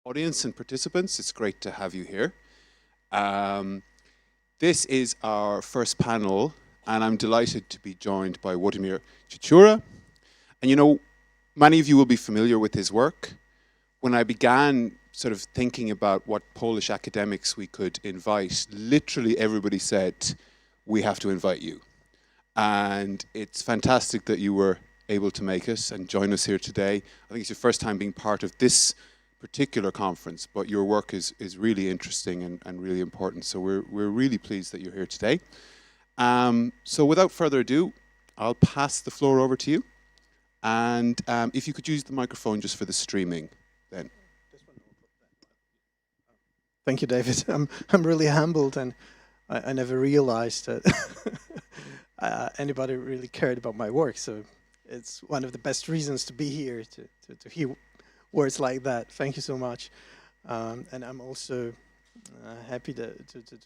Audience and participants, it's great to have you here. Um, this is our first panel, and I'm delighted to be joined by Władimir Cichura. And you know, many of you will be familiar with his work. When I began sort of thinking about what Polish academics we could invite, literally everybody said, we have to invite you. And it's fantastic that you were able to make us and join us here today. I think it's your first time being part of this particular conference, but your work is really interesting and really important. So we're really pleased that you're here today. So without further ado, I'll pass the floor over to you. And if you could use the microphone just for the streaming, then. Thank you, David. I'm really humbled, and I never realized that anybody really cared about my work. So it's one of the best reasons to be here to hear words like that. Thank you so much. And I'm also happy to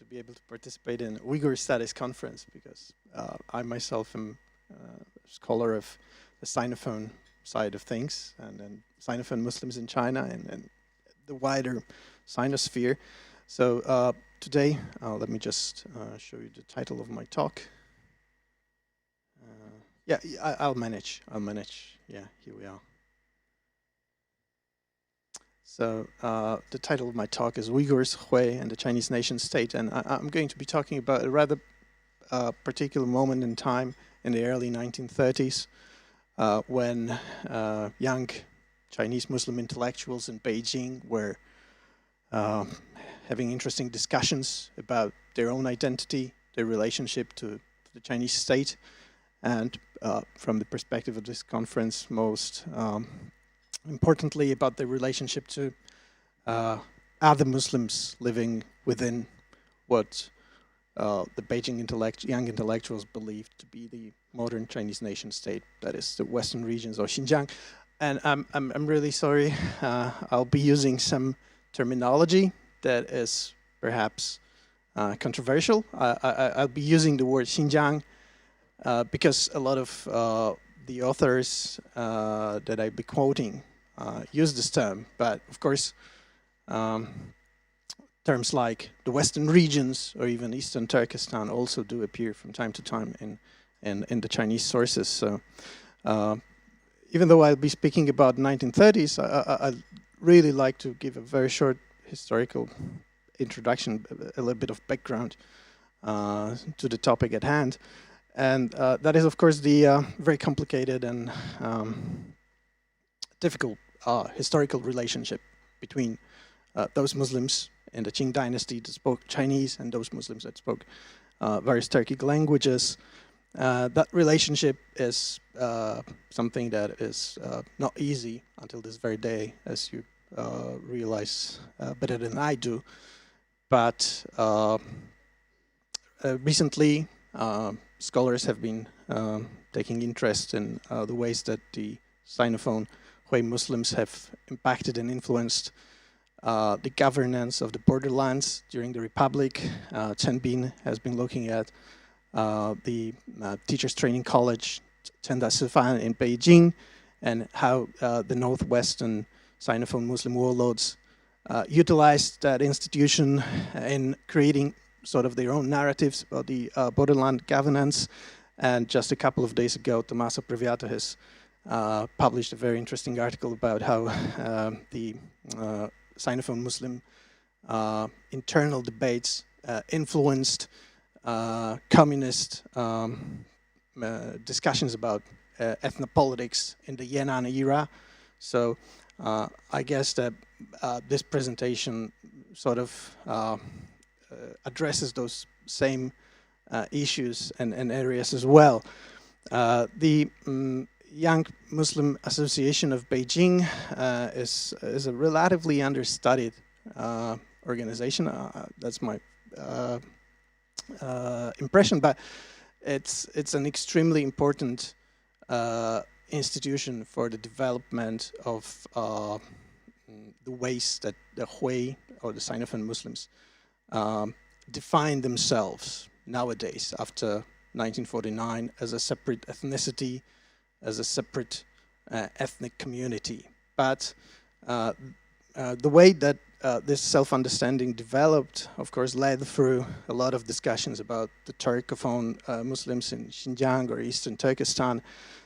be able to participate in Uyghur Studies Conference, because I myself am a scholar of the Sinophone side of things, and Sinophone Muslims in China and the wider Sinosphere. So today, let me just show you the title of my talk. I'll manage. Yeah, here we are. So the title of my talk is Uyghurs, Hui, and the Chinese Nation State. And I'm going to be talking about a rather particular moment in time in the early 1930s when young Chinese Muslim intellectuals in Beijing were having interesting discussions about their own identity, their relationship to the Chinese state, and from the perspective of this conference, most importantly, about their relationship to other Muslims living within what the Beijing young intellectuals believed to be the modern Chinese nation state, that is the Western regions or Xinjiang. And I'm really sorry, I'll be using some terminology that is perhaps controversial. I'll be using the word Xinjiang because a lot of the authors that I'll be quoting use this term, but of course terms like the Western regions or even Eastern Turkistan also do appear from time to time in the Chinese sources. So even though I'll be speaking about 1930s, I'd really like to give a very short historical introduction, a little bit of background to the topic at hand. And that is, of course, the very complicated and difficult historical relationship between those Muslims in the Qing dynasty that spoke Chinese and those Muslims that spoke various Turkic languages. That relationship is something that is not easy until this very day, as you realize better than I do. But recently, scholars have been taking interest in the ways that the Sinophone Hui Muslims have impacted and influenced the governance of the borderlands during the Republic. Chen Bin has been looking at the Teachers Training College, Chenda Sifan in Beijing, and how the Northwestern Sinophone Muslim warlords utilized that institution in creating sort of their own narratives about the borderland governance. And just a couple of days ago, Tommaso Previato has published a very interesting article about how the Sinophone Muslim internal debates influenced communist discussions about ethnopolitics in the Yan'an era. So I guess that this presentation sort of addresses those same issues and areas as well. The Young Muslim Association of Beijing is a relatively understudied organization. That's my impression, but it's an extremely important institution for the development of the ways that the Hui or the Sinophone Muslims define themselves nowadays after 1949 as a separate ethnicity, as a separate ethnic community. But the way that this self-understanding developed, of course, led through a lot of discussions about the Turkophone Muslims in Xinjiang or Eastern Turkestan.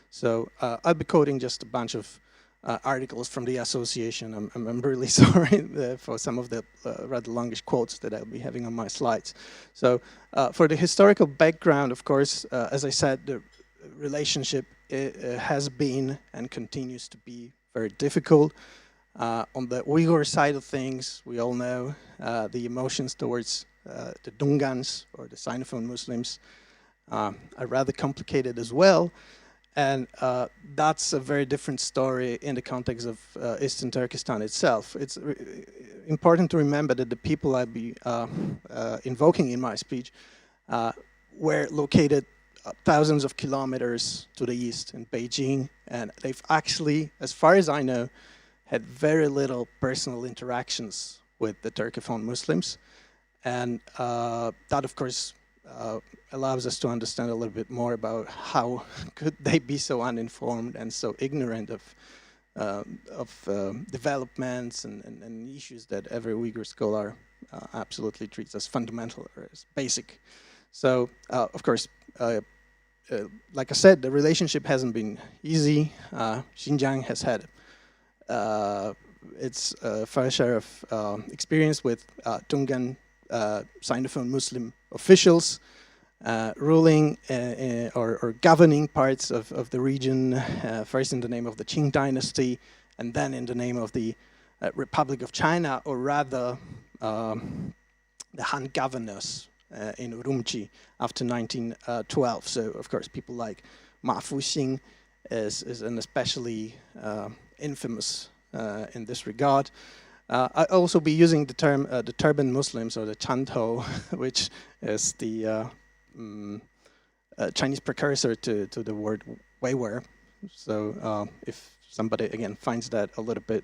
So I'll be quoting just a bunch of articles from the association. I'm really sorry for some of the rather longish quotes that I'll be having on my slides. So for the historical background, of course, as I said, the relationship has been and continues to be very difficult. On the Uyghur side of things, we all know the emotions towards the Dungans or the Sinophone Muslims are rather complicated as well. And that's a very different story in the context of Eastern Turkestan itself. It's important to remember that the people I'll be invoking in my speech were located thousands of kilometers to the east in Beijing, and they've actually, as far as I know, had very little personal interactions with the Turkophone Muslims. And that, of course, allows us to understand a little bit more about how could they be so uninformed and so ignorant of developments and issues that every Uyghur scholar absolutely treats as fundamental or as basic. So, of course, like I said, the relationship hasn't been easy. Xinjiang has had its fair share of experience with Tungan Sinophone Muslim officials ruling or governing parts of the region, first in the name of the Qing dynasty, and then in the name of the Republic of China, or rather the Han governors in Urumqi after 1912. So, of course, people like Ma Fuxing is an especially infamous in this regard. I'll also be using the term the turban Muslims, or the Chantou, which is the Chinese precursor to the word Weiwer. So if somebody, again, finds that a little bit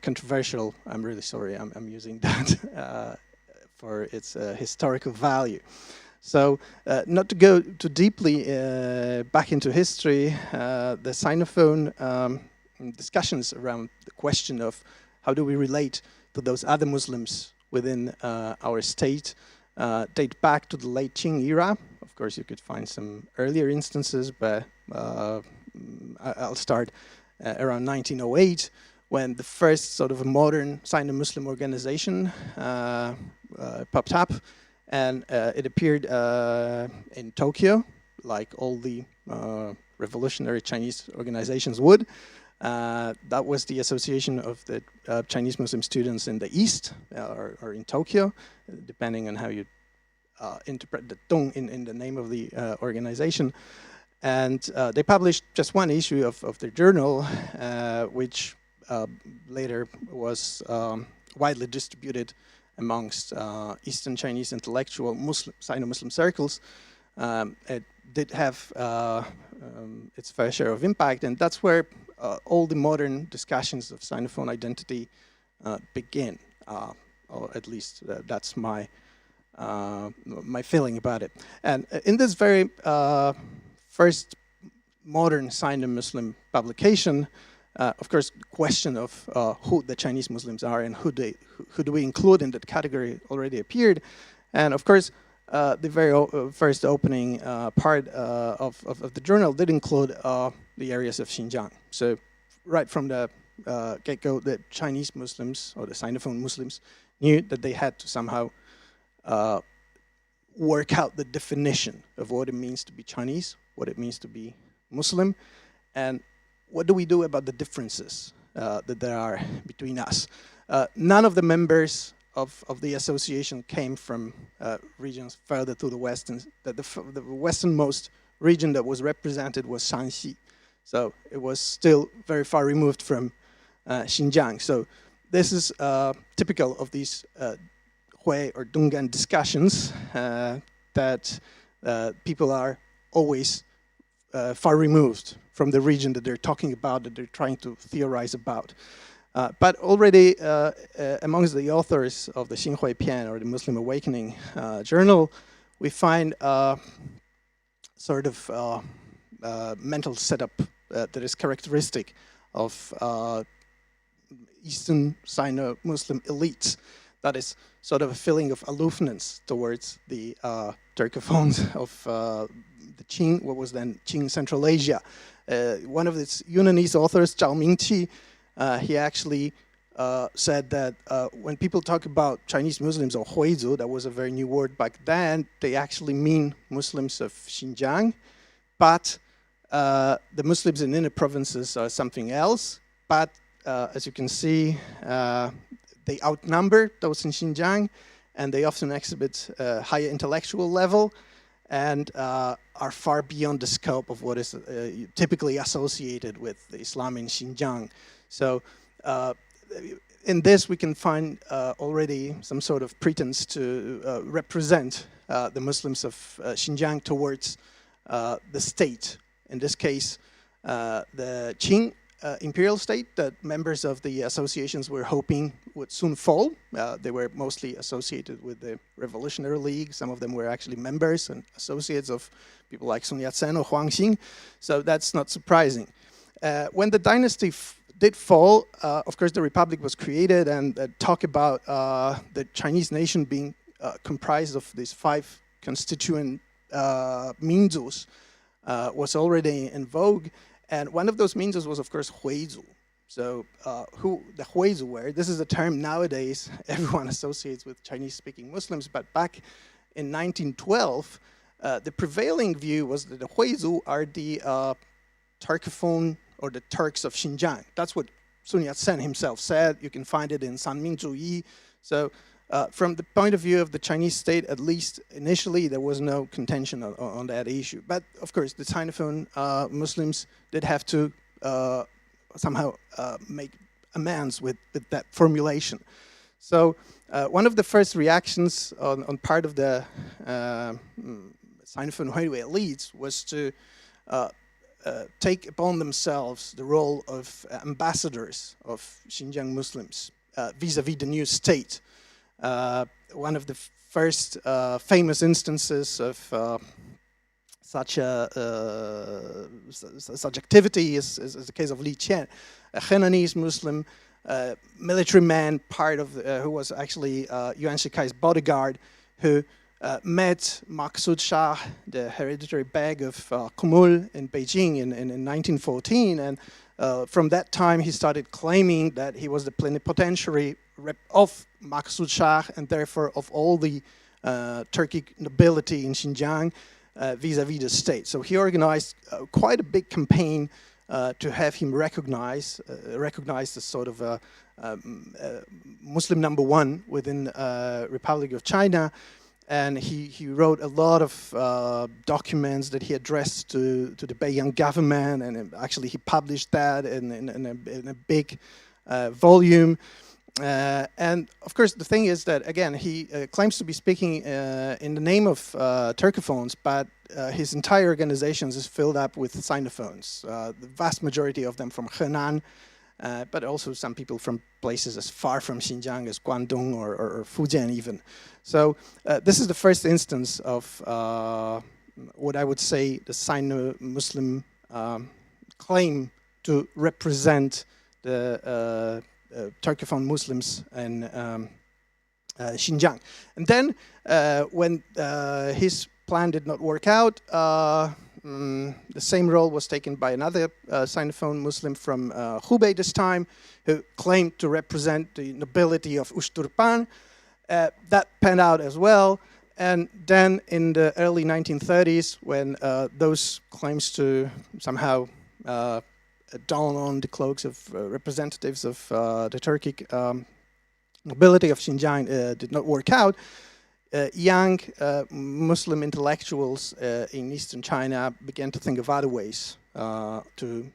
controversial, I'm really sorry. I'm using that for its historical value. So not to go too deeply back into history, the Sinophone discussions around the question of how do we relate to those other Muslims within our state date back to the late Qing era. Of course, you could find some earlier instances, but I'll start around 1908, when the first sort of modern Sino-Muslim organization popped up, and it appeared in Tokyo, like all the revolutionary Chinese organizations would. That was the Association of the Chinese Muslim Students in the East, or in Tokyo, depending on how you interpret the Dong in the name of the organization. And they published just one issue of their journal, which later was widely distributed amongst Eastern Chinese intellectual Sino-Muslim circles. It did have its fair share of impact, and that's where all the modern discussions of Sinophone identity begin, or at least that's my my feeling about it. And in this very first modern Sino-Muslim publication, of course, the question of who the Chinese Muslims are and who do we include in that category already appeared. And of course, the very first opening part of the journal did include the areas of Xinjiang. So right from the get-go, the Chinese Muslims, or the Sinophone Muslims, knew that they had to somehow work out the definition of what it means to be Chinese, what it means to be Muslim, and what do we do about the differences that there are between us. None of the members of the association came from regions further to the west, and the westernmost region that was represented was Shanxi. So it was still very far removed from Xinjiang. So this is typical of these Hui or Dungan discussions, that people are always far removed from the region that they're talking about, that they're trying to theorize about. But already amongst the authors of the Xinhui Pian, or the Muslim Awakening journal, we find sort of mental setup that is characteristic of Eastern Sino-Muslim elites. That is sort of a feeling of aloofness towards the Turkophones of the Qing, what was then Qing Central Asia. One of its Yunanese authors, Zhao Mingqi, he actually said that when people talk about Chinese Muslims or Huizu, that was a very new word back then, they actually mean Muslims of Xinjiang, but the Muslims in inner provinces are something else. But as you can see, they outnumber those in Xinjiang, and they often exhibit a higher intellectual level and are far beyond the scope of what is typically associated with Islam in Xinjiang. So in this, we can find already some sort of pretense to represent the Muslims of Xinjiang towards the state. In this case, the Qing imperial state that members of the associations were hoping would soon fall. They were mostly associated with the Revolutionary League. Some of them were actually members and associates of people like Sun Yat-sen or Huang Xing. So that's not surprising. When the dynasty did fall, of course, the republic was created, and talk about the Chinese nation being comprised of these 5 constituent minzus was already in vogue. And one of those minzus was, of course, Huizu. So who the Huizu were, this is a term nowadays everyone associates with Chinese-speaking Muslims, but back in 1912, the prevailing view was that the Huizu are the Turkophone or the Turks of Xinjiang. That's what Sun Yat-sen himself said. You can find it in San Minzhu Yi. So from the point of view of the Chinese state, at least initially, there was no contention on that issue. But of course, the Sinophone Muslims did have to somehow make amends with that formulation. So one of the first reactions on part of the Sinophone Huihui elites was to take upon themselves the role of ambassadors of Xinjiang Muslims vis-a-vis the new state. One of the first famous instances of such activity is the case of Li Qian, a Hainanese Muslim military man, part of who was actually Yuan Shikai's bodyguard, who met Maksud Shah, the hereditary beg of Kumul in Beijing in 1914, and from that time he started claiming that he was the plenipotentiary of Maksud Shah and therefore of all the Turkic nobility in Xinjiang vis-a-vis the state. So he organized quite a big campaign to have him recognized as sort of a Muslim number 1 within Republic of China. And he wrote a lot of documents that he addressed to the Beijing government, and actually he published that in a big volume. And of course, the thing is that, again, he claims to be speaking in the name of Turkophones, but his entire organization is filled up with Sinophones, the vast majority of them from Henan, but also some people from places as far from Xinjiang as Guangdong or Fujian even. So this is the first instance of what I would say the Sino-Muslim claim to represent the Turkophone Muslims in Xinjiang. And then when his plan did not work out, the same role was taken by another Sinophone Muslim from Hubei this time, who claimed to represent the nobility of Ushturpan. That panned out as well. And then in the early 1930s, when those claims to somehow dawn on the cloaks of representatives of the Turkic nobility of Xinjiang did not work out, young Muslim intellectuals in eastern China began to think of other ways to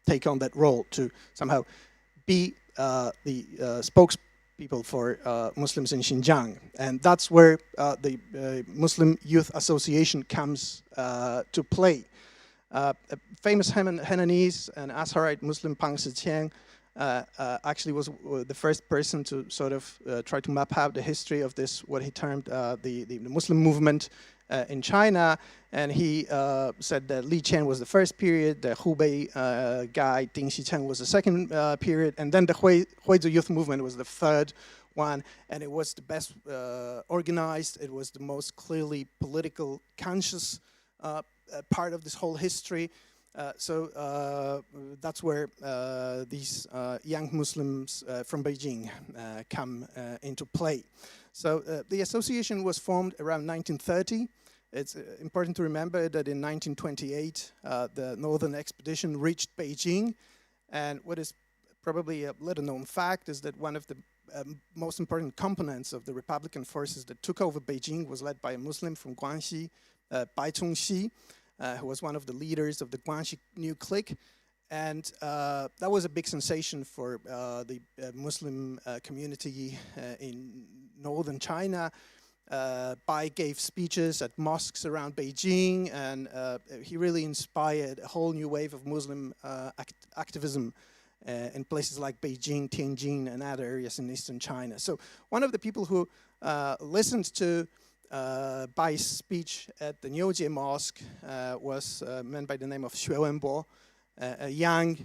take on that role, to somehow be the spokespeople for Muslims in Xinjiang. And that's where the Muslim Youth Association comes to play. A famous Hainanese and Azharite Muslim, Pang Shiqiang, actually was the first person to sort of try to map out the history of this, what he termed the Muslim movement, in China, and he said that Li Qian was the first period, the Hubei guy Ding Xicheng was the second period, and then the Huizu youth movement was the third one, and it was the best organized, it was the most clearly political conscious part of this whole history. So that's where these young Muslims from Beijing come into play. So the association was formed around 1930. It's important to remember that in 1928, the Northern Expedition reached Beijing. And what is probably a little known fact is that one of the most important components of the Republican forces that took over Beijing was led by a Muslim from Guangxi, Bai Congxi, who was one of the leaders of the Guangxi New Clique. And that was a big sensation for the Muslim community in northern China. Bai gave speeches at mosques around Beijing, and he really inspired a whole new wave of Muslim activism in places like Beijing, Tianjin, and other areas in eastern China. So one of the people who listened to Bai's speech at the Niujie Mosque was a man by the name of Xue Wenbo, a young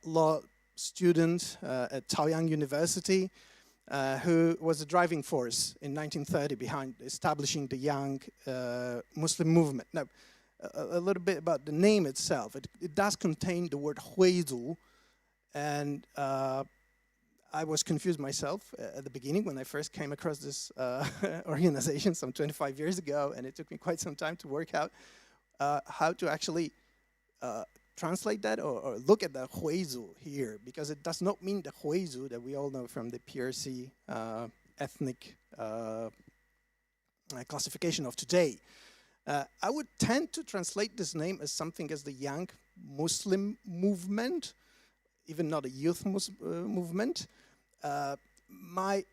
law student at Taoyang University, who was the driving force in 1930 behind establishing the young Muslim movement. Now, a little bit about the name itself. It does contain the word Huizu, and I was confused myself at the beginning when I first came across this organization some 25 years ago, and it took me quite some time to work out how to actually translate that or look at the Huizu here, because it does not mean the Huizu that we all know from the PRC ethnic classification of today. I would tend to translate this name as something as the young Muslim movement, even not a youth movement. My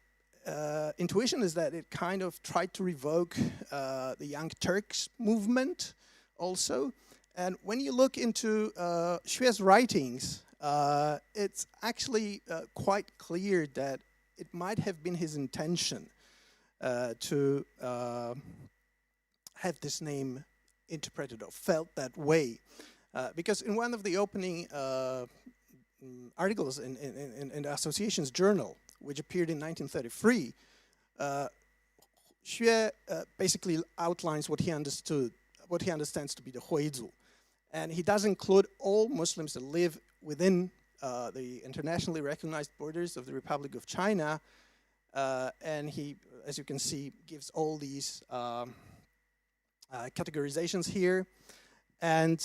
intuition is that it kind of tried to revoke the Young Turks movement also. And when you look into Xue's writings, it's actually quite clear that it might have been his intention to have this name interpreted or felt that way. Because in one of the opening articles in the association's journal, which appeared in 1933, Xue basically outlines what he understands to be the Huizu. And he does include all Muslims that live within the internationally recognized borders of the Republic of China. And he, as you can see, gives all these categorizations here. And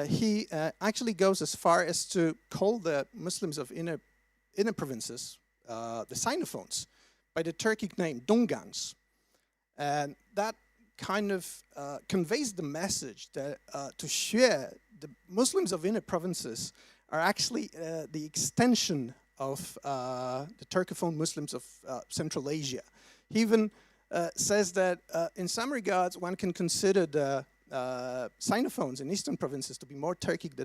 he actually goes as far as to call the Muslims of inner provinces the Sinophones by the Turkic name Dongans. And that kind of conveys the message that to Xue, the Muslims of inner provinces are actually the extension of the Turcophone Muslims of Central Asia. He even says that in some regards one can consider the Sinophones in eastern provinces to be more Turkic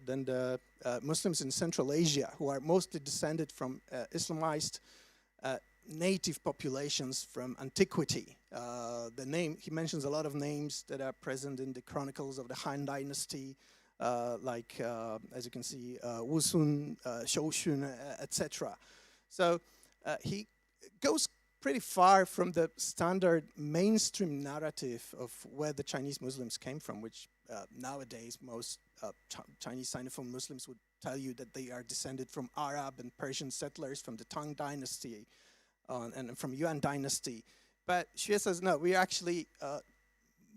than the Muslims in Central Asia, who are mostly descended from Islamized native populations from antiquity. The name, he mentions a lot of names that are present in the chronicles of the Han Dynasty, like, as you can see, Wusun, Shoushun, etc. So he goes pretty far from the standard mainstream narrative of where the Chinese Muslims came from, which nowadays most Chinese Sinophone Muslims would tell you that they are descended from Arab and Persian settlers from the Tang Dynasty and from Yuan Dynasty. But Xue says, no, we're actually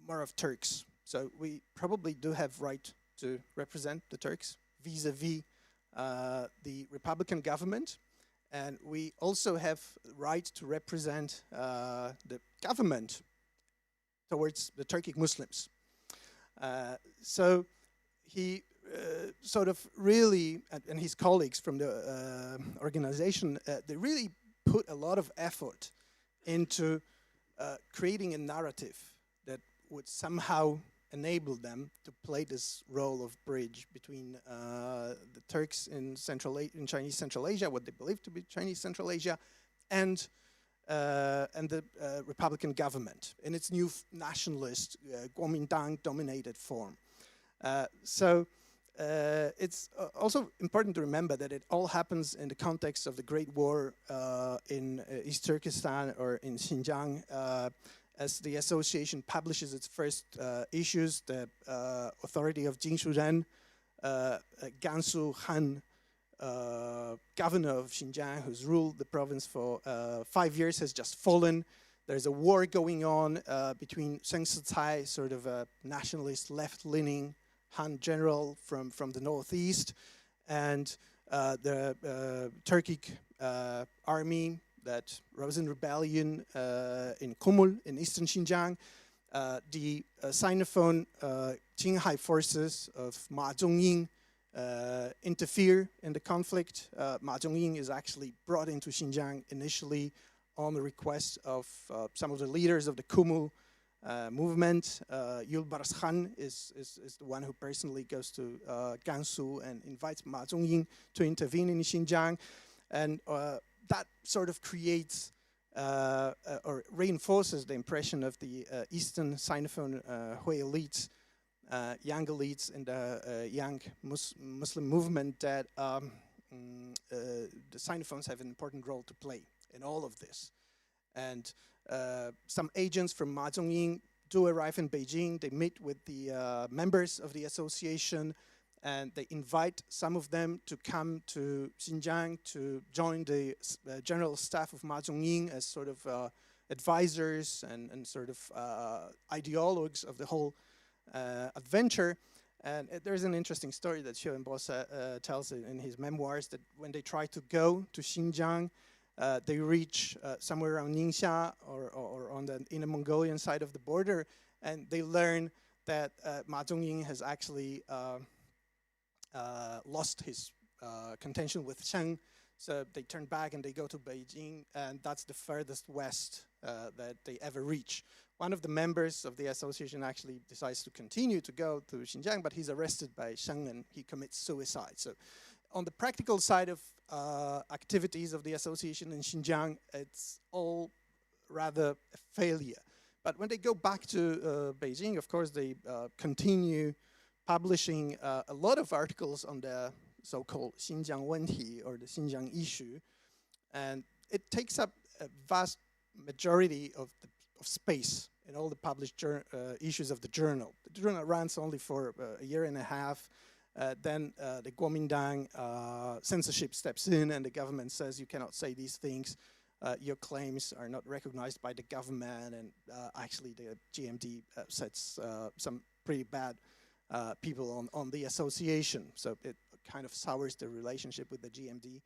more of Turks. So we probably do have right to represent the Turks vis-a-vis the Republican government. And we also have right to represent the government towards the Turkic Muslims. So he sort of really, and his colleagues from the organization, they really put a lot of effort into creating a narrative that would somehow enable them to play this role of bridge between the Turks in Chinese Central Asia, what they believe to be Chinese Central Asia, and and the Republican government in its new nationalist Kuomintang-dominated form. So it's also important to remember that it all happens in the context of the Great War in East Turkestan or in Xinjiang. As the association publishes its first issues, the authority of Jinshu Gansu Han, governor of Xinjiang, who's ruled the province for 5 years, has just fallen. There's a war going on between Zheng Sicai, sort of a nationalist, left-leaning Han general from the northeast, and the Turkic army that rose in rebellion in Kumul in eastern Xinjiang. The Sinophone Qinghai forces of Ma Zhongying interfere in the conflict. Ma Zhongying is actually brought into Xinjiang initially on the request of some of the leaders of the Kumul movement. Yulbars Khan is the one who personally goes to Gansu and invites Ma Zhongying to intervene in Xinjiang. And that sort of creates or reinforces the impression of the Eastern Sinophone Hui elites, young elites in the young Muslim movement that the Sinophones have an important role to play in all of this. And some agents from Ma Zhongying do arrive in Beijing. They meet with the members of the association, and they invite some of them to come to Xinjiang to join the general staff of Ma Zhongying as sort of advisors and sort of ideologues of the whole adventure. And there's an interesting story that Xue Wenbo tells in his memoirs, that when they try to go to Xinjiang, they reach somewhere around Ningxia or on the Inner Mongolian side of the border, and they learn that Ma Zhongying has actually lost his contention with Sheng. So they turn back and they go to Beijing, and that's the furthest west that they ever reach. One of the members of the association actually decides to continue to go to Xinjiang, but he's arrested by Sheng and he commits suicide. So on the practical side of activities of the association in Xinjiang, it's all rather a failure. But when they go back to Beijing, of course, they continue publishing a lot of articles on the so-called Xinjiang Wenti, or the Xinjiang issue. And it takes up a vast majority of space in all the published issues of the journal. The journal runs only for a year and a half. Then the Kuomintang censorship steps in, and the government says you cannot say these things. Your claims are not recognized by the government, and actually the GMD sets some pretty bad people on the association. So it kind of sours the relationship with the GMD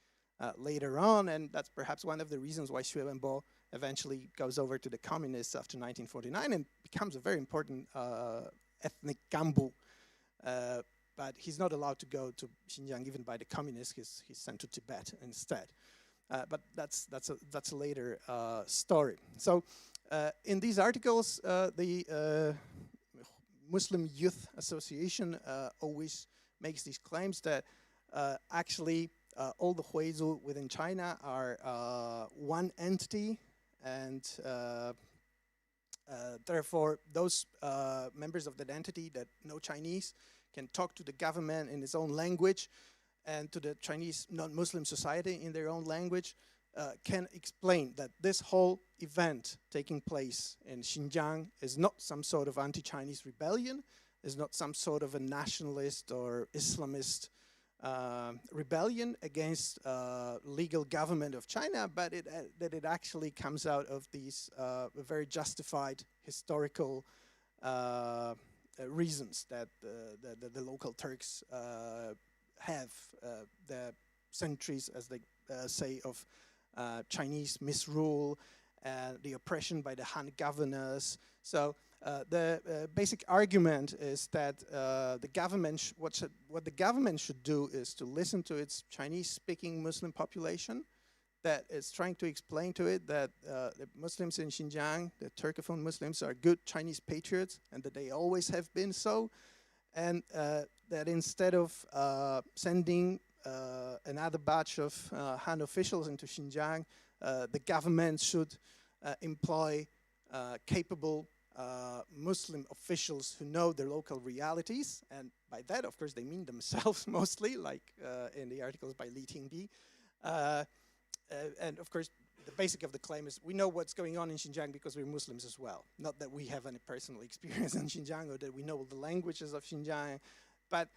later on, and that's perhaps one of the reasons why Xue Wenbo eventually goes over to the communists after 1949 and becomes a very important ethnic Gambu. But he's not allowed to go to Xinjiang even by the communists. He's sent to Tibet instead. But that's a later story. So in these articles, the Muslim Youth Association always makes these claims that actually all the Huizu within China are one entity, and therefore those members of that entity that know Chinese can talk to the government in its own language, and to the Chinese non-Muslim society in their own language, can explain that this whole event taking place in Xinjiang is not some sort of anti-Chinese rebellion, is not some sort of a nationalist or Islamist rebellion against legal government of China, but that it actually comes out of these very justified historical reasons that the local Turks have, the centuries, as they say, of Chinese misrule, the oppression by the Han governors. So the basic argument is that the government, what the government should do is to listen to its Chinese-speaking Muslim population, that is trying to explain to it that the Muslims in Xinjiang, the Turkophone Muslims, are good Chinese patriots, and that they always have been so, and that instead of sending another batch of Han officials into Xinjiang, the government should employ capable Muslim officials who know their local realities, and by that, of course, they mean themselves mostly, like in the articles by Li Tingbi. And of course, the basic of the claim is we know what's going on in Xinjiang because we're Muslims as well. Not that we have any personal experience in Xinjiang or that we know the languages of Xinjiang, but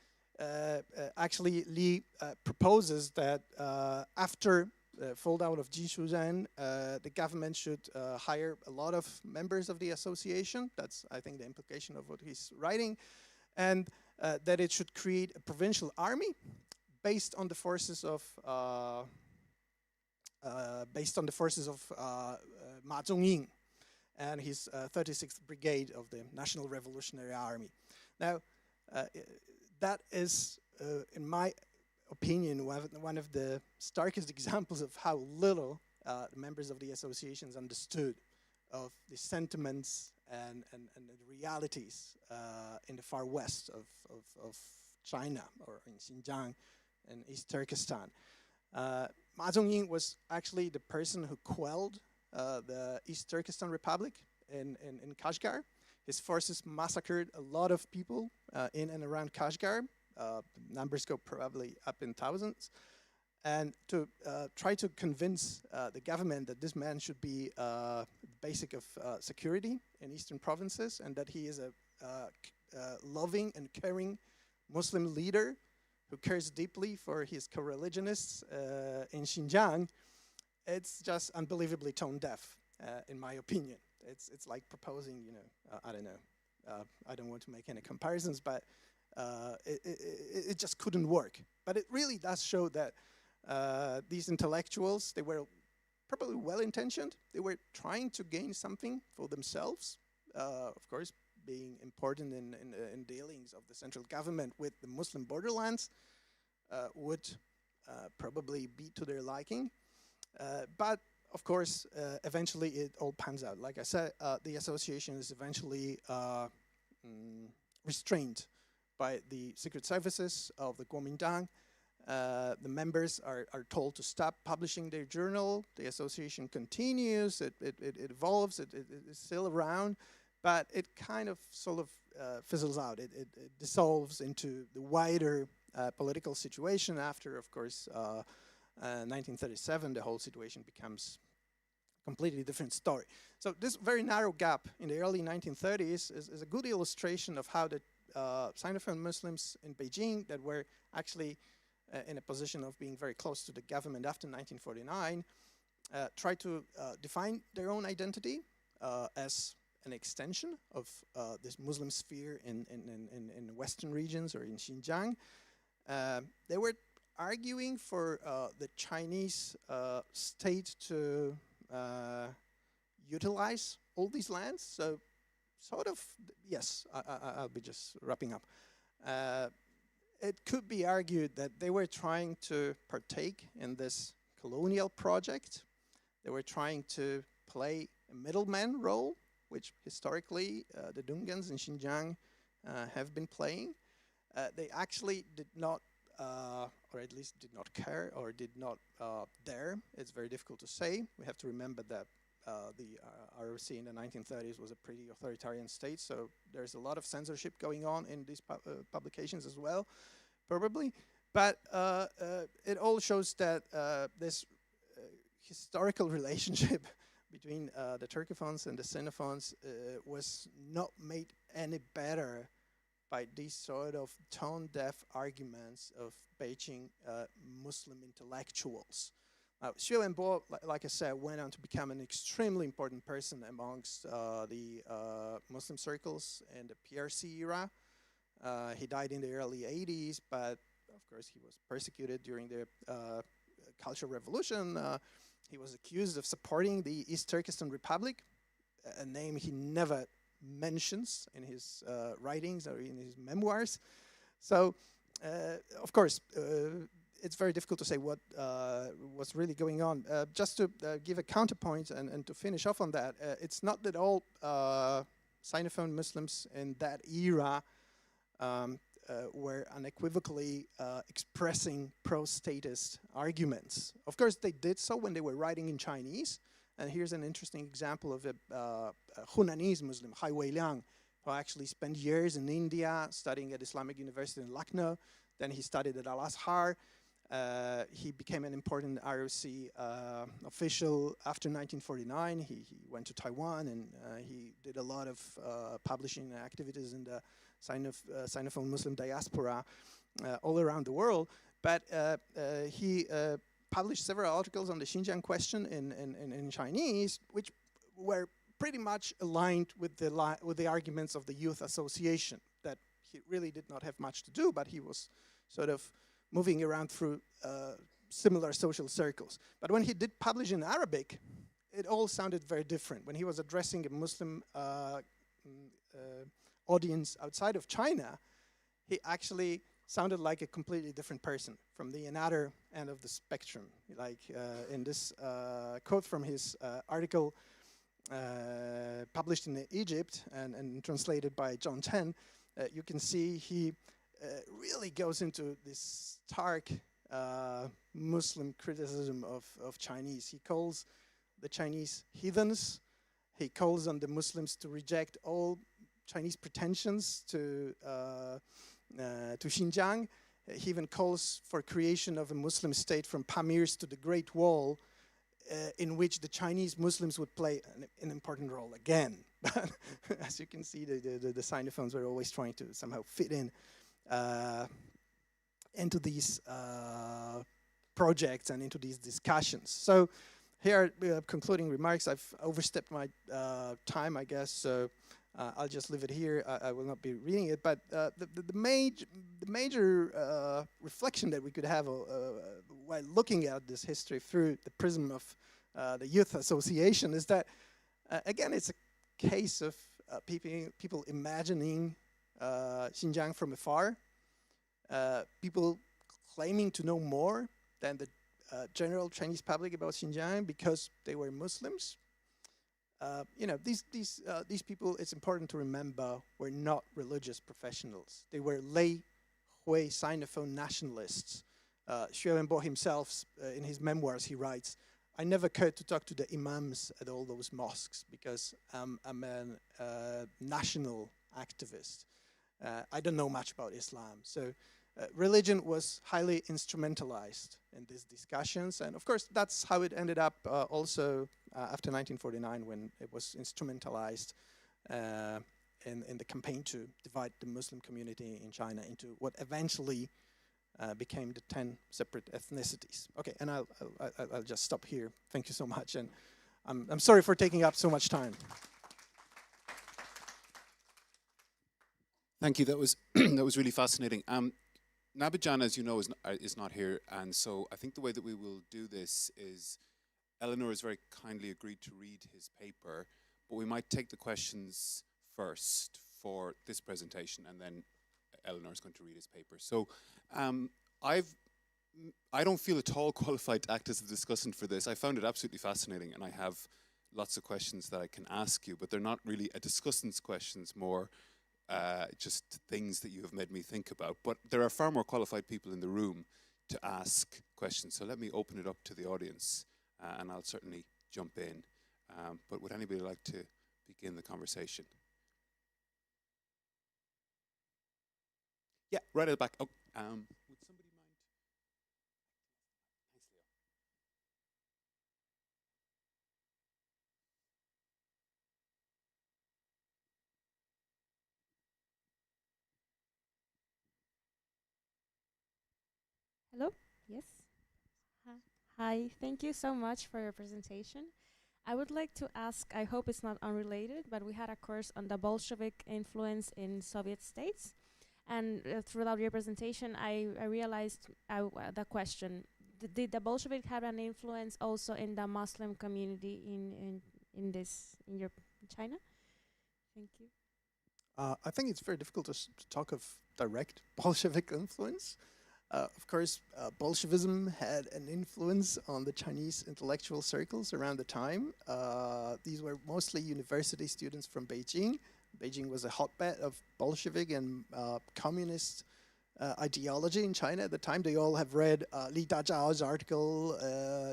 actually Li proposes that after fall down of Jishuzhen, the government should hire a lot of members of the association. That's, I think, the implication of what he's writing. And that it should create a provincial army based on the forces of Ma Zhongying and his 36th Brigade of the National Revolutionary Army. Now, that is, in my opinion, one of the starkest examples of how little the members of the associations understood of the sentiments and the realities in the far west of China, or in Xinjiang and East Turkestan. Ma Zhongying was actually the person who quelled the East Turkestan Republic in Kashgar. His forces massacred a lot of people in and around Kashgar. Numbers go probably up in thousands. And to try to convince the government that this man should be basic of security in eastern provinces and that he is a loving and caring Muslim leader who cares deeply for his co-religionists in Xinjiang, it's just unbelievably tone deaf, in my opinion. It's like proposing, I don't know. I don't want to make any comparisons, but it just couldn't work. But it really does show that these intellectuals, they were probably well-intentioned. They were trying to gain something for themselves, of course, being important in dealings of the central government with the Muslim borderlands would probably be to their liking. But of course, eventually it all pans out. Like I said, the association is eventually restrained by the secret services of the Kuomintang. The members are told to stop publishing their journal. The association continues, it evolves, it is still around, but it kind of sort of fizzles out. It dissolves into the wider political situation after, of course, 1937, the whole situation becomes a completely different story. So this very narrow gap in the early 1930s is a good illustration of how the Sinophone Muslims in Beijing that were actually in a position of being very close to the government after 1949 tried to define their own identity as an extension of this Muslim sphere in Western regions or in Xinjiang. They were arguing for the Chinese state to utilize all these lands. So sort of, yes, I'll be just wrapping up. It could be argued that they were trying to partake in this colonial project. They were trying to play a middleman role, which historically the Dungans in Xinjiang have been playing. They actually did not, or at least did not care or did not dare. It's very difficult to say. We have to remember that the ROC in the 1930s was a pretty authoritarian state, so there's a lot of censorship going on in these publications as well, probably. But it all shows that this historical relationship between the Turkophones and the Sinophones was not made any better by these sort of tone-deaf arguments of Beijing Muslim intellectuals. Xue Wenbo, like I said, went on to become an extremely important person amongst the Muslim circles in the PRC era. He died in the early 80s, but of course he was persecuted during the Cultural Revolution. He was accused of supporting the East Turkestan Republic, a name he never mentions in his writings or in his memoirs. So, of course, it's very difficult to say what was really going on. Just to give a counterpoint and to finish off on that, it's not that all Sinophone Muslims in that era were unequivocally expressing pro-statist arguments. Of course, they did so when they were writing in Chinese. And here's an interesting example of a Hunanese Muslim, Hai Weiliang, who actually spent years in India studying at Islamic University in Lucknow. Then he studied at Al-Azhar. He became an important ROC official after 1949. He went to Taiwan and he did a lot of publishing activities in the Sinophone Muslim diaspora all around the world. But he published several articles on the Xinjiang question in Chinese, which were pretty much aligned with the arguments of the Youth Association, that he really did not have much to do, but he was sort of moving around through similar social circles. But when he did publish in Arabic, it all sounded very different. When he was addressing a Muslim audience outside of China, he actually sounded like a completely different person from the another end of the spectrum. Like in this quote from his article published in Egypt and translated by John Ten, you can see he really goes into this stark Muslim criticism of Chinese. He calls the Chinese heathens. He calls on the Muslims to reject all Chinese pretensions to Xinjiang. He even calls for creation of a Muslim state from Pamirs to the Great Wall, in which the Chinese Muslims would play an important role again. But as you can see, the Sinophones were always trying to somehow fit in into these projects and into these discussions. So here are concluding remarks. I've overstepped my time, I guess, so I'll just leave it here. I will not be reading it, but the major reflection that we could have while looking at this history through the prism of the Youth Association is that, again, it's a case of people imagining Xinjiang from afar, people claiming to know more than the general Chinese public about Xinjiang because they were Muslims. These people, it's important to remember, were not religious professionals. They were lay Hui Sinophone nationalists. Xue Wenbo himself, in his memoirs, he writes, "I never cared to talk to the imams at all those mosques because I'm a national activist. I don't know much about Islam." So religion was highly instrumentalized in these discussions. And of course, that's how it ended up also after 1949, when it was instrumentalized in the campaign to divide the Muslim community in China into what eventually became the 10 separate ethnicities. Okay, and I'll just stop here. Thank you so much. And I'm sorry for taking up so much time. Thank you. That was that was really fascinating. Nabijana, as you know, is not here, and so I think the way that we will do this is Eleanor has very kindly agreed to read his paper, but we might take the questions first for this presentation, and then Eleanor is going to read his paper. So I don't feel at all qualified to act as a discussant for this. I found it absolutely fascinating, and I have lots of questions that I can ask you, but they're not really a discussant's questions, more just things that you have made me think about. But there are far more qualified people in the room to ask questions. So let me open it up to the audience, and I'll certainly jump in. But would anybody like to begin the conversation? Yeah, right at the back. Oh, would somebody mind? Thanks, Leo. Hello? Yes. Hi, thank you so much for your presentation. I would like to ask, I hope it's not unrelated, but we had a course on the Bolshevik influence in Soviet states. And throughout your presentation, I realized the question, did the Bolshevik have an influence also in the Muslim community in China? Thank you. I think it's very difficult to talk of direct Bolshevik influence. Of course, Bolshevism had an influence on the Chinese intellectual circles around the time. These were mostly university students from Beijing. Beijing was a hotbed of Bolshevik and communist ideology in China at the time. They all have read Li Dazhao's article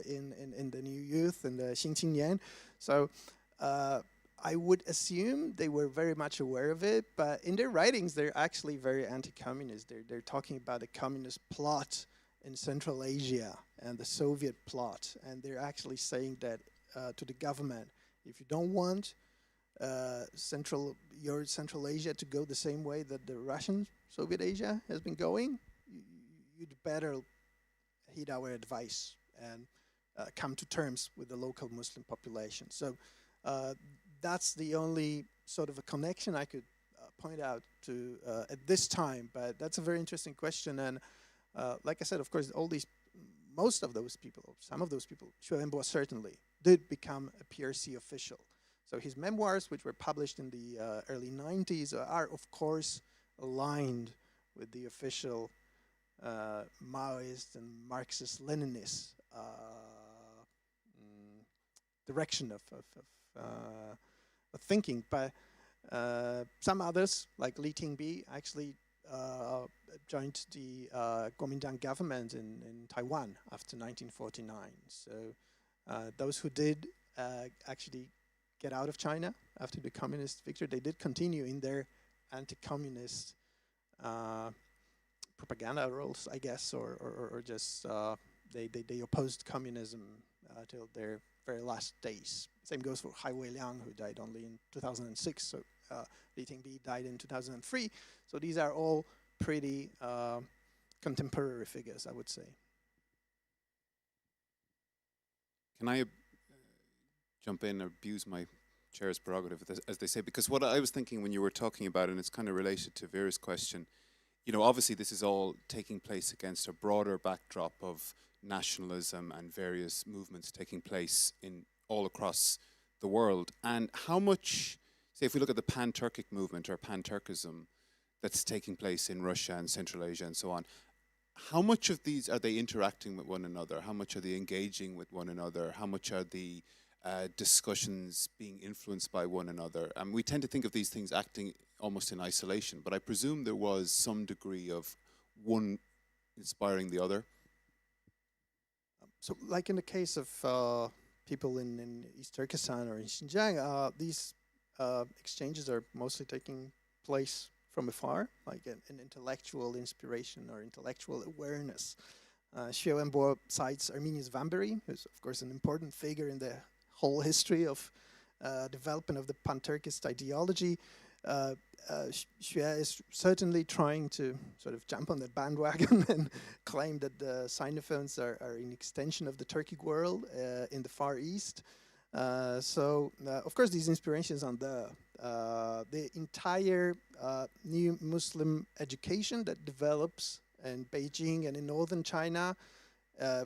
in the New Youth and the Xing Qingnian. So I would assume they were very much aware of it, but in their writings, they're actually very anti-communist. They're talking about the communist plot in Central Asia and the Soviet plot, and they're actually saying that to the government, if you don't want your Central Asia to go the same way that the Russian Soviet Asia has been going, you'd better heed our advice and come to terms with the local Muslim population. So that's the only sort of a connection I could point out to at this time. But that's a very interesting question. And like I said, of course, most of those people, some of those people, Xue Wenbo certainly did become a PRC official. So his memoirs, which were published in the early 90s, are of course aligned with the official Maoist and Marxist-Leninist direction of thinking. But some others, like Li Tingbi, actually joined the Kuomintang government in Taiwan after 1949. So those who did actually get out of China after the communist victory, they did continue in their anti-communist propaganda roles, I guess, or just they opposed communism till their very last days. Same goes for Hai Weiliang, who died only in 2006. So Li Tingbi died in 2003. So these are all pretty contemporary figures, I would say. Can I jump in or abuse my chair's prerogative, as they say? Because what I was thinking when you were talking about, and it's kind of related to Vera's question, you know, obviously this is all taking place against a broader backdrop of nationalism and various movements taking place in all across the world. And how much, say, if we look at the pan-Turkic movement or pan-Turkism that's taking place in Russia and Central Asia and so on, how much of these are they interacting with one another? How much are they engaging with one another? How much are the discussions being influenced by one another? And we tend to think of these things acting almost in isolation, but I presume there was some degree of one inspiring the other. So like in the case of people in East Turkestan or in Xinjiang, these exchanges are mostly taking place from afar, like an intellectual inspiration or intellectual awareness. Xue Wenbo cites Armenia's Vamberi, who's of course an important figure in the whole history of development of the pan-Turkist ideology. Xue is certainly trying to sort of jump on that bandwagon and claim that the Sinophones are an extension of the Turkic world in the Far East. Of course, these inspirations on the entire new Muslim education that develops in Beijing and in northern China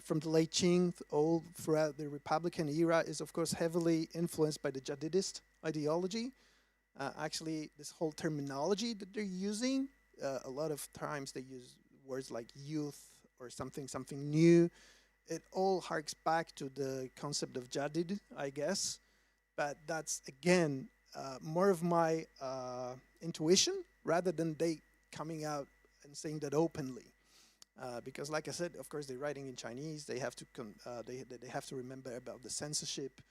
from the late Qing all throughout the Republican era is, of course, heavily influenced by the Jadidist ideology. Actually, this whole terminology that they're using, a lot of times they use words like youth or something new. It all harks back to the concept of Jadid, I guess. But that's, again, more of my intuition rather than they coming out and saying that openly. Because, like I said, of course, they're writing in Chinese. They have to they have to remember about the censorship.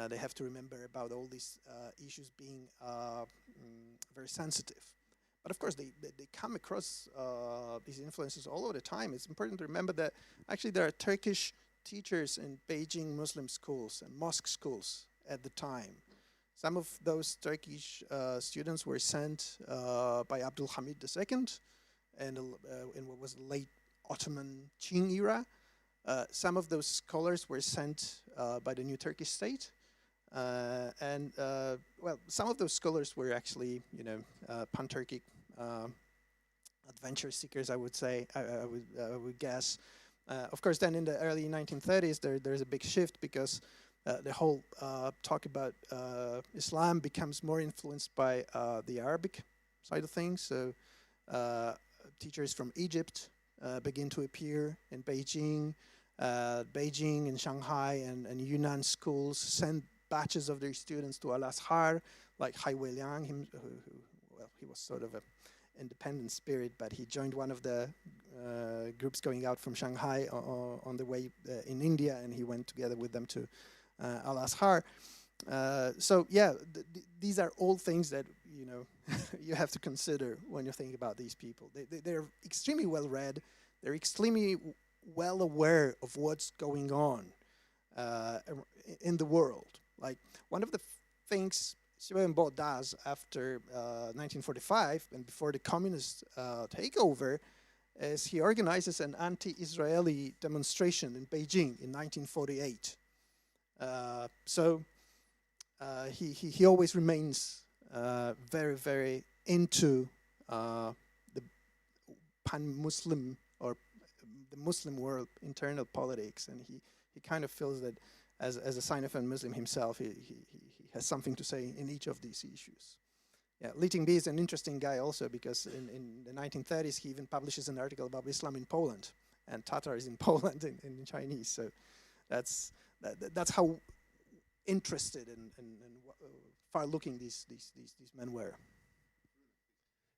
They have to remember about all these issues being very sensitive. But of course, they come across these influences all over the time. It's important to remember that actually there are Turkish teachers in Beijing Muslim schools and mosque schools at the time. Some of those Turkish students were sent by Abdul Hamid II and in what was the late Ottoman Qing era. Some of those scholars were sent by the new Turkish state. Well, some of those scholars were actually, pan-Turkic adventure seekers, I would say, I would guess. Of course, then in the early 1930s, there's a big shift because the whole talk about Islam becomes more influenced by the Arabic side of things. So teachers from Egypt begin to appear in Beijing. Beijing and Shanghai and Yunnan schools send batches of their students to Al-Azhar, like Hai Weiliang, he was sort of an independent spirit, but he joined one of the groups going out from Shanghai on the way in India, and he went together with them to Al-Azhar. So yeah, these are all things that you have to consider when you think about these people. They're extremely well read. They're extremely well aware of what's going on in the world. Like one of the things Xu Wenbo does after 1945 and before the communist takeover is he organizes an anti-Israeli demonstration in Beijing in 1948. So he always remains very, very into the pan-Muslim or the Muslim world internal politics, and he kind of feels that as a Sinophone Muslim himself, he has something to say in each of these issues. Yeah, Li Tingbi is an interesting guy also because in the 1930s he even publishes an article about Islam in Poland and Tatars in Poland in Chinese. So that's how interested and far-looking these men were.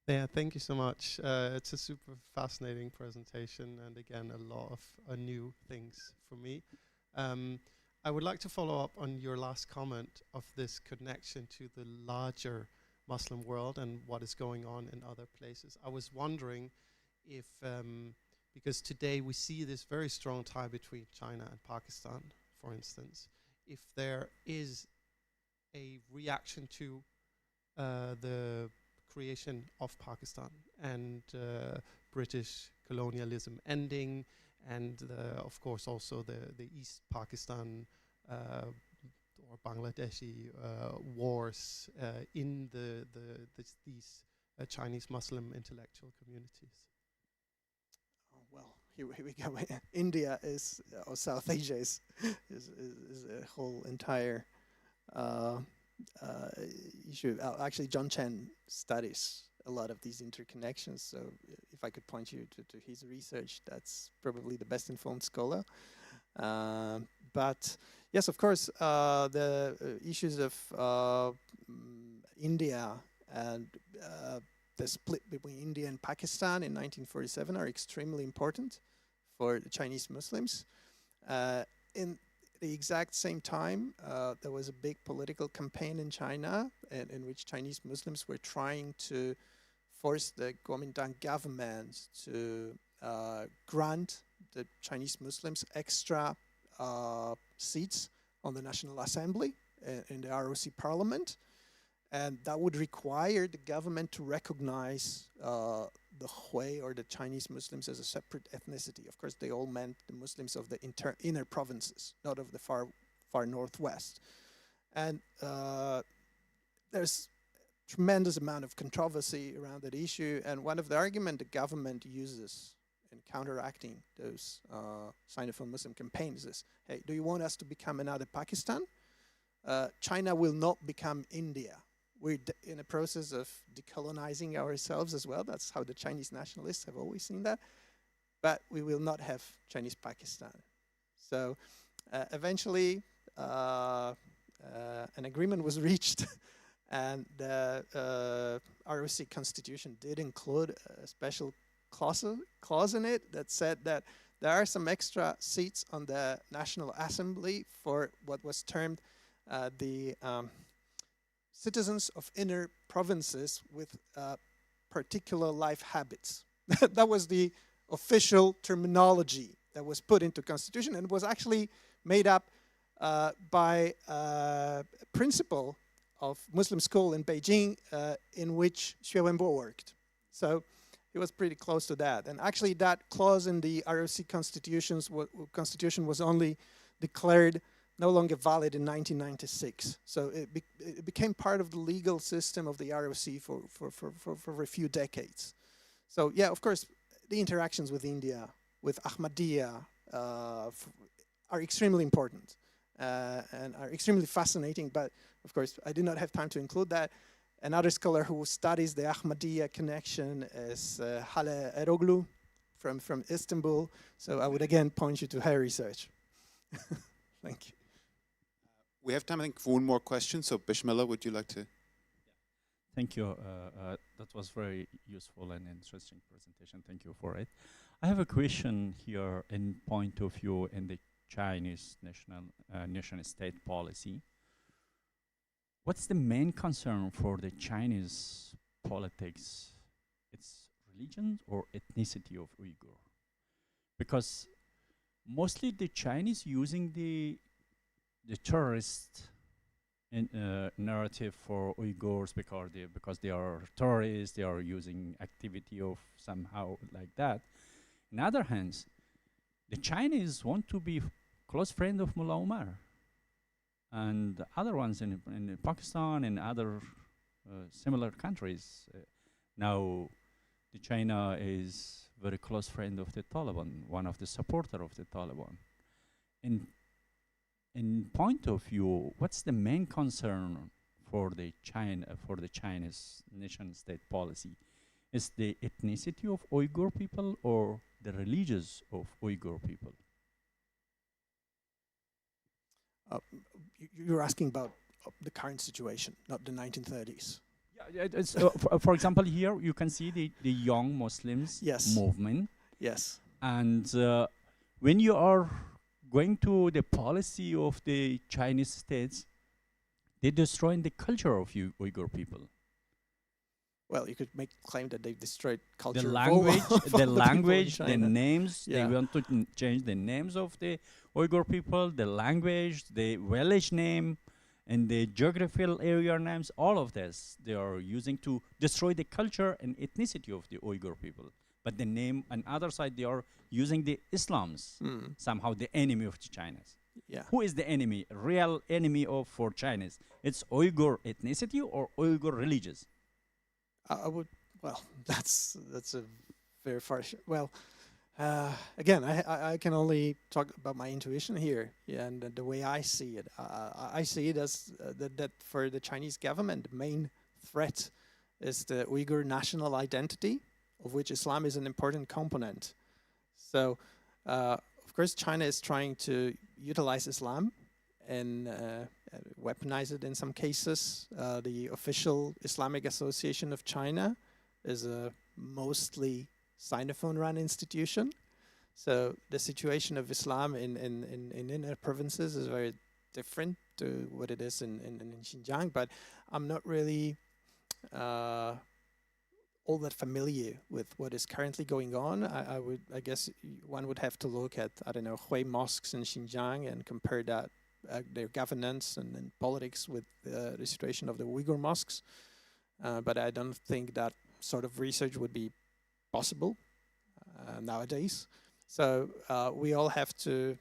Yeah, thank you so much. It's a super fascinating presentation, and again, a lot of new things for me. I would like to follow up on your last comment of this connection to the larger Muslim world and what is going on in other places. I was wondering if, because today we see this very strong tie between China and Pakistan, for instance, if there is a reaction to the creation of Pakistan and British colonialism ending, and of course also the East Pakistan or Bangladeshi wars in these Chinese Muslim intellectual communities. Oh, well, here we go. India is, or South Asia is a whole entire issue. Actually, John Chen studies a lot of these interconnections. So if I could point you to his research, that's probably the best informed scholar. But yes, of course, the issues of India and the split between India and Pakistan in 1947 are extremely important for the Chinese Muslims. In the exact same time, there was a big political campaign in China in which Chinese Muslims were trying to force the Kuomintang government to grant the Chinese Muslims extra seats on the National Assembly in the ROC Parliament. And that would require the government to recognize the Hui or the Chinese Muslims as a separate ethnicity. Of course, they all meant the Muslims of the inner provinces, not of the far northwest. And there's tremendous amount of controversy around that issue. And one of the arguments the government uses in counteracting those Sinophone Muslim campaigns is, hey, do you want us to become another Pakistan? China will not become India. We're in a process of decolonizing ourselves as well. That's how the Chinese nationalists have always seen that. But we will not have Chinese Pakistan. So eventually, an agreement was reached, and the ROC constitution did include a special clause in it that said that there are some extra seats on the National Assembly for what was termed the citizens of inner provinces with particular life habits. That was the official terminology that was put into constitution, and was actually made up by a principal of Muslim school in Beijing in which Xue Wenbo worked. So he was pretty close to that. And actually that clause in the ROC constitution was only declared no longer valid in 1996. So it became part of the legal system of the ROC for a few decades. So yeah, of course, the interactions with India, with Ahmadiyya, are extremely important and are extremely fascinating. But of course, I did not have time to include that. Another scholar who studies the Ahmadiyya connection is Hale Eroglu from Istanbul. So I would again point you to her research. Thank you. We have time, I think, for one more question. So Bismillah, would you like to? Thank you. That was very useful and interesting presentation. Thank you for it. I have a question here in point of view in the Chinese nation state policy. What's the main concern for the Chinese politics? It's religion or ethnicity of Uyghur? Because mostly the Chinese using the terrorist narrative for Uyghurs because they are tourists, they are using activity of somehow like that. In other hands, the Chinese want to be close friend of Mullah Omar, and other ones in Pakistan and other similar countries. Now, the China is very close friend of the Taliban, one of the supporter of the Taliban. In point of view, what's the main concern for the Chinese nation state policy? Is the ethnicity of Uyghur people or the religions of Uyghur people? You're asking about the current situation, not the 1930s. Yeah, it's, for example, here you can see the young Muslims Yes. movement. Yes. And when you are going to the policy of the Chinese states, they're destroying the culture of Uyghur people. Well, you could make claim that they've destroyed culture. The of language, all the people in language, the China. names. Yeah. They want to change the names of the Uyghur people, the language, the village name, and the geographical area names. All of this they are using to destroy the culture and ethnicity of the Uyghur people. But the name on other side they are using the Islams, somehow the enemy of the Chinese. Yeah. Who is the enemy? Real enemy of for Chinese? It's Uyghur ethnicity or Uyghur religious? I would. Well, that's a very far. Well, again, I can only talk about my intuition here, yeah, and the way I see it. I see it as that for the Chinese government, the main threat is the Uyghur national identity, of which Islam is an important component. So, of course, China is trying to utilize Islam and weaponize it in some cases. The official Islamic Association of China is a mostly Sinophone-run institution. So the situation of Islam in inner provinces is very different to what it is in Xinjiang, but I'm not really all that familiar with what is currently going on. I guess one would have to look at, I don't know, Hui mosques in Xinjiang and compare that their governance and politics with the situation of the Uyghur mosques. But I don't think that sort of research would be possible nowadays. So we all have to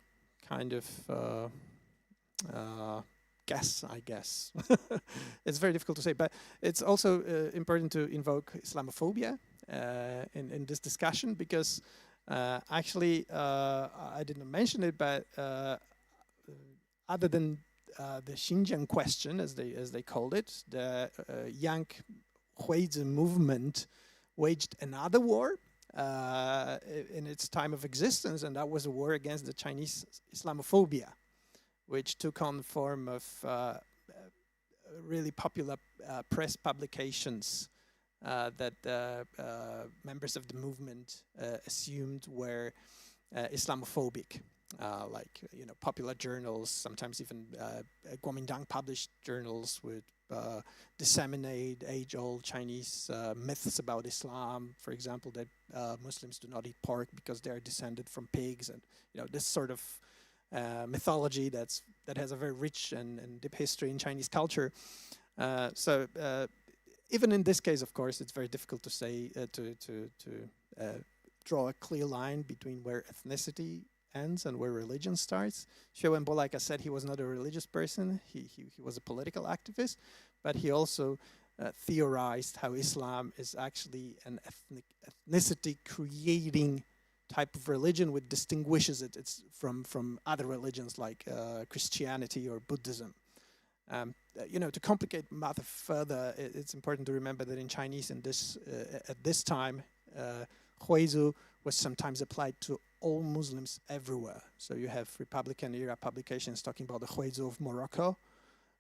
kind of guess, I guess. It's very difficult to say, but it's also important to invoke Islamophobia in this discussion because actually I didn't mention it, but other than the Xinjiang question, as they called it, the young Huizi movement waged another war in its time of existence, and that was a war against the Chinese Islamophobia, which took on the form of really popular press publications that members of the movement assumed were Islamophobic. Like, you know, popular journals, sometimes even Kuomintang published journals would disseminate age-old Chinese myths about Islam. For example, that Muslims do not eat pork because they are descended from pigs, and you know, this sort of mythology that has a very rich and deep history in Chinese culture. So even in this case, of course, it's very difficult to say to draw a clear line between where ethnicity ends and where religion starts. Xue Wenbo, like I said, he was not a religious person. He was a political activist, but he also theorized how Islam is actually an ethnicity creating type of religion which distinguishes it from other religions like Christianity or Buddhism. You know, to complicate matter further, it's important to remember that in Chinese, at this time, Huizu was sometimes applied to all Muslims everywhere. So you have Republican era publications talking about the Huizu of Morocco,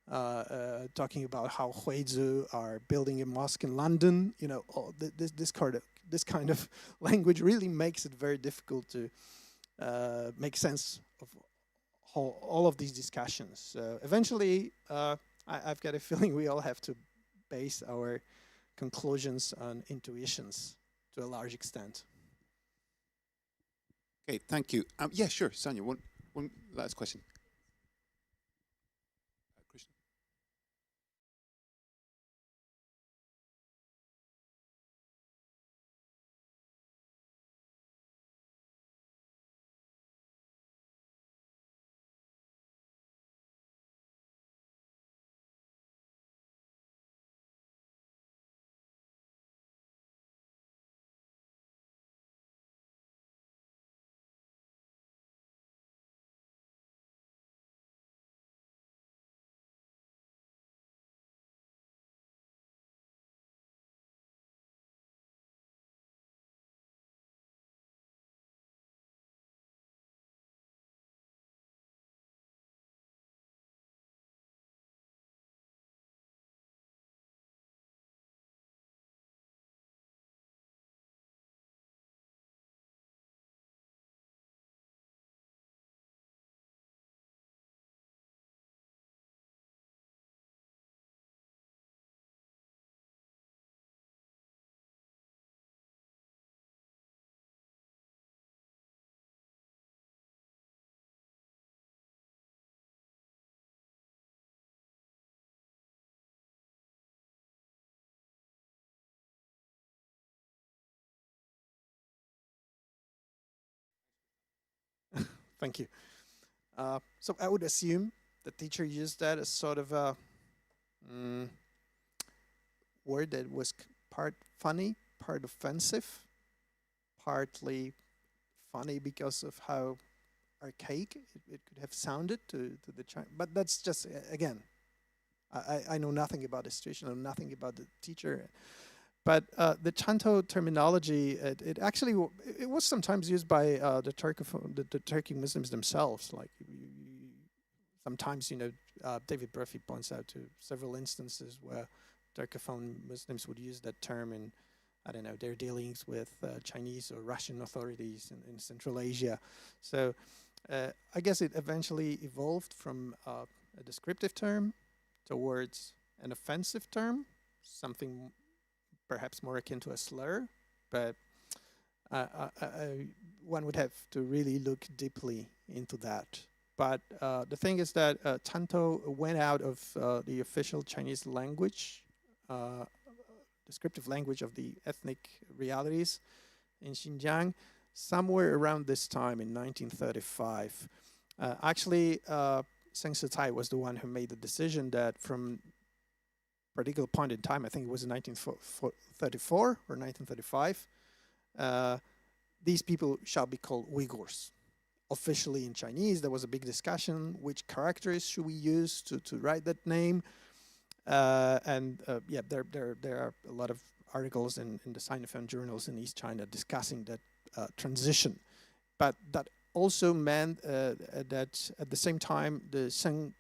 talking about how Huizu are building a mosque in London. You know, this kind of language really makes it very difficult to make sense of all of these discussions. So eventually, I've got a feeling we all have to base our conclusions on intuitions to a large extent. Okay, thank you. Yeah, sure, Sonia. One last question. Krishna. Thank you. So I would assume the teacher used that as sort of a word that was part funny, part offensive, partly funny because of how archaic it could have sounded to the Chinese. But that's just, again, I know nothing about the situation, I know nothing about the teacher. But the Chanto terminology, it actually it was sometimes used by the Turkic Muslims themselves. Like sometimes, you know, David Murphy points out to several instances where Turkophone Muslims would use that term in, I don't know, their dealings with Chinese or Russian authorities in Central Asia. So I guess it eventually evolved from a descriptive term towards an offensive term, something perhaps more akin to a slur, but one would have to really look deeply into that. But the thing is that Chanto went out of the official Chinese language, descriptive language of the ethnic realities in Xinjiang, somewhere around this time in 1935. Actually, Seng Sitai was the one who made the decision that from particular point in time, I think it was in 1934 or 1935, these people shall be called Uyghurs. Officially in Chinese, there was a big discussion, which characters should we use to write that name? Yeah, there are a lot of articles in the Sinophone journals in East China discussing that transition. But that also meant that at the same time, the Seng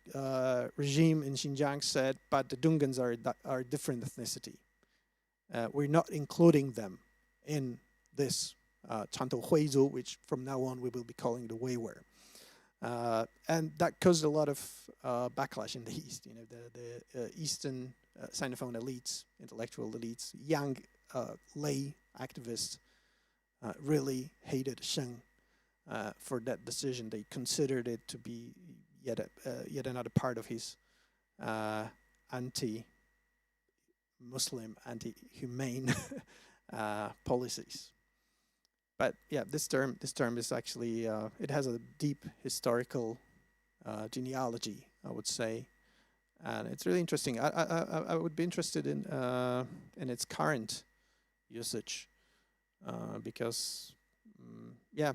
regime in Xinjiang said, but the Dungans are a different ethnicity. We're not including them in this Chanto Huizu, which from now on we will be calling the Weiwer. And that caused a lot of backlash in the East. You know, the Eastern Sinophone elites, intellectual elites, young lay activists really hated Sheng for that decision. They considered it to be yet another part of his anti-Muslim, anti-humane policies. But yeah, this term is actually it has a deep historical genealogy, I would say, and it's really interesting. I would be interested in its current usage because yeah,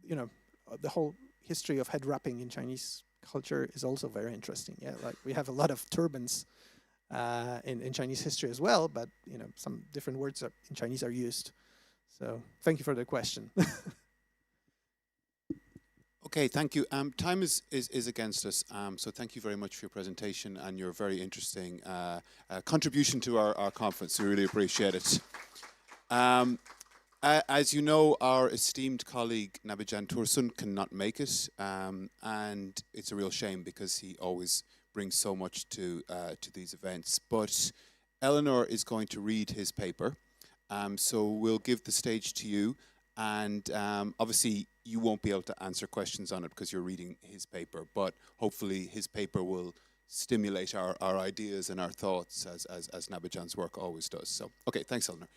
you know, the whole history of head wrapping in Chinese culture is also very interesting. Yeah, like we have a lot of turbans in Chinese history as well, but you know, some different words in Chinese are used. So thank you for the question. Okay. Okay, thank you. Time is against us, so thank you very much for your presentation and your very interesting contribution to our conference. We really appreciate it. As you know, our esteemed colleague Nabijan Tursun cannot make it, and it's a real shame because he always brings so much to these events. But Eleanor is going to read his paper, so we'll give the stage to you. And obviously, you won't be able to answer questions on it because you're reading his paper. But hopefully, his paper will stimulate our ideas and our thoughts, as Nabijan's work always does. So, okay, thanks, Eleanor.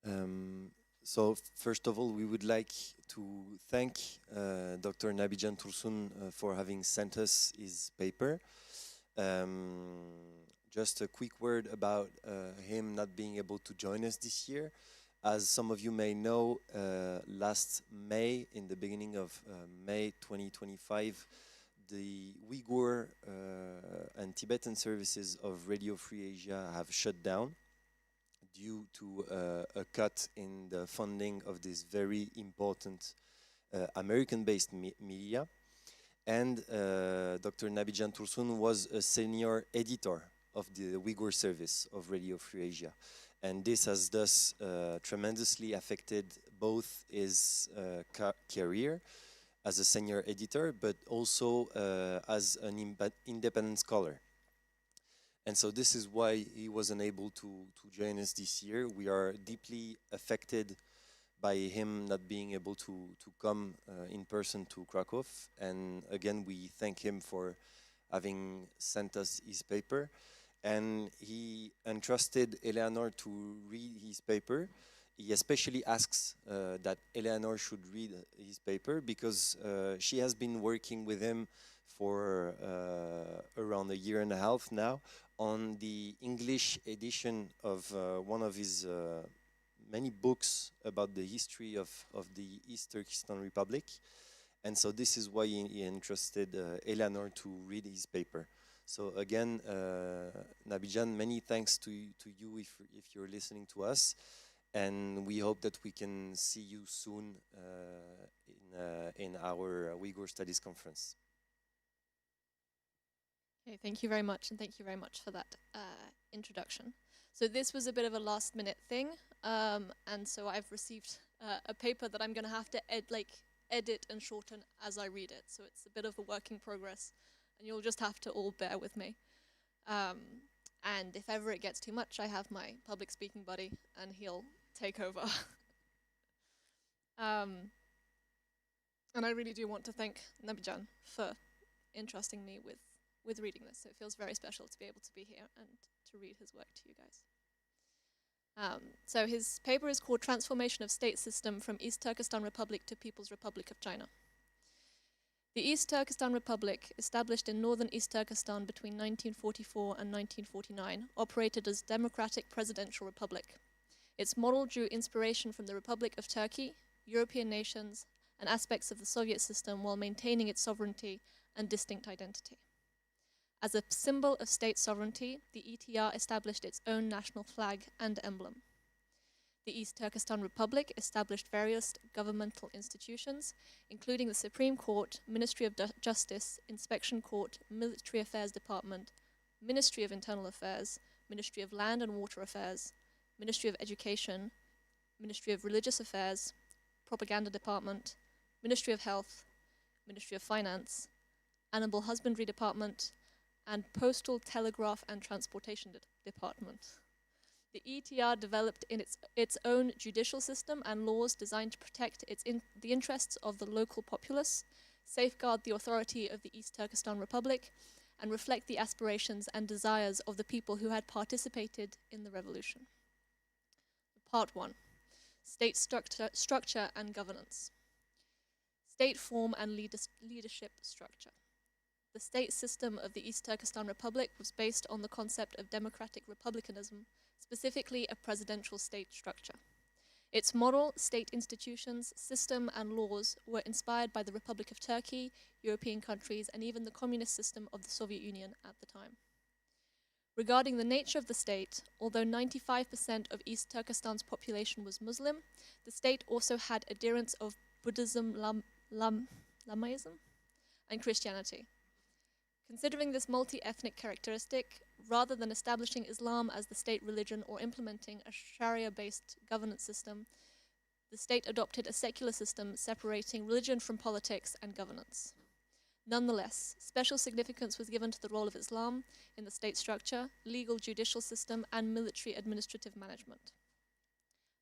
Um, so first of all, we would like to thank Dr. Nabijan Tursun for having sent us his paper. Just a quick word about him not being able to join us this year. As some of you may know, last May, in the beginning of May 2025, the Uyghur and Tibetan services of Radio Free Asia have shut down due to a cut in the funding of this very important American-based media. And Dr. Nabijan Tursun was a senior editor of the Uyghur service of Radio Free Asia. And this has thus tremendously affected both his career as a senior editor, but also as an independent scholar. And so this is why he wasn't able to join us this year. We are deeply affected by him not being able to come in person to Krakow. And again, we thank him for having sent us his paper. And he entrusted Eleanor to read his paper. He especially asks that Eleanor should read his paper because she has been working with him for around a year and a half now on the English edition of one of his many books about the history of the East Turkestan Republic. And so this is why he entrusted Eleanor to read his paper. So again, Nabijan, many thanks to you if you're listening to us. And we hope that we can see you soon in our Uyghur Studies Conference. Okay, thank you very much, and thank you very much for that introduction. So this was a bit of a last-minute thing, and so I've received a paper that I'm going to have to edit and shorten as I read it. So it's a bit of a work in progress, and you'll just have to all bear with me. And if ever it gets too much, I have my public speaking buddy, and he'll take over. And I really do want to thank Nabijan for entrusting me with reading this. So it feels very special to be able to be here and to read his work to you guys. So his paper is called Transformation of State System from East Turkestan Republic to People's Republic of China. The East Turkestan Republic, established in northern East Turkestan between 1944 and 1949, operated as democratic presidential republic. Its model drew inspiration from the Republic of Turkey, European nations, and aspects of the Soviet system while maintaining its sovereignty and distinct identity. As a symbol of state sovereignty, the ETR established its own national flag and emblem. The East Turkestan Republic established various governmental institutions, including the Supreme Court, Ministry of Justice, Inspection Court, Military Affairs Department, Ministry of Internal Affairs, Ministry of Land and Water Affairs, Ministry of Education, Ministry of Religious Affairs, Propaganda Department, Ministry of Health, Ministry of Finance, Animal Husbandry Department, and Postal, Telegraph and Transportation Department. The ETR developed in its own judicial system and laws designed to protect the interests of the local populace, safeguard the authority of the East Turkestan Republic, and reflect the aspirations and desires of the people who had participated in the revolution. Part 1. State structure and governance. State form and leadership structure. The state system of the East Turkestan Republic was based on the concept of democratic republicanism, specifically a presidential state structure. Its model, state institutions, system, and laws were inspired by the Republic of Turkey, European countries, and even the communist system of the Soviet Union at the time. Regarding the nature of the state, although 95% of East Turkestan's population was Muslim, the state also had adherents of Buddhism, Lamaism, and Christianity. Considering this multi-ethnic characteristic, rather than establishing Islam as the state religion or implementing a Sharia-based governance system, the state adopted a secular system separating religion from politics and governance. Nonetheless, special significance was given to the role of Islam in the state structure, legal judicial system, and military administrative management.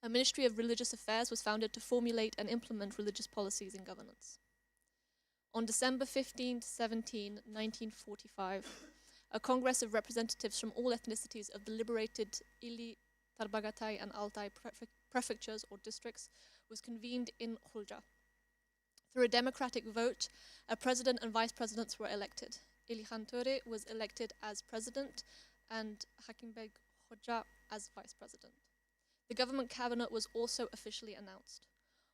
A Ministry of Religious Affairs was founded to formulate and implement religious policies in governance. On December 15 to 17, 1945, a Congress of representatives from all ethnicities of the liberated Ili, Tarbagatai, and Altai prefectures or districts was convened in Khulja. Through a democratic vote, a president and vice presidents were elected. İlhan Töre was elected as president and Hakim Beg Hoxha as vice president. The government cabinet was also officially announced.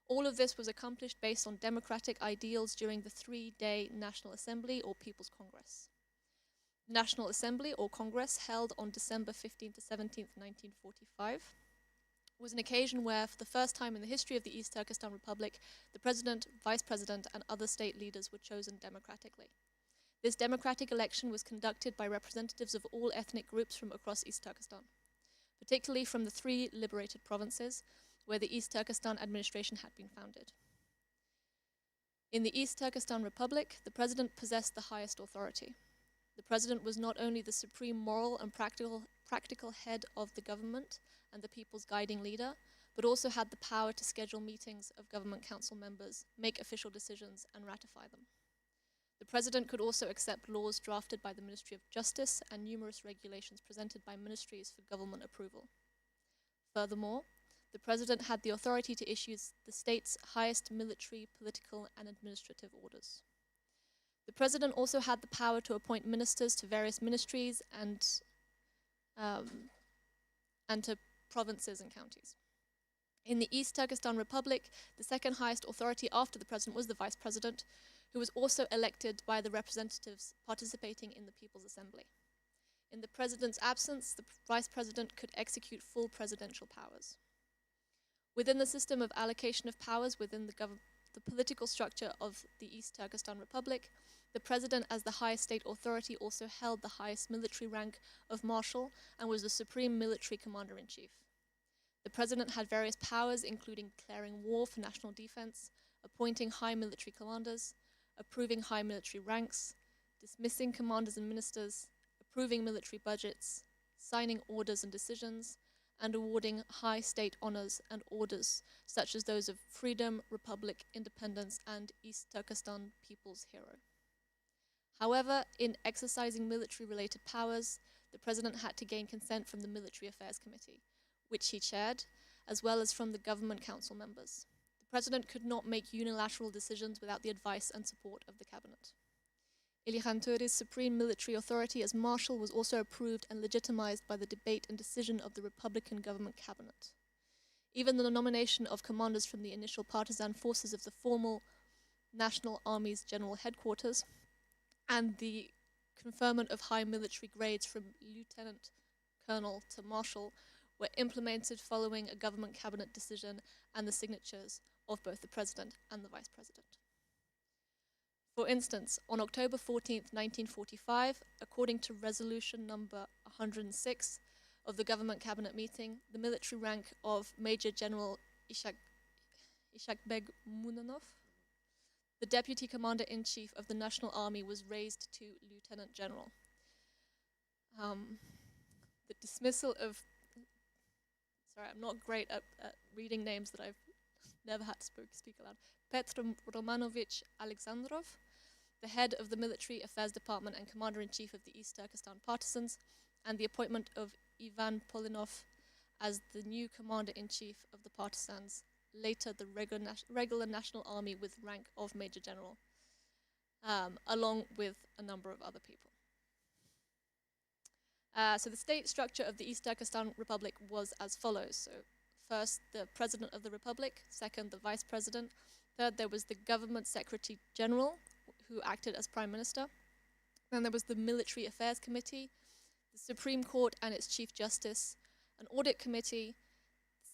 All of this was accomplished based on democratic ideals during the 3-day National Assembly or People's Congress. The National Assembly or Congress, held on December 15 to 17, 1945, was an occasion where, for the first time in the history of the East Turkestan Republic, the president, vice president, and other state leaders were chosen democratically. This democratic election was conducted by representatives of all ethnic groups from across East Turkestan, particularly from the 3 liberated provinces, where the East Turkestan administration had been founded. In the East Turkestan Republic, the president possessed the highest authority. The president was not only the supreme moral and practical head of the government and the people's guiding leader, but also had the power to schedule meetings of government council members, make official decisions, and ratify them. The president could also accept laws drafted by the Ministry of Justice and numerous regulations presented by ministries for government approval. Furthermore, the president had the authority to issue the state's highest military, political, and administrative orders. The president also had the power to appoint ministers to various ministries and to provinces and counties. In the East Turkestan Republic, the second highest authority after the president was the vice president, who was also elected by the representatives participating in the People's Assembly. In the president's absence, the vice president could execute full presidential powers. Within the system of allocation of powers within the political structure of the East Turkestan Republic, the president, as the highest state authority, also held the highest military rank of marshal and was the supreme military commander-in-chief. The president had various powers, including declaring war for national defense, appointing high military commanders, approving high military ranks, dismissing commanders and ministers, approving military budgets, signing orders and decisions, and awarding high state honors and orders, such as those of Freedom, Republic, Independence, and East Turkestan People's Hero. However, in exercising military-related powers, the president had to gain consent from the Military Affairs Committee, which he chaired, as well as from the government council members. The president could not make unilateral decisions without the advice and support of the cabinet. İlhan Töre's supreme military authority as marshal was also approved and legitimized by the debate and decision of the Republican government cabinet. Even the nomination of commanders from the initial partisan forces of the formal National Army's General Headquarters and the conferment of high military grades from lieutenant colonel to marshal were implemented following a government cabinet decision and the signatures of both the president and the vice president. For instance, on October 14, 1945, according to resolution number 106 of the government cabinet meeting, the military rank of Major General Ishakbeg Munanov, the deputy commander-in-chief of the National Army, was raised to lieutenant general. The dismissal of... Sorry, I'm not great at reading names that I've never had to speak aloud, Petr Romanovich Alexandrov, the head of the Military Affairs Department and Commander-in-Chief of the East Turkestan Partisans, and the appointment of Ivan Polinov as the new Commander-in-Chief of the Partisans, later the regular National Army with rank of Major General, along with a number of other people. So the state structure of the East Turkestan Republic was as follows. So first, the President of the Republic. Second, the Vice President. Third, there was the Government Secretary General, who acted as Prime Minister. Then there was the Military Affairs Committee, the Supreme Court and its Chief Justice, an Audit Committee,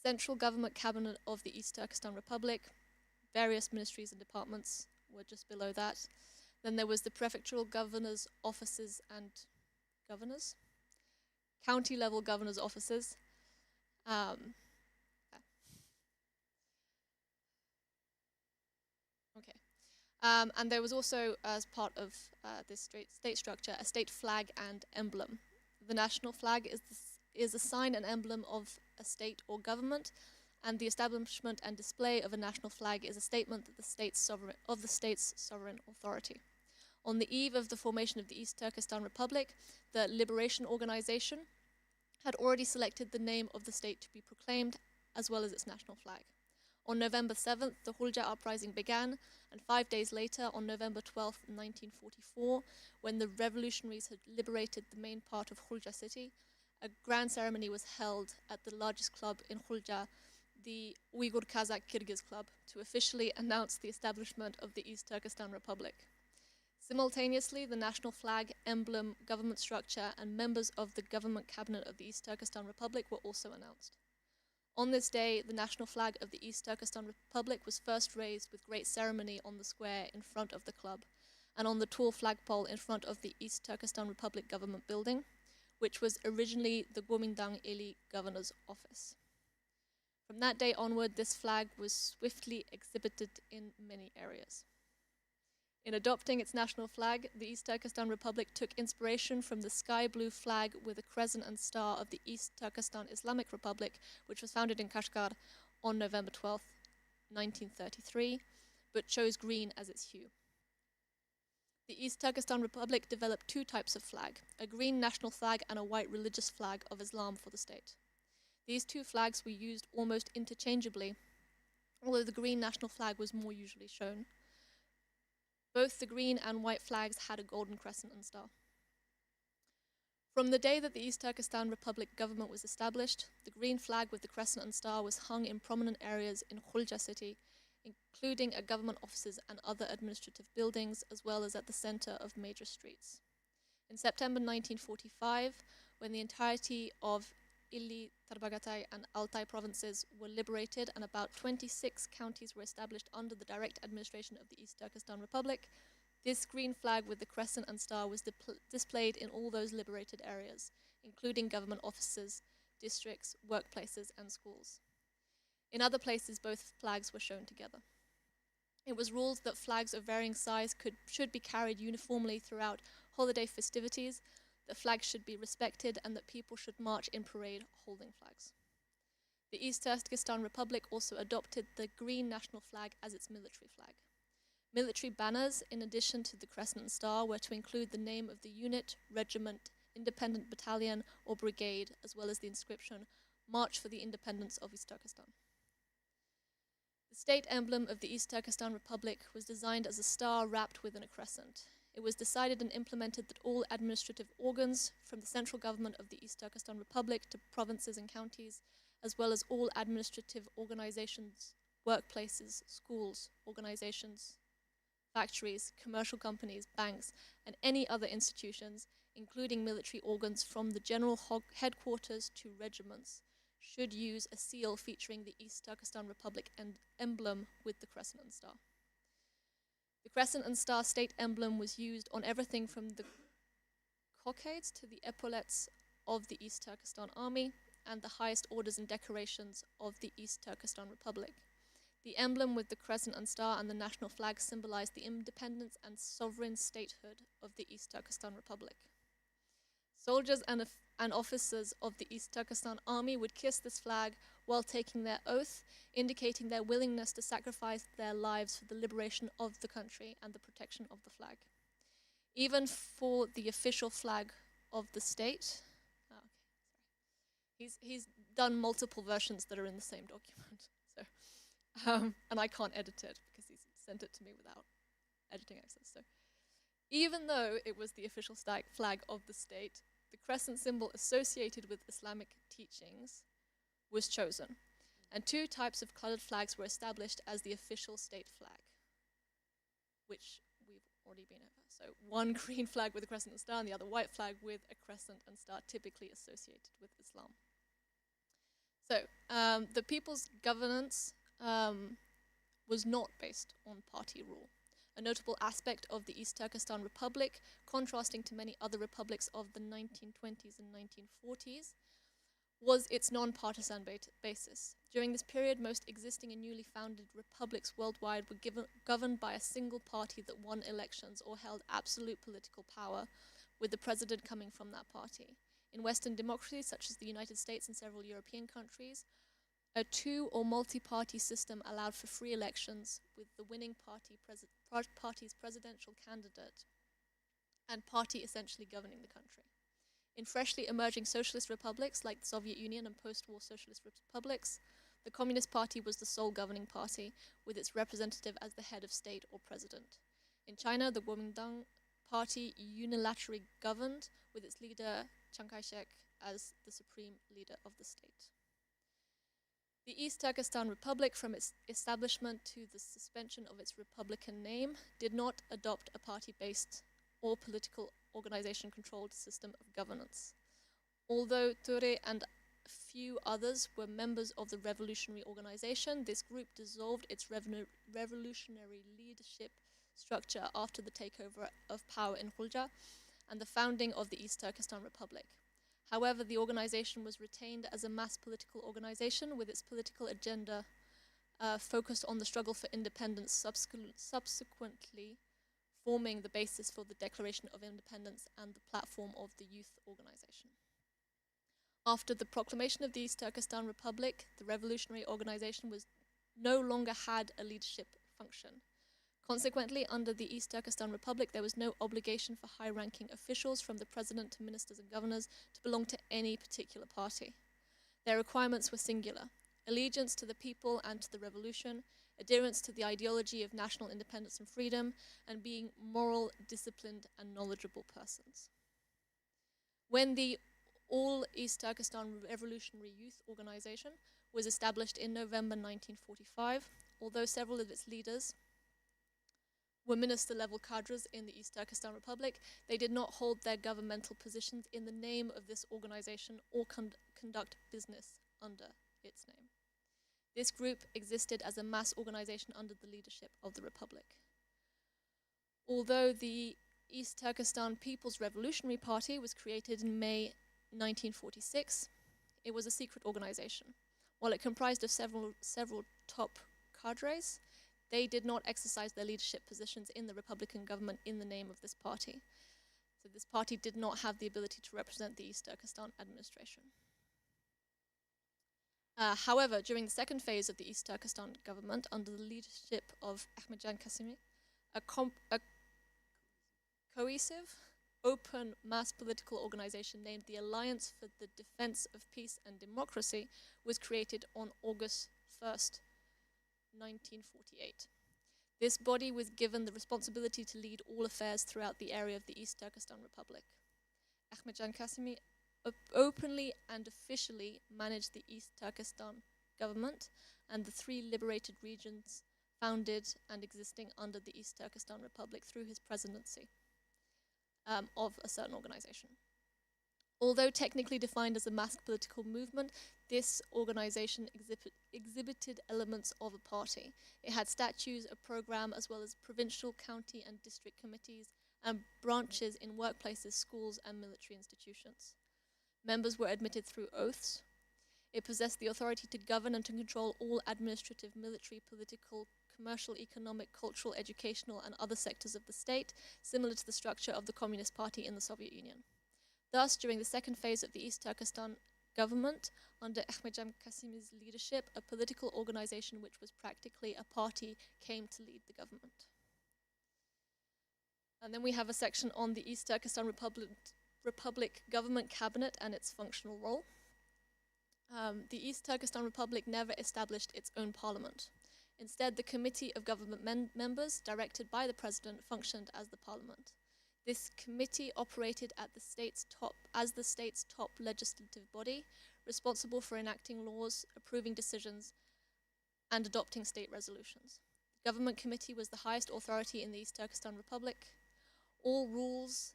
Central Government Cabinet of the East Turkestan Republic, various ministries and departments were just below that. Then there was the prefectural governors' offices and governors, county-level governors' offices. And there was also, as part of this state structure, a state flag and emblem. The national flag is a sign and emblem of a state or government, and the establishment and display of a national flag is a statement that the state's sovereign authority. On the eve of the formation of the East Turkestan Republic, the Liberation Organization had already selected the name of the state to be proclaimed, as well as its national flag. On November 7th, the Hulja uprising began, and 5 days later, on November 12th, 1944, when the revolutionaries had liberated the main part of Hulja city, a grand ceremony was held at the largest club in Hulja, the Uyghur Kazakh Kyrgyz Club, to officially announce the establishment of the East Turkestan Republic. Simultaneously, the national flag, emblem, government structure, and members of the government cabinet of the East Turkestan Republic were also announced. On this day, the national flag of the East Turkestan Republic was first raised with great ceremony on the square in front of the club, and on the tall flagpole in front of the East Turkestan Republic government building, which was originally the Gomindang Eli governor's office. From that day onward, this flag was swiftly exhibited in many areas. In adopting its national flag, the East Turkestan Republic took inspiration from the sky blue flag with a crescent and star of the East Turkestan Islamic Republic, which was founded in Kashgar on November 12, 1933, but chose green as its hue. The East Turkestan Republic developed two types of flag, a green national flag and a white religious flag of Islam for the state. These two flags were used almost interchangeably, although the green national flag was more usually shown. Both the green and white flags had a golden crescent and star. From the day that the East Turkestan Republic government was established, the green flag with the crescent and star was hung in prominent areas in Hulja city, including at government offices and other administrative buildings, as well as at the center of major streets. In September 1945, when the entirety of Ili, Tarbagatai, and Altai provinces were liberated and about 26 counties were established under the direct administration of the East Turkestan Republic, this green flag with the crescent and star was displayed in all those liberated areas, including government offices, districts, workplaces, and schools. In other places, both flags were shown together. It was ruled that flags of varying size should be carried uniformly throughout holiday festivities, that flags should be respected, and that people should march in parade holding flags. The East Turkestan Republic also adopted the green national flag as its military flag. Military banners, in addition to the crescent and star, were to include the name of the unit, regiment, independent battalion, or brigade, as well as the inscription, March for the Independence of East Turkestan. The state emblem of the East Turkestan Republic was designed as a star wrapped within a crescent. It was decided and implemented that all administrative organs, from the central government of the East Turkestan Republic to provinces and counties, as well as all administrative organizations, workplaces, schools, organizations, factories, commercial companies, banks, and any other institutions, including military organs from the general headquarters to regiments, should use a seal featuring the East Turkestan Republic and emblem with the crescent and star. The crescent and star state emblem was used on everything from the cockades to the epaulettes of the East Turkestan Army and the highest orders and decorations of the East Turkestan Republic. The emblem with the crescent and star and the national flag symbolized the independence and sovereign statehood of the East Turkestan Republic. Soldiers and officers of the East Turkestan Army would kiss this flag while taking their oath, indicating their willingness to sacrifice their lives for the liberation of the country and the protection of the flag. Even for the official flag of the state, he's done multiple versions that are in the same document, so and I can't edit it because he's sent it to me without editing access. So even though it was the official flag of the state, the crescent symbol associated with Islamic teachings was chosen, and two types of colored flags were established as the official state flag, which we've already been over. So one green flag with a crescent and star, and the other white flag with a crescent and star, typically associated with Islam. So the people's governance was not based on party rule. A notable aspect of the East Turkestan Republic, contrasting to many other republics of the 1920s and 1940s, was its non-partisan basis. During this period, most existing and newly founded republics worldwide were governed by a single party that won elections or held absolute political power, with the president coming from that party. In Western democracies, such as the United States and several European countries, a two- or multi-party system allowed for free elections, with the winning party's presidential candidate and party essentially governing the country. In freshly emerging socialist republics like the Soviet Union and post-war socialist republics, the Communist Party was the sole governing party, with its representative as the head of state or president. In China, the Kuomintang Party unilaterally governed, with its leader Chiang Kai-shek as the supreme leader of the state. The East Turkestan Republic, from its establishment to the suspension of its republican name, did not adopt a party-based or political organization-controlled system of governance. Although Ture and a few others were members of the revolutionary organization, this group dissolved its revolutionary leadership structure after the takeover of power in Khulja and the founding of the East Turkestan Republic. However, the organization was retained as a mass political organization, with its political agenda focused on the struggle for independence, subsequently forming the basis for the Declaration of Independence and the platform of the youth organization. After the proclamation of the East Turkestan Republic, the revolutionary organization no longer had a leadership function. Consequently, under the East Turkestan Republic, there was no obligation for high-ranking officials, from the president to ministers and governors, to belong to any particular party. Their requirements were singular: allegiance to the people and to the revolution, adherence to the ideology of national independence and freedom, and being moral, disciplined, and knowledgeable persons. When the All East Turkestan Revolutionary Youth Organization was established in November 1945, although several of its leaders were minister-level cadres in the East Turkestan Republic, they did not hold their governmental positions in the name of this organization or conduct business under its name. This group existed as a mass organization under the leadership of the Republic. Although the East Turkestan People's Revolutionary Party was created in May 1946, it was a secret organization. While it comprised of several top cadres, they did not exercise their leadership positions in the Republican government in the name of this party. So this party did not have the ability to represent the East Turkestan administration. However, during the second phase of the East Turkestan government, under the leadership of Ahmedjan Kasimi, a cohesive, open mass political organization named the Alliance for the Defense of Peace and Democracy was created on August 1st, 1948. This body was given the responsibility to lead all affairs throughout the area of the East Turkestan Republic. Ahmedjan Kasimi openly and officially managed the East Turkestan government and the three liberated regions founded and existing under the East Turkestan Republic through his presidency of a certain organization. Although technically defined as a mass political movement, this organization exhibited elements of a party. It had statutes, a program, as well as provincial, county, and district committees, and branches in workplaces, schools, and military institutions. Members were admitted through oaths. It possessed the authority to govern and to control all administrative, military, political, commercial, economic, cultural, educational, and other sectors of the state, similar to the structure of the Communist Party in the Soviet Union. Thus, during the second phase of the East Turkestan government under Ahmedjan Kasim's leadership, a political organization which was practically a party came to lead the government. And then we have a section on the East Turkestan Republic government cabinet and its functional role. The East Turkestan Republic never established its own parliament. Instead, the Committee of Government members, directed by the President, functioned as the parliament. This committee operated at the state's top legislative body, responsible for enacting laws, approving decisions, and adopting state resolutions. The Government Committee was the highest authority in the East Turkestan Republic. All rules,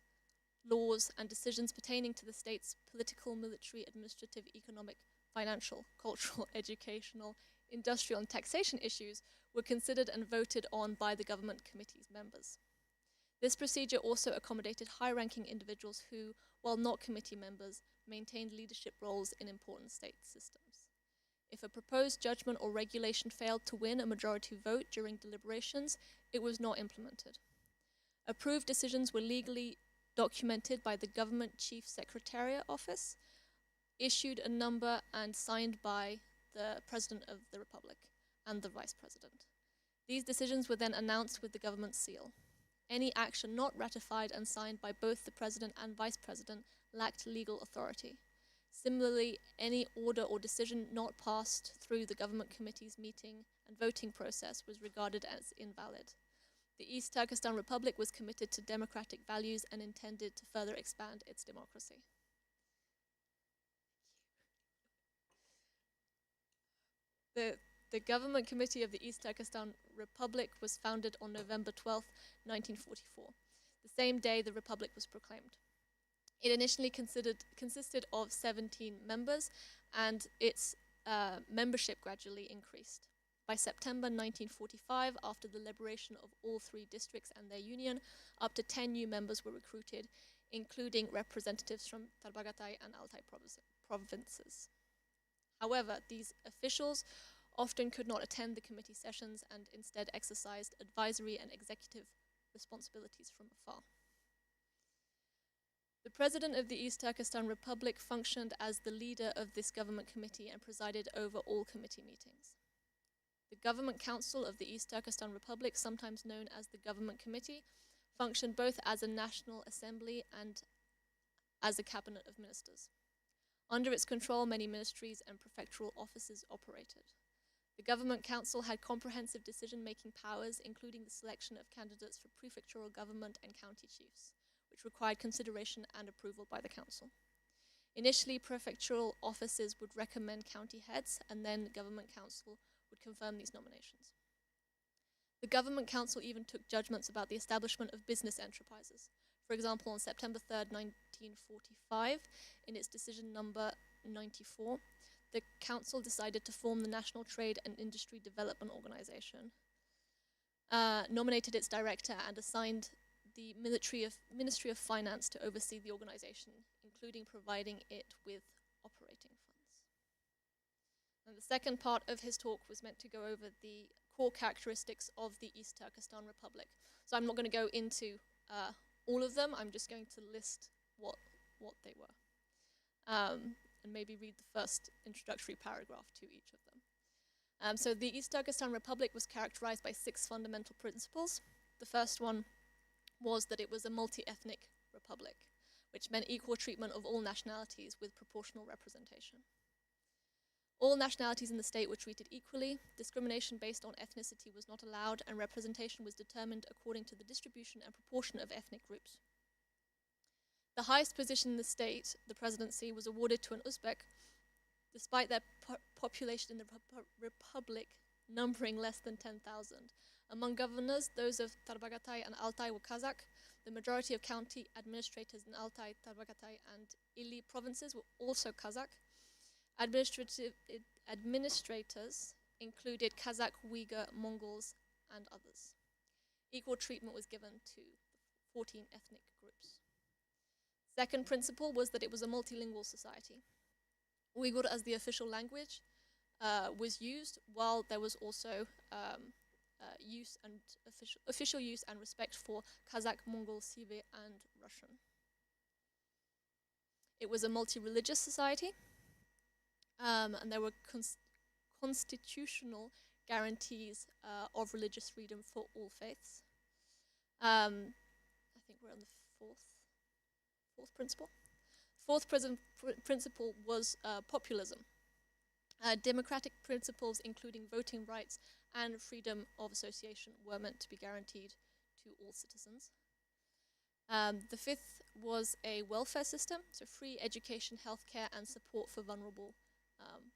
laws, and decisions pertaining to the state's political, military, administrative, economic, financial, cultural, educational, industrial, and taxation issues were considered and voted on by the Government Committee's members. This procedure also accommodated high-ranking individuals who, while not committee members, maintained leadership roles in important state systems. If a proposed judgment or regulation failed to win a majority vote during deliberations, it was not implemented. Approved decisions were legally documented by the Government Chief Secretariat Office, issued a number and signed by the President of the Republic and the Vice President. These decisions were then announced with the government seal. Any action not ratified and signed by both the President and Vice President lacked legal authority. Similarly, any order or decision not passed through the Government Committee's meeting and voting process was regarded as invalid. The East Turkestan Republic was committed to democratic values and intended to further expand its democracy. The Government Committee of the East Turkestan Republic was founded on November 12, 1944, the same day the Republic was proclaimed. It initially consisted of 17 members, and its membership gradually increased. By September 1945, after the liberation of all 3 districts and their union, up to 10 new members were recruited, including representatives from Tarbagatay and Altay provinces. However, these officials often could not attend the committee sessions and instead exercised advisory and executive responsibilities from afar. The President of the East Turkestan Republic functioned as the leader of this government committee and presided over all committee meetings. The Government Council of the East Turkestan Republic, sometimes known as the Government Committee, functioned both as a national assembly and as a cabinet of ministers. Under its control, many ministries and prefectural offices operated. The Government Council had comprehensive decision-making powers, including the selection of candidates for prefectural government and county chiefs, which required consideration and approval by the Council. Initially, prefectural offices would recommend county heads, and then the Government Council would confirm these nominations. The Government Council even took judgments about the establishment of business enterprises. For example, on September 3rd, 1945, in its decision number 94, the Council decided to form the National Trade and Industry Development Organization, nominated its director, and assigned the Ministry of Finance to oversee the organization, including providing it with operating funds. And the second part of his talk was meant to go over the core characteristics of the East Turkestan Republic. So I'm not going to go into all of them. I'm just going to list what they were. And maybe read the first introductory paragraph to each of them. So the East Turkestan Republic was characterized by 6 fundamental principles. The first one was that it was a multi-ethnic republic, which meant equal treatment of all nationalities with proportional representation. All nationalities in the state were treated equally, discrimination based on ethnicity was not allowed, and representation was determined according to the distribution and proportion of ethnic groups. The highest position in the state, the presidency, was awarded to an Uzbek, despite their population in the republic numbering less than 10,000. Among governors, those of Tarbagatay and Altay were Kazakh. The majority of county administrators in Altay, Tarbagatay, and Ili provinces were also Kazakh. Administrators included Kazakh, Uyghur, Mongols, and others. Equal treatment was given to 14 ethnic groups. Second principle was that it was a multilingual society. Uyghur as the official language was used, while there was also official use and respect for Kazakh, Mongol, Sibe, and Russian. It was a multi-religious society. and there were constitutional guarantees of religious freedom for all faiths. I think we're on the fourth principle. Fourth principle was populism. Democratic principles, including voting rights and freedom of association, were meant to be guaranteed to all citizens. The fifth was a welfare system, so free education, healthcare, and support for vulnerable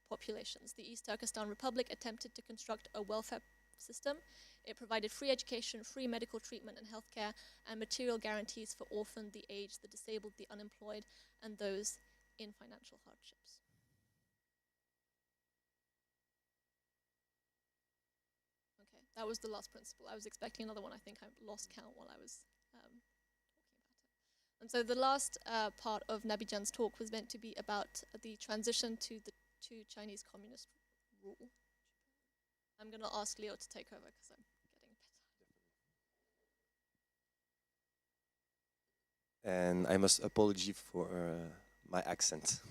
populations. The East Turkestan Republic attempted to construct a welfare system. It provided free education, free medical treatment and healthcare, and material guarantees for orphaned, the aged, the disabled, the unemployed, and those in financial hardships. Okay, that was the last principle. I was expecting another one. I think I lost count while I was talking about it. And so the last part of Nabijan's talk was meant to be about the transition to Chinese communist rule. I'm going to ask Leo to take over because I'm getting a bit. And I must apologize for my accent.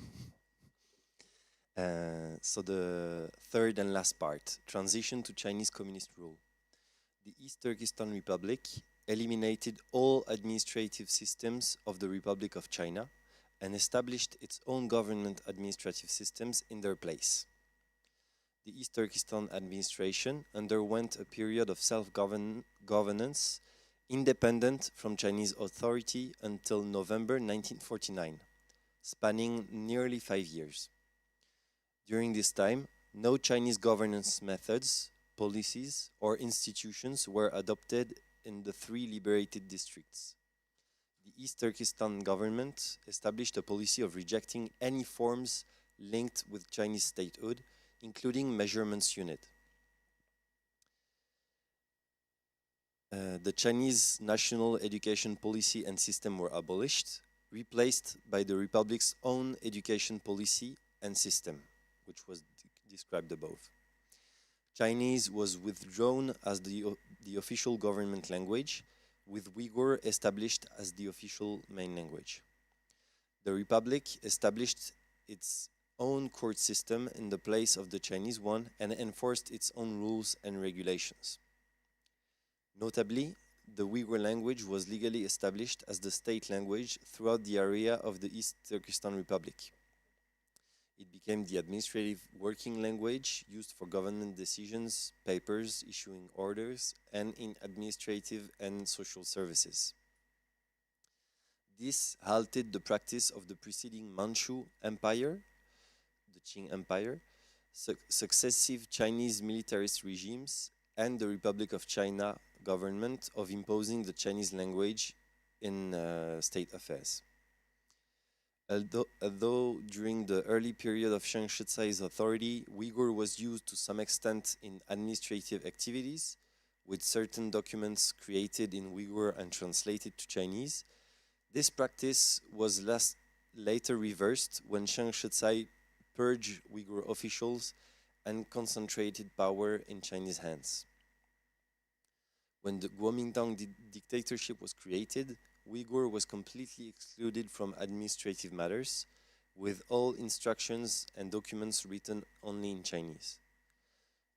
So the third and last part, transition to Chinese communist rule. The East Turkestan Republic eliminated all administrative systems of the Republic of China and established its own government administrative systems in their place. The East Turkestan administration underwent a period of self-governance independent from Chinese authority until November 1949, spanning nearly 5 years. During this time, no Chinese governance methods, policies, or institutions were adopted in the 3 liberated districts. The East Turkestan government established a policy of rejecting any forms linked with Chinese statehood, including measurements unit. The Chinese national education policy and system were abolished, replaced by the Republic's own education policy and system, which was described above. Chinese was withdrawn as the official government language, with Uyghur established as the official main language. The Republic established its own court system in the place of the Chinese one and enforced its own rules and regulations. Notably, the Uyghur language was legally established as the state language throughout the area of the East Turkestan Republic. It became the administrative working language used for government decisions, papers, issuing orders, and in administrative and social services. This halted the practice of the preceding Manchu Empire, the Qing Empire, successive Chinese militarist regimes, and the Republic of China government of imposing the Chinese language in state affairs. Although during the early period of Chiang Kai-shek's authority, Uyghur was used to some extent in administrative activities, with certain documents created in Uyghur and translated to Chinese, this practice was later reversed when Chiang Kai-shek purged Uyghur officials and concentrated power in Chinese hands. When the Kuomintang dictatorship was created, Uyghur was completely excluded from administrative matters, with all instructions and documents written only in Chinese.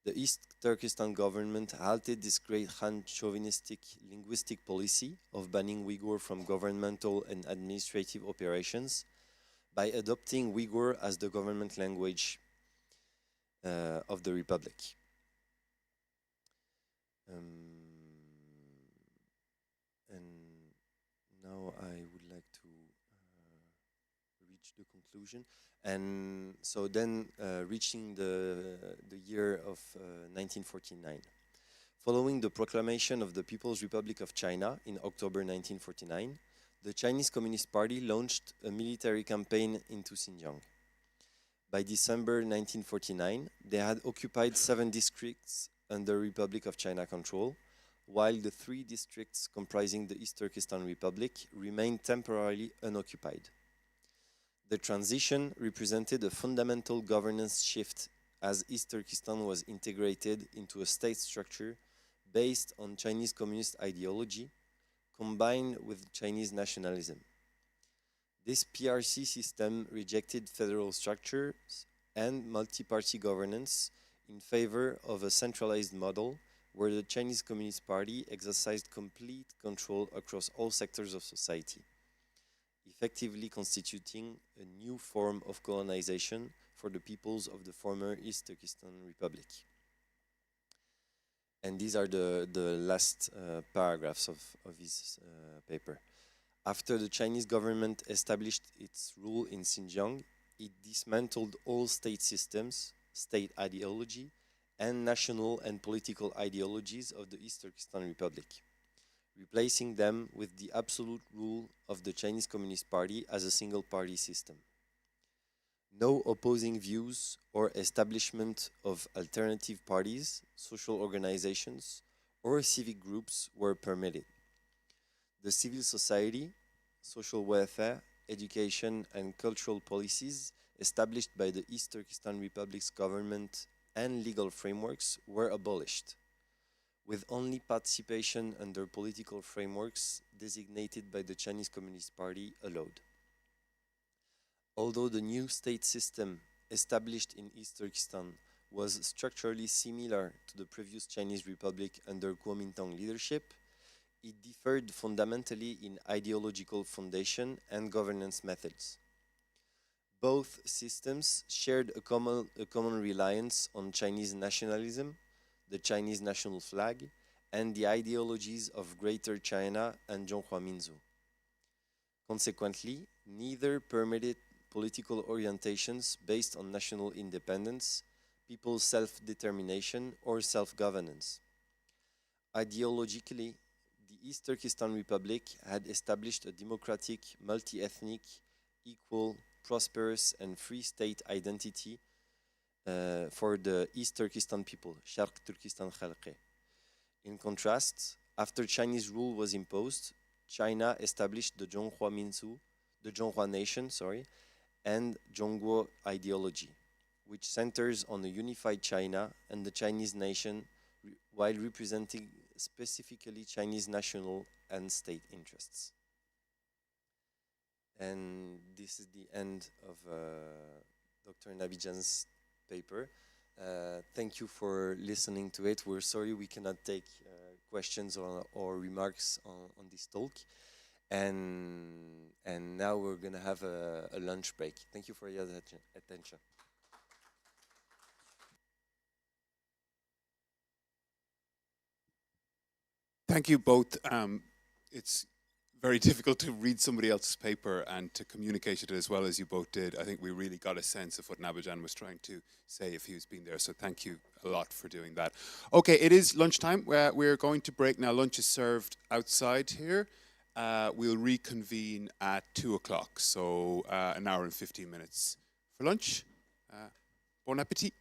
The East Turkestan government halted this great Han chauvinistic linguistic policy of banning Uyghur from governmental and administrative operations by adopting Uyghur as the government language of the Republic. And now I would like to reach the conclusion. And so then reaching the year of 1949. Following the proclamation of the People's Republic of China in October 1949, the Chinese Communist Party launched a military campaign into Xinjiang. By December 1949, they had occupied 7 districts under Republic of China control, while the 3 districts comprising the East Turkestan Republic remained temporarily unoccupied. The transition represented a fundamental governance shift as East Turkestan was integrated into a state structure based on Chinese communist ideology combined with Chinese nationalism. This PRC system rejected federal structures and multi-party governance in favor of a centralized model where the Chinese Communist Party exercised complete control across all sectors of society, effectively constituting a new form of colonization for the peoples of the former East Turkestan Republic. And these are the last paragraphs of his paper. After the Chinese government established its rule in Xinjiang, it dismantled all state systems, state ideology, and national and political ideologies of the East Turkestan Republic, replacing them with the absolute rule of the Chinese Communist Party as a single party system. No opposing views or establishment of alternative parties, social organizations, or civic groups were permitted. The civil society, social welfare, education, and cultural policies established by the East Turkestan Republic's government and legal frameworks were abolished, with only participation under political frameworks designated by the Chinese Communist Party allowed. Although the new state system established in East Turkestan was structurally similar to the previous Chinese Republic under Kuomintang leadership, it differed fundamentally in ideological foundation and governance methods. Both systems shared a common reliance on Chinese nationalism, the Chinese national flag, and the ideologies of Greater China and Zhonghua Minzu. Consequently, neither permitted political orientations based on national independence, people's self-determination, or self-governance. Ideologically, the East Turkestan Republic had established a democratic, multi-ethnic, equal, prosperous, and free state identity for the East Turkestan people, Sharq Turkestan Khalqi. In contrast, after Chinese rule was imposed, China established the Zhonghua Minzu, the Zhonghua nation, and Zhongguo ideology, which centers on a unified China and the Chinese nation while representing specifically Chinese national and state interests. And this is the end of Dr. Nabijan's paper. Thank you for listening to it. We're sorry we cannot take questions or remarks on this talk. And now we're going to have a lunch break. Thank you for your attention. Thank you both. It's very difficult to read somebody else's paper and to communicate it as well as you both did. I think we really got a sense of what Nabijan was trying to say if he's been there. So thank you a lot for doing that. Okay, it is lunchtime. We're going to break now. Lunch is served outside here. We'll reconvene at 2 o'clock, so an hour and 15 minutes for lunch. Bon appetit.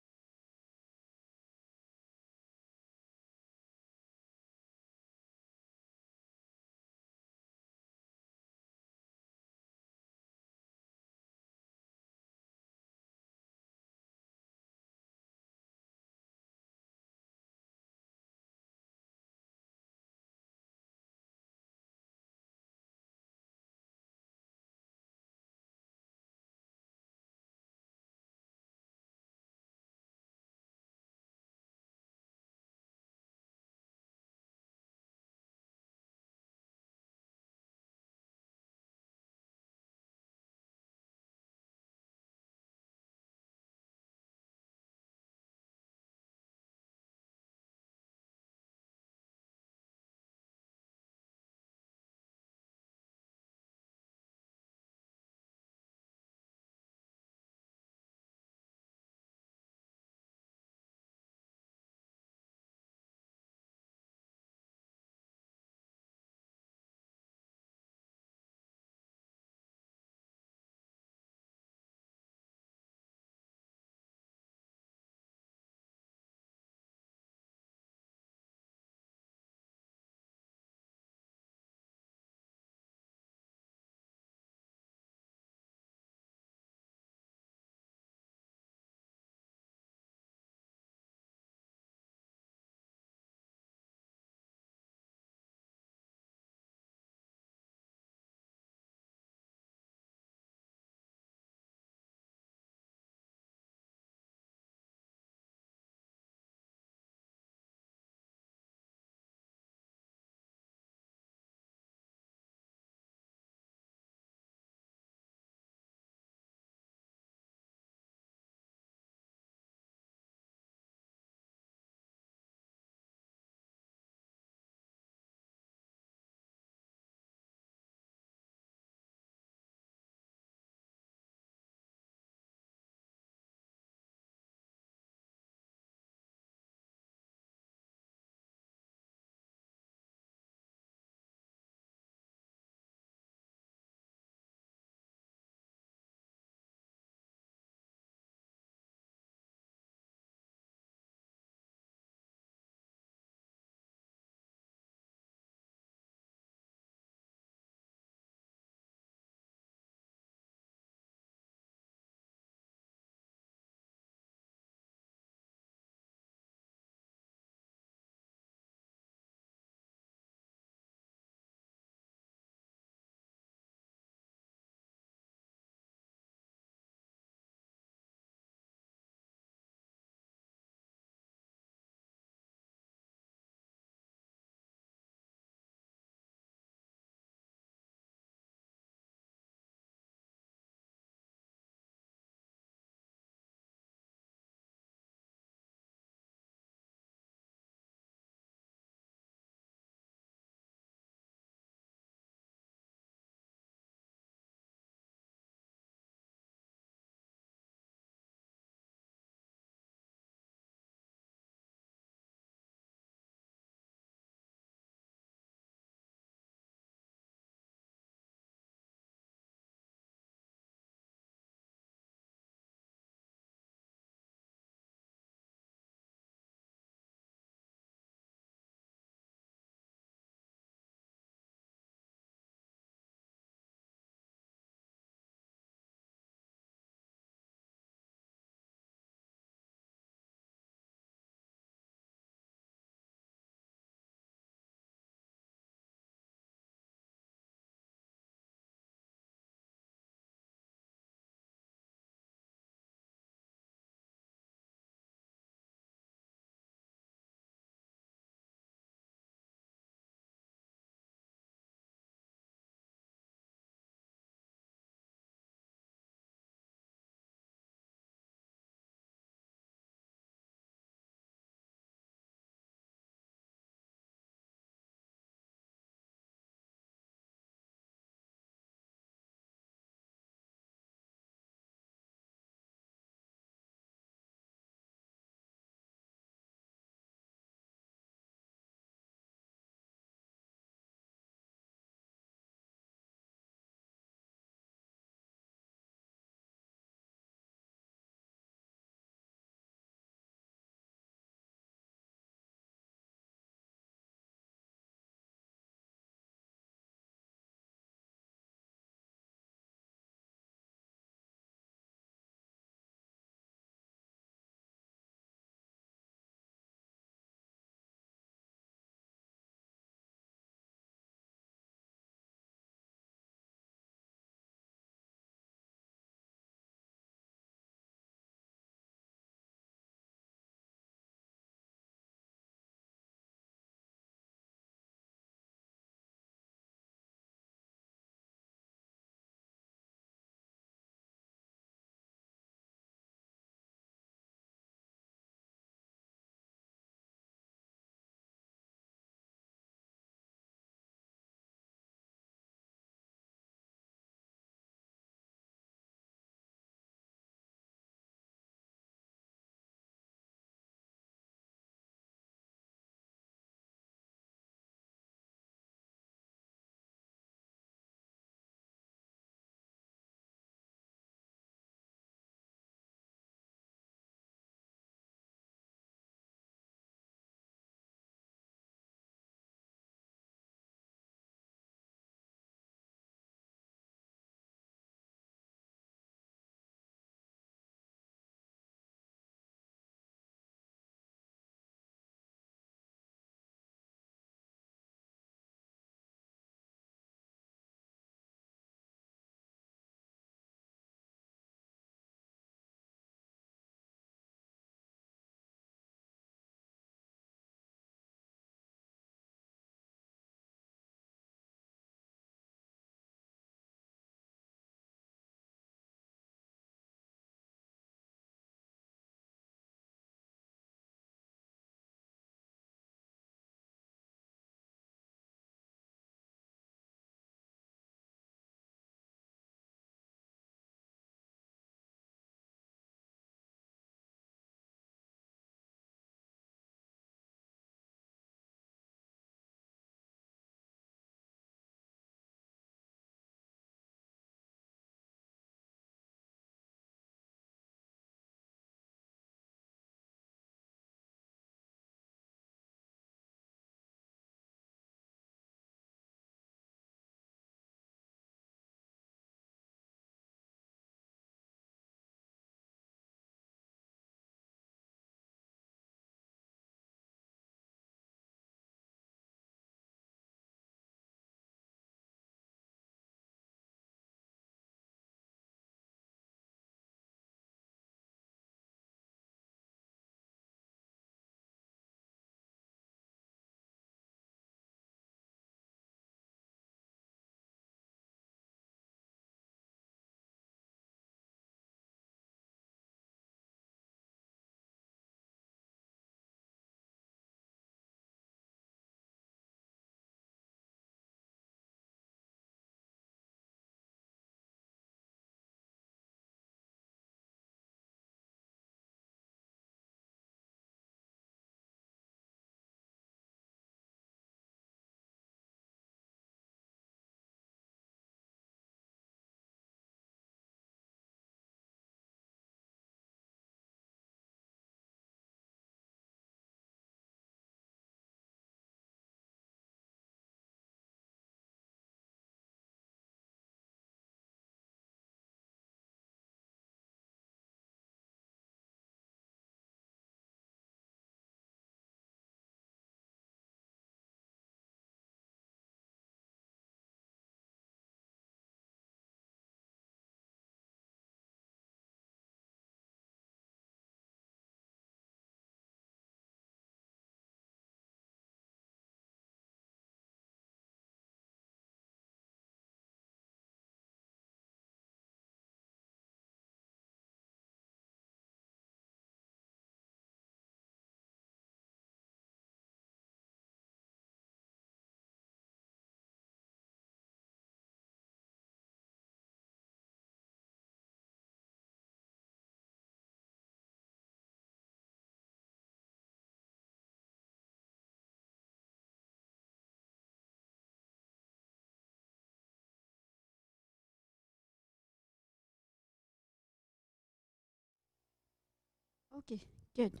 Okay, good.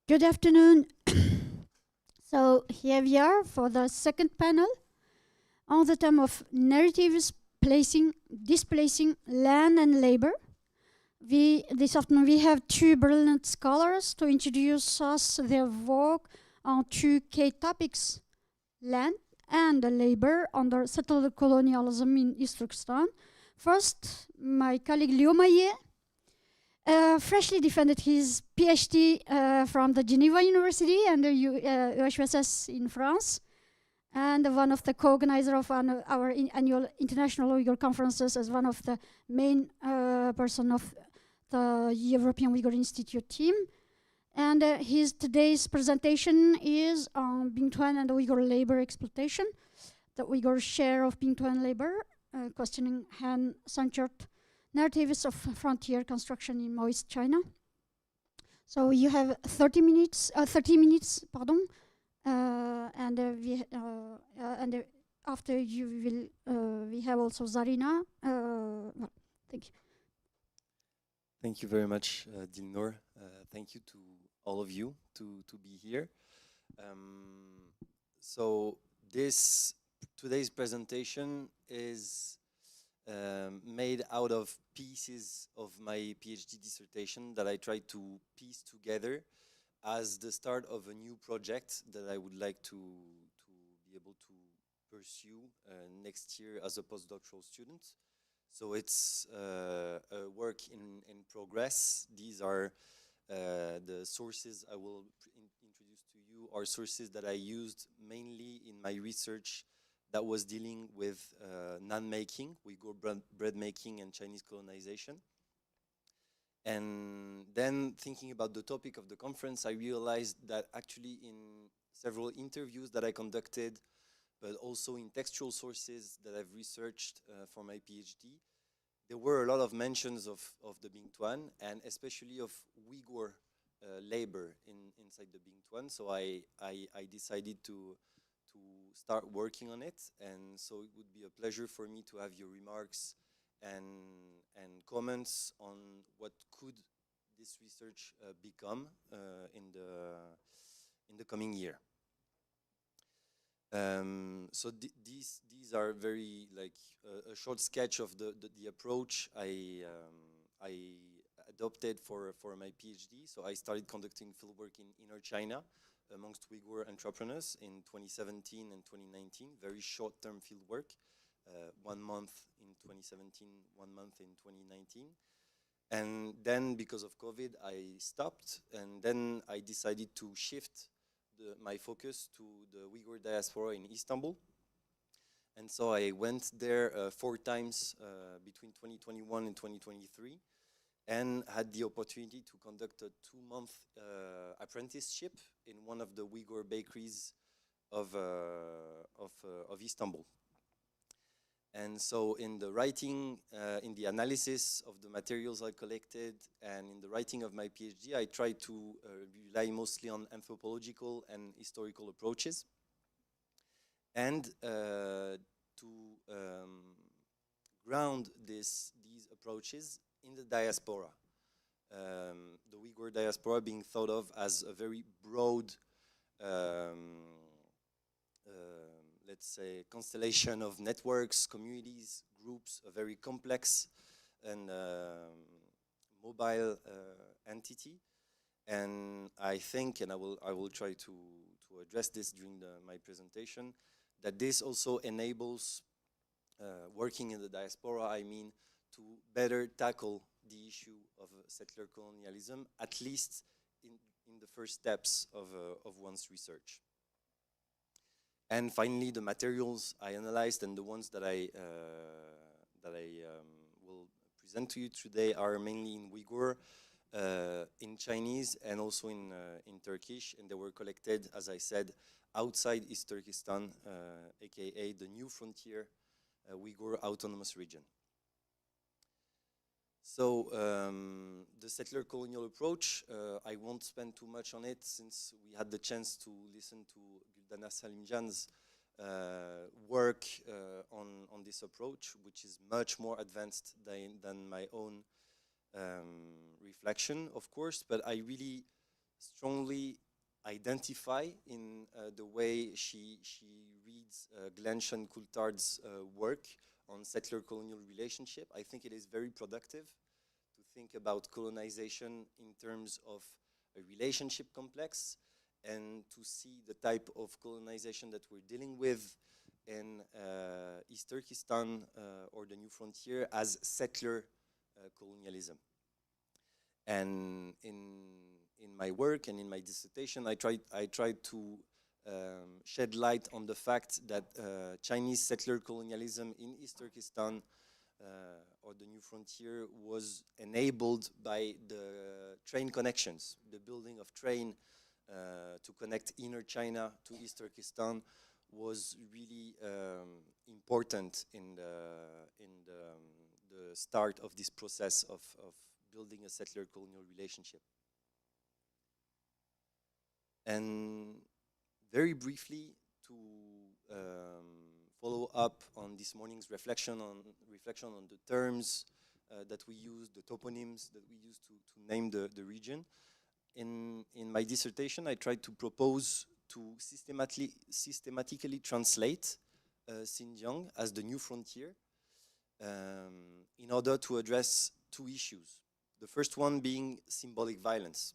Good afternoon. So here we are for the second panel on the theme of narratives displacing land and labor. This afternoon we have two brilliant scholars to introduce us their work on two key topics: land and labor under settled colonialism in East Turkestan. First, my colleague Liu Maye freshly defended his PhD from the Geneva University and the UHSS in France, and one of the co-organizers of our annual International Uyghur Conferences as one of the main person of the European Uyghur Institute team. And his today's presentation is on Bingtuan and Uyghur labor exploitation, the Uyghur share of Bingtuan labor, questioning Han-centered narratives of frontier construction in Maoist China. So you have 30 minutes, pardon, and after you will, we have also Zarina. Well, thank you. Thank you very much, Dilnor. Thank you to all of you to be here. So today's presentation is made out of pieces of my PhD dissertation that I tried to piece together as the start of a new project that I would like to be able to pursue next year as a postdoctoral student. So it's a work in progress. These are the sources I will introduce to you, are sources that I used mainly in my research that was dealing with naan making, Uyghur bread making and Chinese colonization. And then thinking about the topic of the conference, I realized that actually in several interviews that I conducted, but also in textual sources that I've researched for my PhD, there were a lot of mentions of the Bingtuan and especially of Uyghur labor inside the Bingtuan. So I decided to start working on it, and so it would be a pleasure for me to have your remarks and comments on what could this research become in the coming year. So these are very like a short sketch of the approach I adopted for my PhD. So I started conducting fieldwork in inner China amongst Uyghur entrepreneurs in 2017 and 2019, very short-term fieldwork, 1 month in 2017, 1 month in 2019. And then because of COVID, I stopped, and then I decided to shift my focus to the Uyghur diaspora in Istanbul. And so I went there 4 times between 2021 and 2023, and had the opportunity to conduct a 2-month apprenticeship in one of the Uyghur bakeries of Istanbul. And so in the writing, in the analysis of the materials I collected, and in the writing of my PhD, I tried to rely mostly on anthropological and historical approaches, and to ground these approaches in the diaspora. The Uyghur diaspora being thought of as a very broad, let's say, constellation of networks, communities, groups, a very complex and mobile entity. And I think, and I will try to address this during my presentation, that this also enables working in the diaspora, I mean, to better tackle the issue of settler colonialism, at least in the first steps of one's research. And finally, the materials I analyzed and the ones that I will present to you today are mainly in Uyghur, in Chinese, and also in Turkish, and they were collected, as I said, outside East Turkestan, aka the New Frontier Uyghur Autonomous Region. So the settler colonial approach, I won't spend too much on it since we had the chance to listen to Güldana Salimjan's work on this approach, which is much more advanced than my own reflection, of course, but I really strongly identify in the way she reads Glenn Sean Coulthard's work on settler-colonial relationship. I think it is very productive to think about colonization in terms of a relationship complex and to see the type of colonization that we're dealing with in East Turkestan or the New Frontier as settler colonialism. And in my work and in my dissertation, I tried to shed light on the fact that Chinese settler colonialism in East Turkestan or the New Frontier was enabled by the train connections, the building of train to connect inner China to East Turkestan was really important in the start of this process of building a settler-colonial relationship. And very briefly, to follow up on this morning's reflection on the terms that we use, the toponyms that we use to name the region. In my dissertation, I tried to propose to systematically translate Xinjiang as the New Frontier in order to address two issues. The first one being symbolic violence.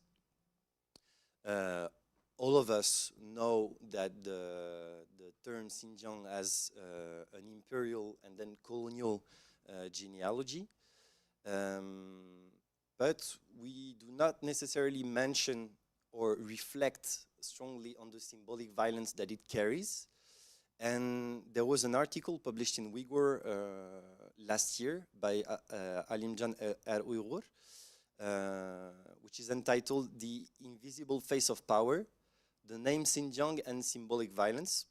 All of us know that the term Xinjiang has an imperial and then colonial genealogy. But we do not necessarily mention or reflect strongly on the symbolic violence that it carries. And there was an article published in Uyghur last year by Bingtuan and Uyghur, which is entitled "The Invisible Face of Power, the Name Xinjiang and Symbolic Violence."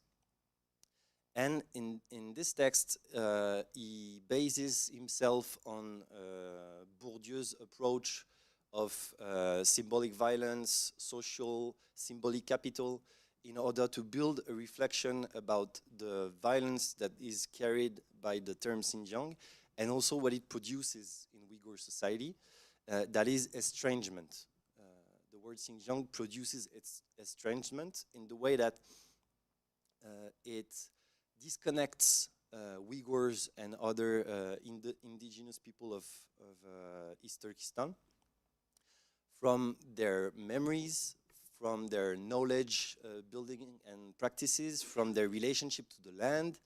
And in this text, he bases himself on Bourdieu's approach of symbolic violence, social, symbolic capital, in order to build a reflection about the violence that is carried by the term Xinjiang, and also what it produces in Uyghur society, that is estrangement. The word Xinjiang produces its estrangement in the way that it disconnects Uyghurs and other indigenous people of East Turkestan from their memories, from their knowledge building and practices, from their relationship to the land,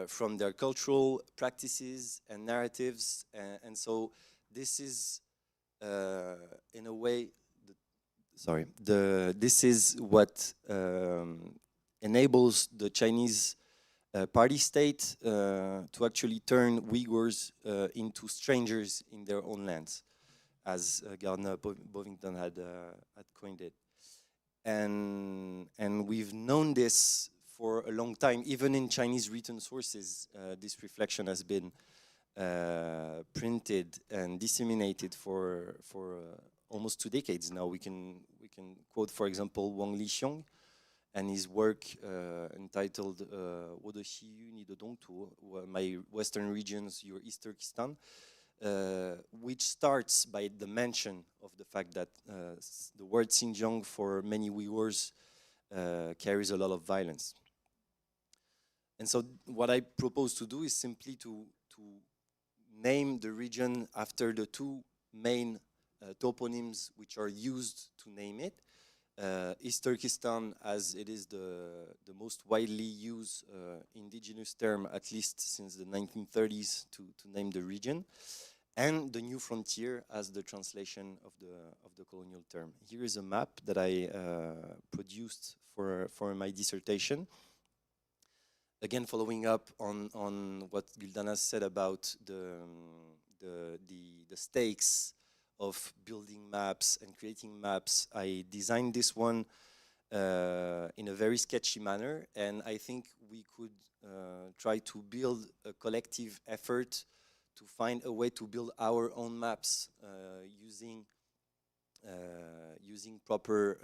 from their cultural practices and narratives. And so this is, in a way, this is what enables the Chinese party state to actually turn Uyghurs into strangers in their own lands, as Gardner Bovington had coined it. And we've known this for a long time. Even in Chinese written sources, this reflection has been printed and disseminated for almost 2 decades now. We can quote, for example, Wang Lixiong and his work entitled "Wo de Xiyu Ni de Dongtu," My Western Regions, Your East Turkestan, which starts by the mention of the fact that the word Xinjiang for many Uyghurs carries a lot of violence. And so what I propose to do is simply to name the region after the two main toponyms which are used to name it. East Turkestan, as it is the most widely used indigenous term, at least since the 1930s, to name the region, and the New Frontier as the translation of the colonial term. Here is a map that I produced for my dissertation. Again, following up on what Güldana said about the stakes of building maps and creating maps, I designed this one in a very sketchy manner, and I think we could try to build a collective effort to find a way to build our own maps using proper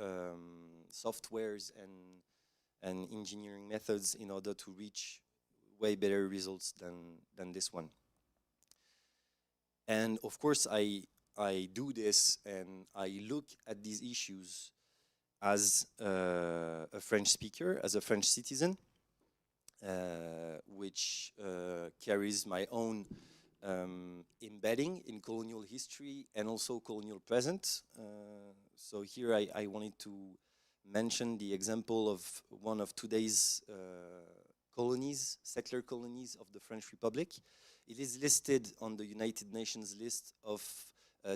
softwares and engineering methods in order to reach way better results than this one. And of course, I do this and I look at these issues as a French speaker, as a French citizen, which carries my own embedding in colonial history and also colonial present. So here I wanted to mention the example of one of today's colonies, settler colonies of the French Republic. It is listed on the United Nations list of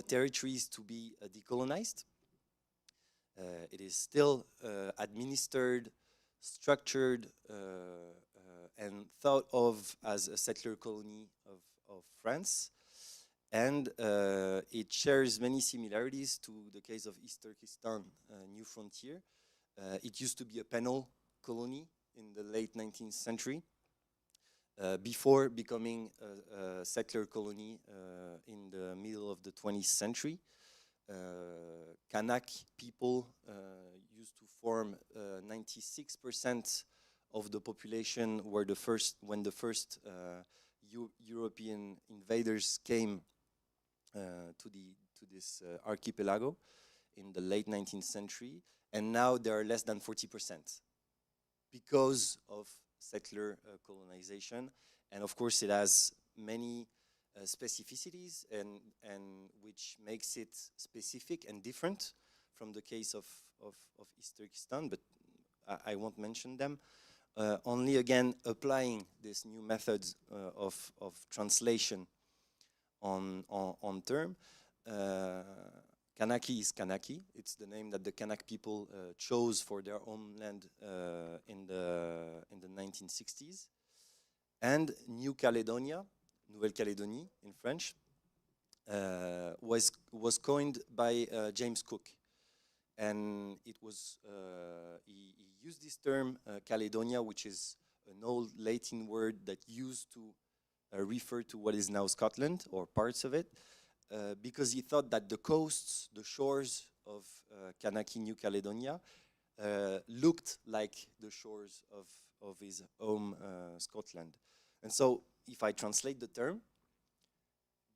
territories to be decolonized. It is still administered, structured, and thought of as a settler colony of France. And it shares many similarities to the case of East Turkestan, New Frontier. It used to be a penal colony in the late 19th century, before becoming a settler colony in the middle of the 20th century. Kanak people used to form 96% of the population when the first European invaders came to this archipelago in the late 19th century, and now there are less than 40% because of settler colonization. And of course it has many specificities and which makes it specific and different from the case of East Turkestan, but I won't mention them. Only again applying these new methods of translation on term. Kanaki is Kanaki. It's the name that the Kanak people chose for their homeland in the 1960s. And New Caledonia, Nouvelle-Calédonie in French, was coined by James Cook, and it was he used this term Caledonia, which is an old Latin word that used to refer to what is now Scotland or parts of it, because he thought that the coasts, the shores of Kanaki New Caledonia looked like the shores of his home Scotland. And so if I translate the term,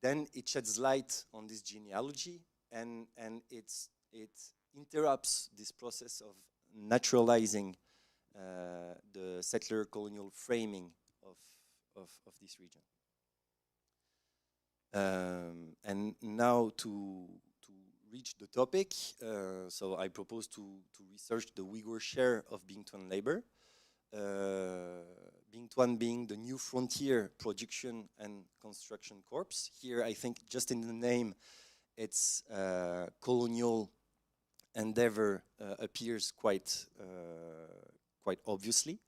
then it sheds light on this genealogy, and it interrupts this process of naturalizing the settler colonial framing of this region. And now to reach the topic, so I propose to research the Uyghur share of Bingtuan labor. Bingtuan being the New Frontier Production and Construction Corps. Here I think just in the name its colonial endeavor appears quite obviously.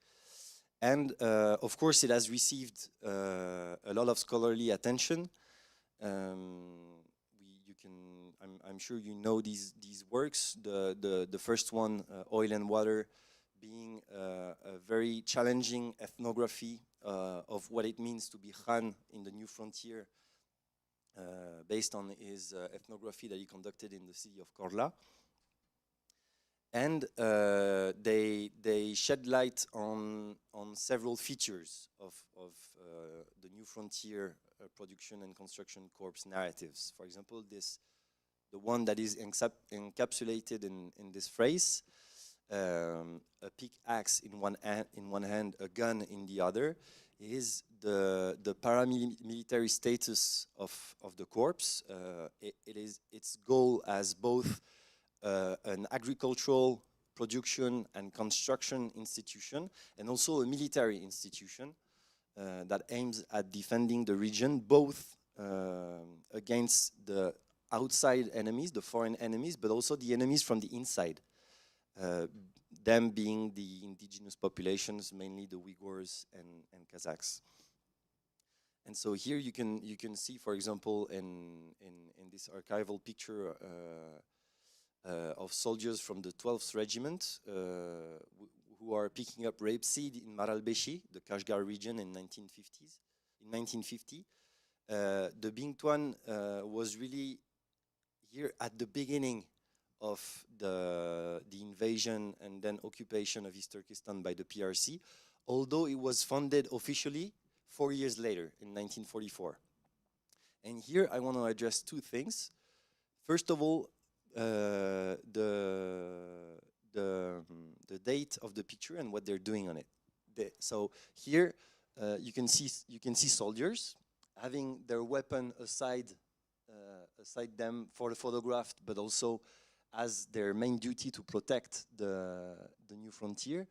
And of course it has received a lot of scholarly attention. I'm sure you know these works. The first one, Oil and Water, being a very challenging ethnography of what it means to be Khan in the New Frontier, based on his ethnography that he conducted in the city of Korla. And they shed light on several features of the New Frontier Production and Construction Corps narratives. For example, the one that is encapsulated in this phrase, a pickaxe in one hand, a gun in the other, is the paramilitary status of the corps. It is its goal as both an agricultural production and construction institution, and also a military institution that aims at defending the region both against the outside enemies, the foreign enemies, but also the enemies from the inside. Them being the indigenous populations, mainly the Uyghurs and Kazakhs. And so here you can see, for example, in this archival picture of soldiers from the 12th Regiment who are picking up rapeseed in Maralbeshi, the Kashgar region, in 1950s. In 1950, the Bingtuan was really here at the beginning of the invasion and then occupation of East Turkestan by the PRC, although it was funded officially 4 years later, in 1944. And here I want to address two things. First of all, the date of the picture and what they're doing on it. So here you can see soldiers having their weapon aside them for the photograph, but also as their main duty to protect the new frontier,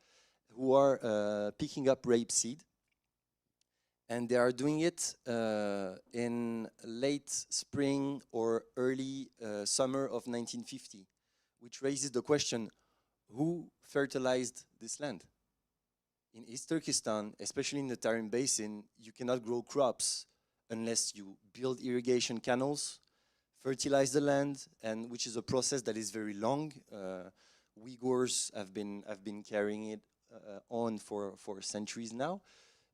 who are picking up rapeseed. And they are doing it in late spring or early summer of 1950, which raises the question, who fertilized this land? In East Turkestan, especially in the Tarim Basin, you cannot grow crops unless you build irrigation canals, fertilize the land, and which is a process that is very long. Uyghurs have been carrying it on for centuries now.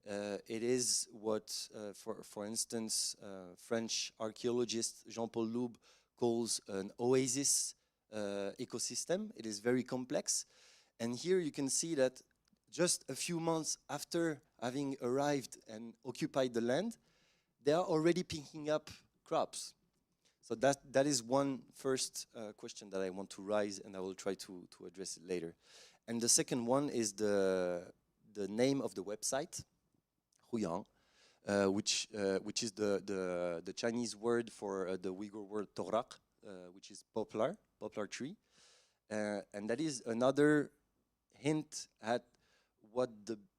It is what, for instance, French archaeologist Jean-Paul Loub calls an oasis ecosystem. It is very complex. And here you can see that just a few months after having arrived and occupied the land, they are already picking up crops. So that is one first question that I want to raise, and I will try to address it later. And the second one is the name of the website, Huyang, which is the Chinese word for the Uyghur word Torak, which is poplar tree. And that is another hint at what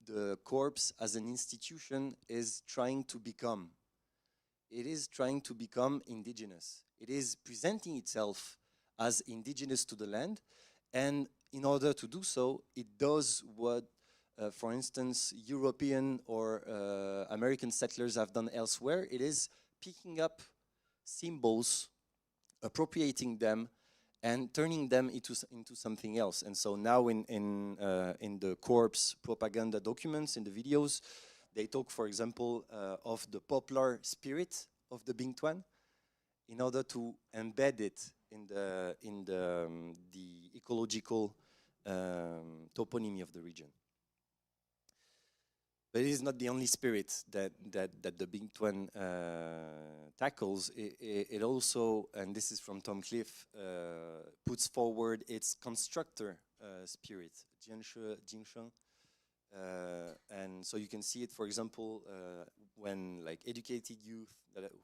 the corps as an institution is trying to become. It is trying to become indigenous. It is presenting itself as indigenous to the land, and in order to do so, it does what, for instance, European or American settlers have done elsewhere. It is picking up symbols, appropriating them, and turning them into something else. And so now in the corps propaganda documents, in the videos, they talk, for example, of the poplar spirit of the Bingtuan, in order to embed it in the ecological toponymy of the region. But it is not the only spirit that the Bingtuan tackles. It also, and this is from Tom Cliff, puts forward its constructor spirit, Jinshe. And so you can see it, for example, when like educated youth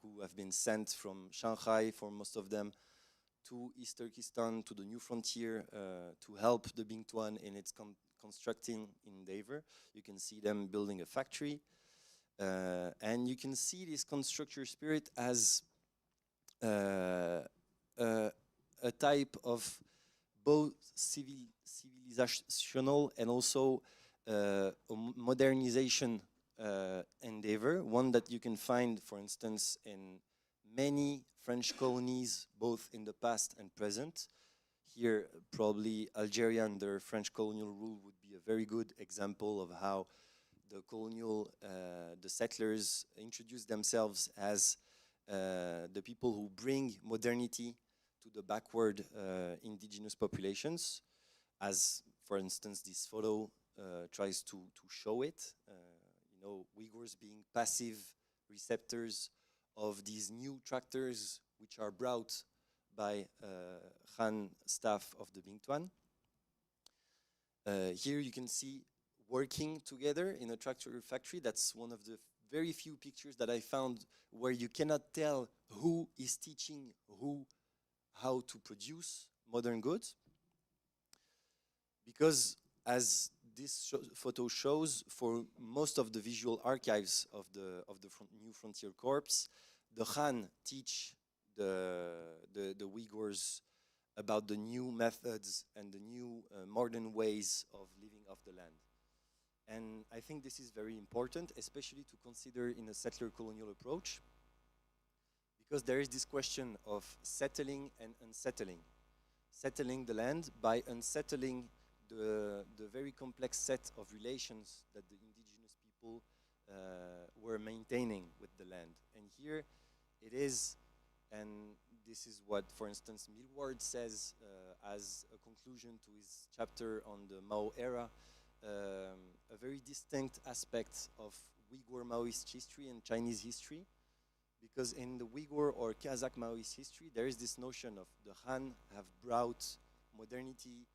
who have been sent from Shanghai, for most of them, to East Turkestan, to the new frontier, to help the Bingtuan in its constructing endeavor. You can see them building a factory. And you can see this constructor spirit as a type of both civilizational and also a modernization endeavor, one that you can find, for instance, in many French colonies, both in the past and present. Here, probably Algeria under French colonial rule would be a very good example of how the colonial, the settlers introduce themselves as the people who bring modernity to the backward indigenous populations, as, for instance, this photo tries to show it. You know, Uyghurs being passive receptors of these new tractors which are brought by Khan staff of the Bingtuan. Here you can see working together in a tractor factory. That's one of the very few pictures that I found where you cannot tell who is teaching who how to produce modern goods. Because as this photo shows, for most of the visual archives of the New Frontier Corps, the Khan teach the Uyghurs about the new methods and the new modern ways of living off the land. And I think this is very important, especially to consider in a settler colonial approach, because there is this question of settling and unsettling. Settling the land by unsettling the very complex set of relations that the indigenous people were maintaining with the land. And here it is, and this is what, for instance, Millward says as a conclusion to his chapter on the Mao era, a very distinct aspect of Uyghur Maoist history and Chinese history, because in the Uyghur or Kazakh Maoist history, there is this notion of the Han have brought modernity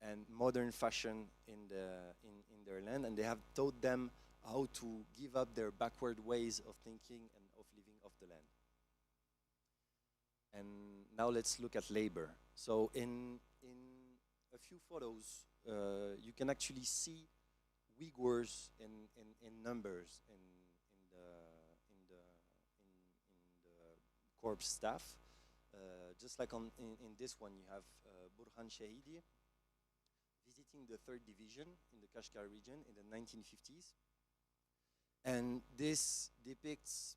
and modern fashion in their land, and they have taught them how to give up their backward ways of thinking and of living off the land. And now let's look at labor. So in a few photos, you can actually see Uyghurs in numbers in the corps staff. Just like in this one, you have Burhan Shahidi visiting the 3rd Division in the Kashgar region in the 1950s. And this depicts,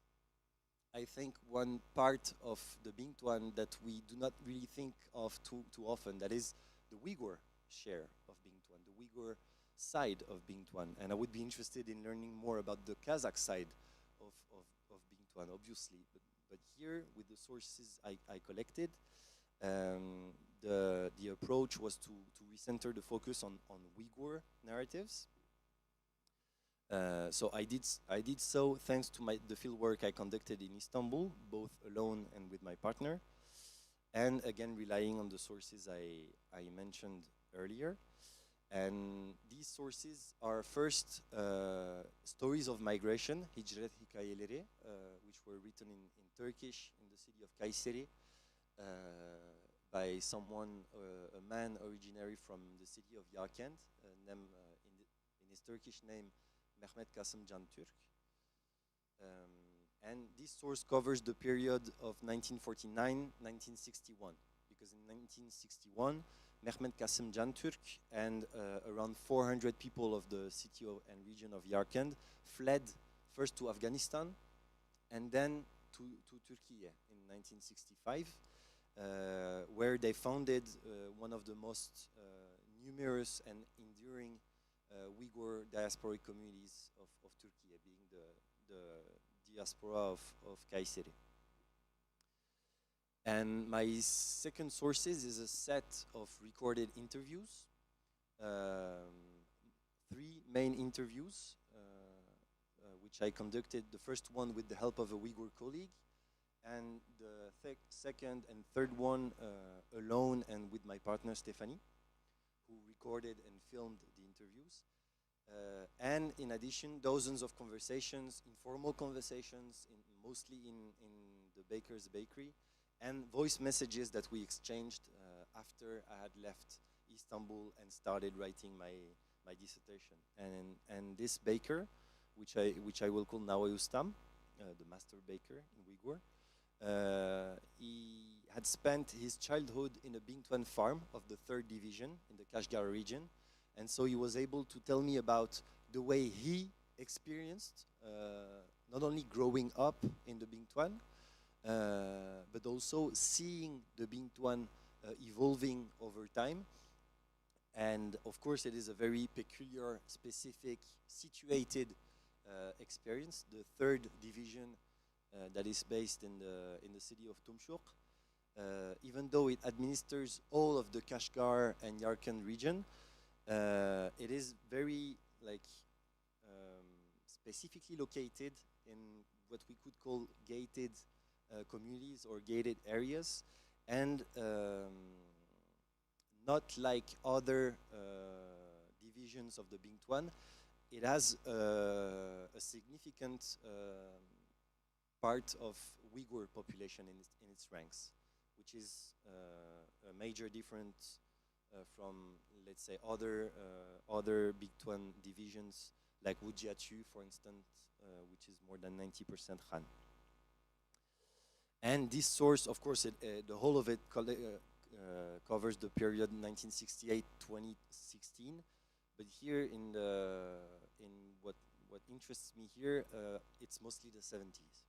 I think, one part of the Bingtuan that we do not really think of too often. That is the Uyghur share of Bingtuan, the Uyghur side of Bingtuan. And I would be interested in learning more about the Kazakh side of Bingtuan, obviously. But here, with the sources I collected, the approach was to recenter the focus on Uyghur narratives. So I did so thanks to the field work I conducted in Istanbul, both alone and with my partner, and again relying on the sources I mentioned earlier. And these sources are first stories of migration, Hicret Hikayeleri, which were written in Turkish in the city of Kayseri by someone, a man originary from the city of Yarkand, named in his Turkish name Mehmet Kasım Can Türk. And this source covers the period of 1949-1961, because in 1961, Mehmet Kasım Can Türk and around 400 people of the city and region of Yarkand fled first to Afghanistan and then to Turkey in 1965, where they founded one of the most numerous and enduring Uyghur diasporic communities of Turkey, being the diaspora of Kayseri. And my second sources is a set of recorded interviews, 3 main interviews, which I conducted, the first one with the help of a Uyghur colleague, and the second and third one alone and with my partner Stephanie, who recorded and filmed the interviews. And in addition, dozens of conversations, informal conversations, mostly in the baker's bakery, and voice messages that we exchanged after I had left Istanbul and started writing my dissertation. And this baker, which I will call Nawa Ustam, the master baker in Uyghur, he had spent his childhood in a Bingtuan farm of the 3rd Division in the Kashgar region. And so he was able to tell me about the way he experienced not only growing up in the Bingtuan, but also seeing the Bingtuan evolving over time. And of course, it is a very peculiar, specific, situated experience. The 3rd Division that is based in the city of Tumshuk, even though it administers all of the Kashgar and Yarkand region, it is very specifically located in what we could call gated communities or gated areas, and not like other divisions of the Bingtuan, it has a significant part of Uyghur population in its ranks, which is a major difference from, let's say, other Bingtuan divisions like Wujiachu, for instance, which is more than 90% Han. And this source, of course, the whole of it covers the period 1968-2016. But here in what interests me here, it's mostly the 70s.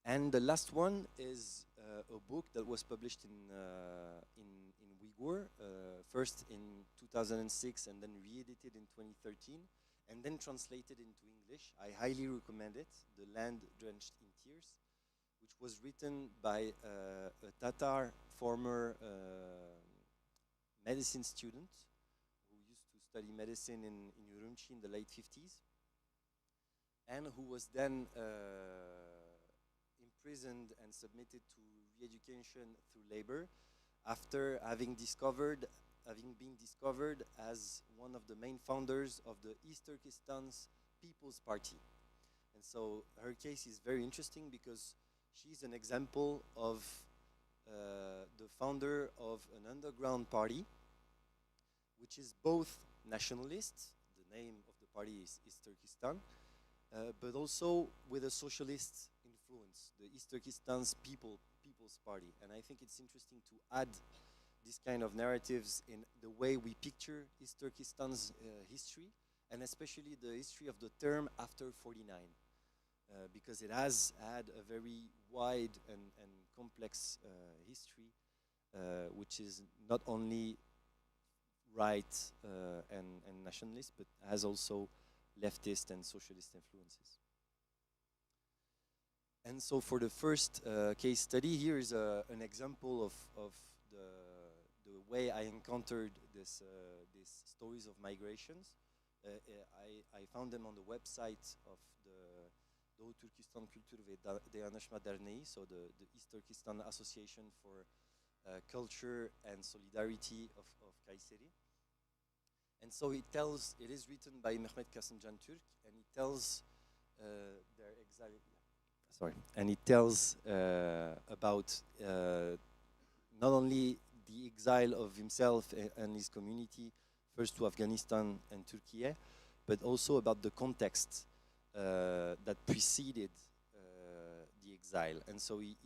And the last one is a book that was published in Uyghur, first in 2006 and then re-edited in 2013, and then translated into English. I highly recommend it, The Land Drenched in Tears, which was written by a Tatar former medicine student who used to study medicine in Urumqi in the late 50s, and who was then imprisoned and submitted to re-education through labor after having been discovered as one of the main founders of the East Turkestan's People's Party. And so her case is very interesting because she's an example of the founder of an underground party, which is both nationalist, the name of the party is Turkistan, but also with a socialist influence, the East Turkestan's People's Party. And I think it's interesting to add these kind of narratives in the way we picture East Turkestan's history, and especially the history of the term after 49. Because it has had a very wide and complex history, which is not only right and nationalist, but has also leftist and socialist influences. And so for the first case study, here is an example of the way I encountered these stories of migrations. I found them on the website of the Doğu Türkistan Kültür ve Dayanışma Derneği, so the East Turkestan Association for Culture and Solidarity of Kayseri. And so it is written by Mehmet Kasımcan Türk, and it tells their exile. Sorry, and it tells about not only the exile of himself and his community, first to Afghanistan and Turkey, but also about the context that preceded the exile. And so he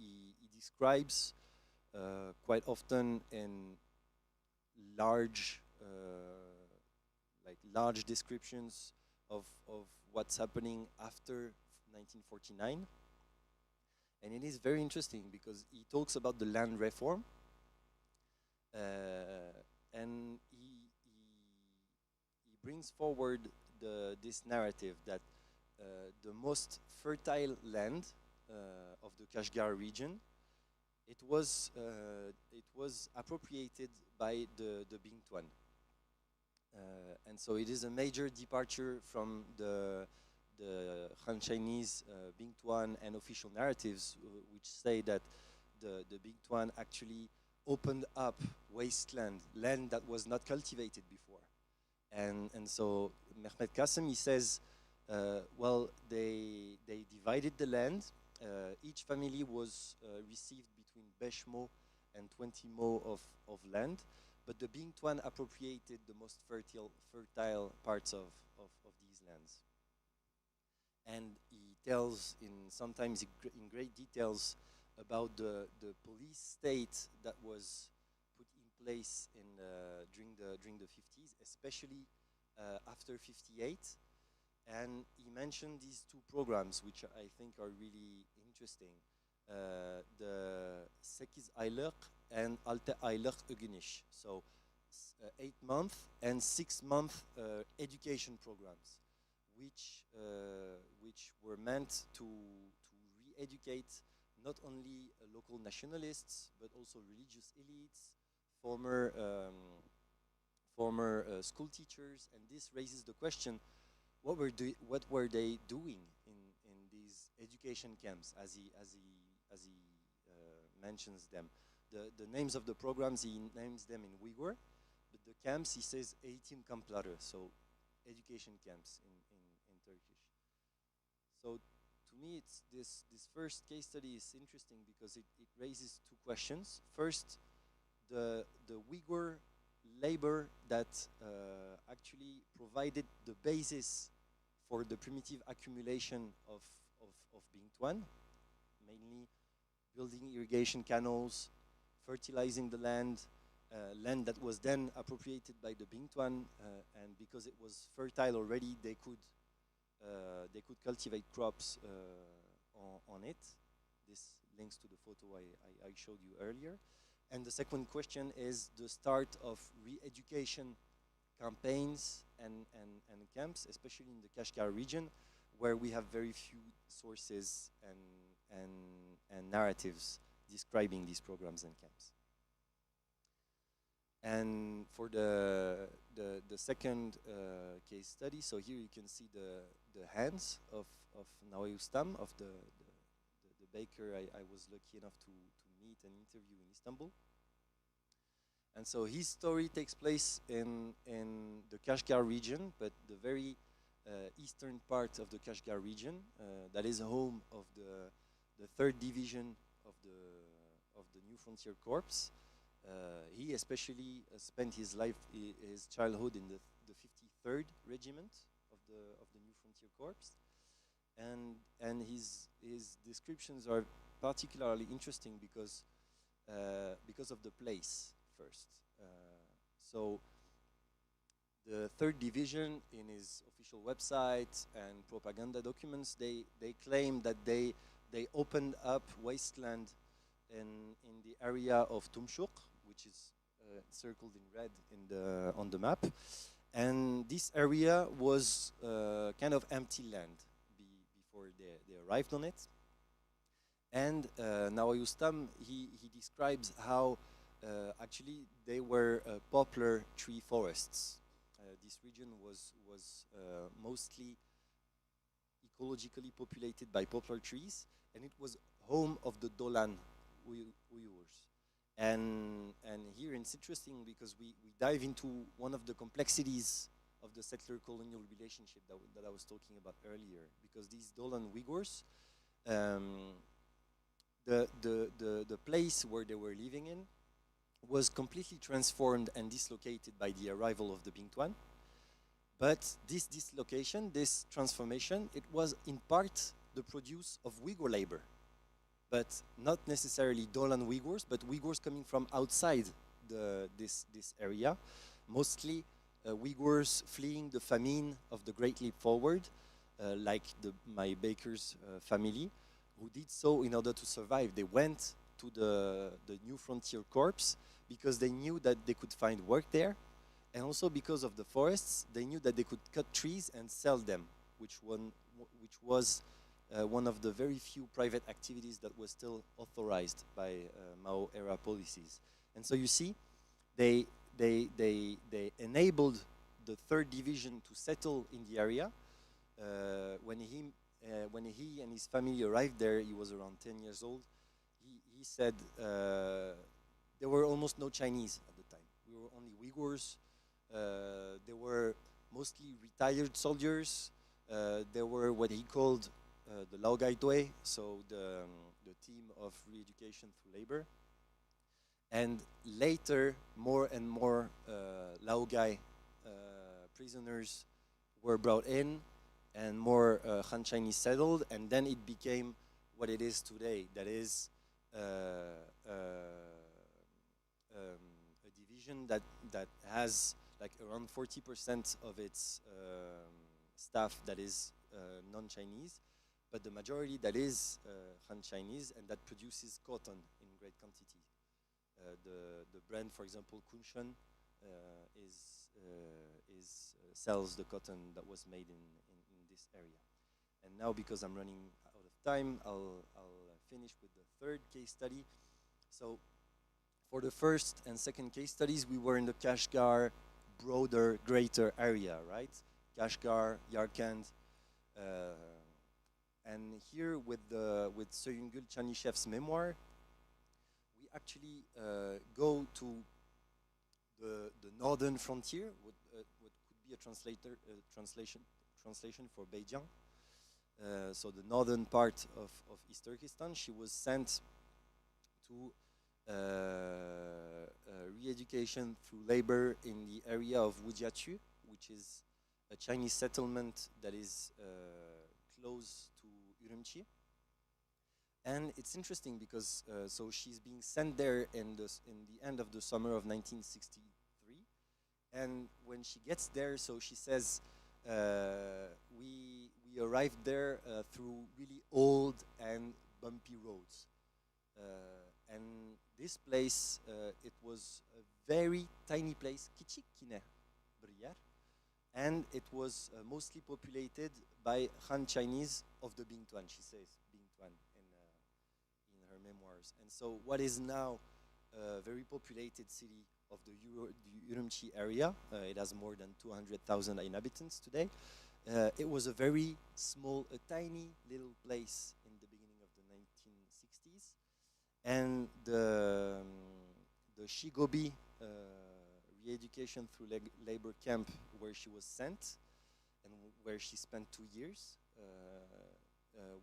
describes quite often in large descriptions of what's happening after 1949. And it is very interesting because he talks about the land reform, and he brings forward this narrative that the most fertile land of the Kashgar region, it was appropriated by the Bingtuan. And so it is a major departure from the Han Chinese Bingtuan and official narratives, which say that the Bingtuan actually opened up wasteland, land that was not cultivated before. And so Mehmet Kasım, he says, well, they divided the land. Each family was received between 5 mo and 20 mo of land, but the Bingtuan appropriated the most fertile parts of these lands. And he tells sometimes in great details about the police state that was put in place during the 50s, especially after 58. And he mentioned these two programs, which I think are really interesting. The 8 aylık and 6 aylık öğreniş. So 8-month and 6-month education programs, which were meant to re-educate not only local nationalists, but also religious elites, former school teachers. And this raises the question, what were they doing in these education camps, as he mentions them. The names of the programs, he names them in Uyghur, but the camps, he says eğitim kampları, so education camps in Turkish. So to me, this first case study is interesting because it raises two questions. First, the Uyghur labor that actually provided the basis for the primitive accumulation of Bingtuan, mainly building irrigation canals, fertilizing the land, land that was then appropriated by the Bingtuan, and because it was fertile already, they could cultivate crops on it. This links to the photo I showed you earlier. And the second question is the start of re-education campaigns and camps, especially in the Kashgar region, where we have very few sources and narratives describing these programs and camps. And for the second case study, so here you can see the hands of Nawe Ustam, of the baker I was lucky enough to meet and interview in Istanbul. And so his story takes place in the Kashgar region, but the very eastern part of the Kashgar region, that is home of the third division of the New Frontier Corps. He especially spent his life, his childhood in the 53rd Regiment of the New Frontier Corps, and his descriptions are particularly interesting because of the place first. So the third division, in his official website and propaganda documents, they claim that they opened up wasteland in the area of Tumshuk, which is circled in red on the map, and this area was kind of empty land before they arrived on it. And Nawayustam, he describes how actually they were poplar tree forests. This region was mostly ecologically populated by poplar trees, and it was home of the Dolan Uyghurs. And here it's interesting because we dive into one of the complexities of the settler-colonial relationship that I was talking about earlier, because these Dolan Uyghurs, the place where they were living in was completely transformed and dislocated by the arrival of the Bingtuan. But this dislocation, this transformation, it was in part the produce of Uyghur labor, but not necessarily Dolan Uyghurs, but Uyghurs coming from outside this area, mostly Uyghurs fleeing the famine of the Great Leap Forward, like my baker's family, who did so in order to survive. They went to the New Frontier Corps because they knew that they could find work there, and also because of the forests, they knew that they could cut trees and sell them, which was one of the very few private activities that was still authorized by Mao era policies. And so you see, they enabled the third division to settle in the area. When he and his family arrived there, he was around 10 years old. He said there were almost no Chinese at the time. We were only Uyghurs. There were mostly retired soldiers. There were what he called the Laogai Dui, so the team of re-education through labor. And later, more and more Laogai prisoners were brought in, and more Han Chinese settled, and then it became what it is today. That is a division that has like around 40% of its staff that is non-Chinese, but the majority that is Han Chinese, and that produces cotton in great quantity. The brand, for example, Kunshan, sells the cotton that was made in this area. And now, because I'm running out of time, I'll finish with the third case study. So, for the first and second case studies, we were in the Kashgar broader, greater area, right? Kashgar, Yarkand, and here with Soyungul Chanishev's memoir, we actually go to the northern frontier, what could be a translation for Beijing. So the northern part of East Turkestan. She was sent to re-education through labor in the area of Wujiachu, which is a Chinese settlement that is close to Urumqi. And it's interesting because so she's being sent there in the end of the summer of 1963, and when she gets there, so she says, we arrived there through really old and bumpy roads, and this place it was a very tiny place, Kichik-Kine Brière, and it was mostly populated by Han Chinese of the Bingtuan. She says Bingtuan in her memoirs. And so what is now a very populated city of the Urumqi area, it has more than 200,000 inhabitants today. It was a very small, a tiny little place in the beginning of the and the Shigobi re-education through labor camp where she was sent and where she spent 2 years.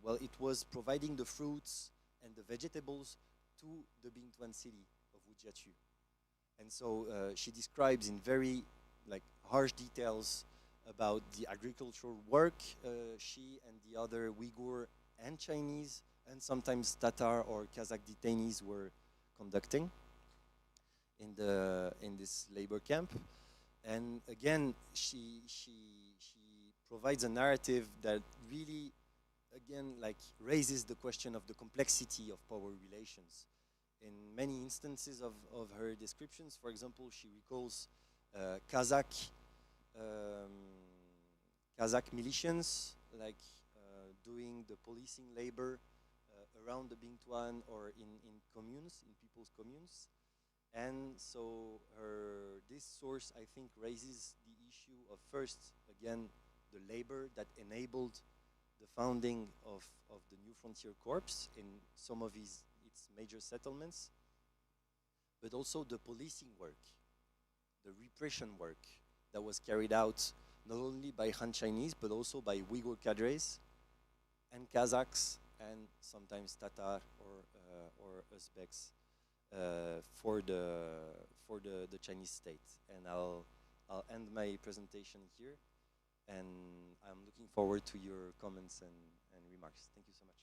Well, it was providing the fruits and the vegetables to the Bingtuan city of Wujiaqiu. And so she describes in very harsh details about the agricultural work she and the other Uyghur and Chinese and sometimes Tatar or Kazakh detainees were conducting in this labor camp. And again, she provides a narrative that really again raises the question of the complexity of power relations. In many instances of her descriptions, for example, she recalls Kazakh militians doing the policing labor around the Bingtuan or in communes, in people's communes. And so this source, I think, raises the issue of first, again, the labor that enabled the founding of the New Frontier Corps in some of its major settlements, but also the policing work, the repression work that was carried out not only by Han Chinese, but also by Uyghur cadres and Kazakhs and sometimes Tatar or Uzbeks for the Chinese state. And I'll end my presentation here, and I'm looking forward to your comments and remarks. Thank you so much.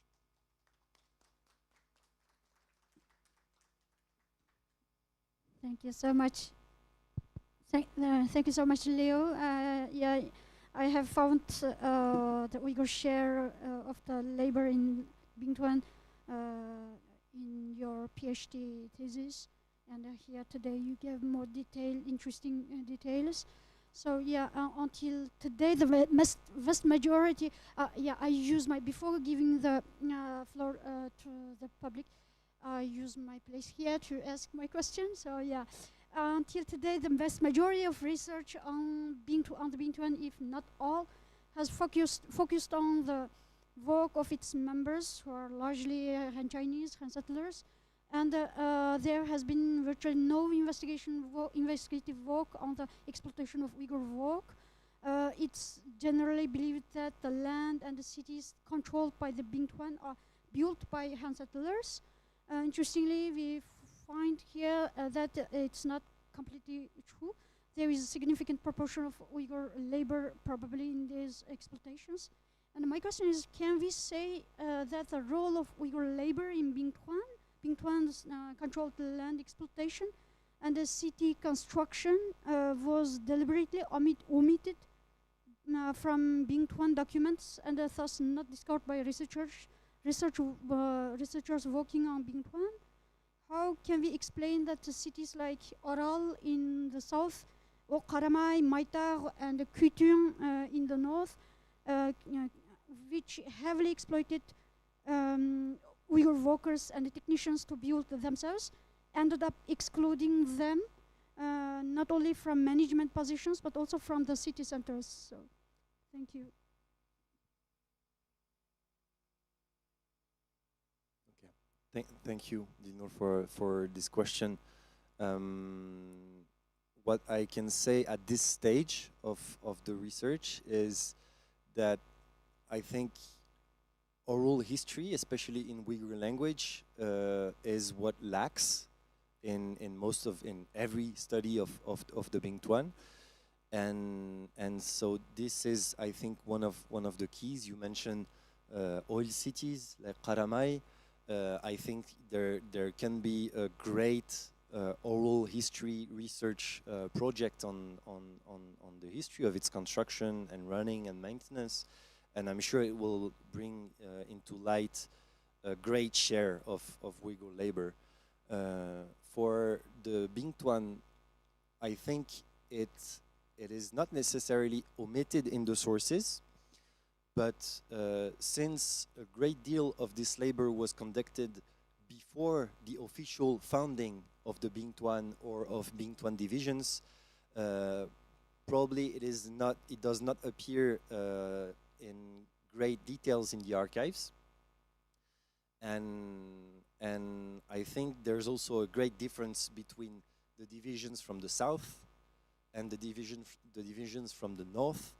Thank you so much. Thank you so much, Leo. Yeah, I have found the Uyghur share of the labor in Bingtuan in your PhD thesis, and here today you gave more interesting details. So yeah, until today, the vast majority. Yeah, I use before giving the floor to the public. I use my place here to ask my question. So yeah. Until today, the vast majority of research on the Bingtuan, if not all, has focused on the work of its members, who are largely Han Chinese, Han settlers, and there has been virtually no investigative work on the exploitation of Uyghur work. It's generally believed that the land and the cities controlled by the Bingtuan are built by Han settlers. Interestingly, we find here that it's not completely true. There is a significant proportion of Uyghur labor probably in these exploitations. And my question is, can we say that the role of Uyghur labor in Bingtuan's controlled land exploitation and the city construction was deliberately omitted from Bingtuan documents and thus not discovered by researchers working on Bingtuan? How can we explain that cities like Oral in the south, or Karamay, Maitar, and Kutun in the north, which heavily exploited Uyghur workers and the technicians to build themselves, ended up excluding them not only from management positions but also from the city centers? So, thank you. Thank you, Dinur, for this question. What I can say at this stage of the research is that I think oral history, especially in Uyghur language, is what lacks in every study of the Bingtuan, and so this is, I think, one of the keys. You mentioned oil cities like Karamay. I think there can be a great oral history research project on the history of its construction and running and maintenance, and I'm sure it will bring into light a great share of Uyghur labor. For the Bingtuan, I think it is not necessarily omitted in the sources, but since a great deal of this labor was conducted before the official founding of the Bingtuan or of Bingtuan divisions, probably it does not appear in great details in the archives. and I think there's also a great difference between the divisions from the south and the divisions from the north.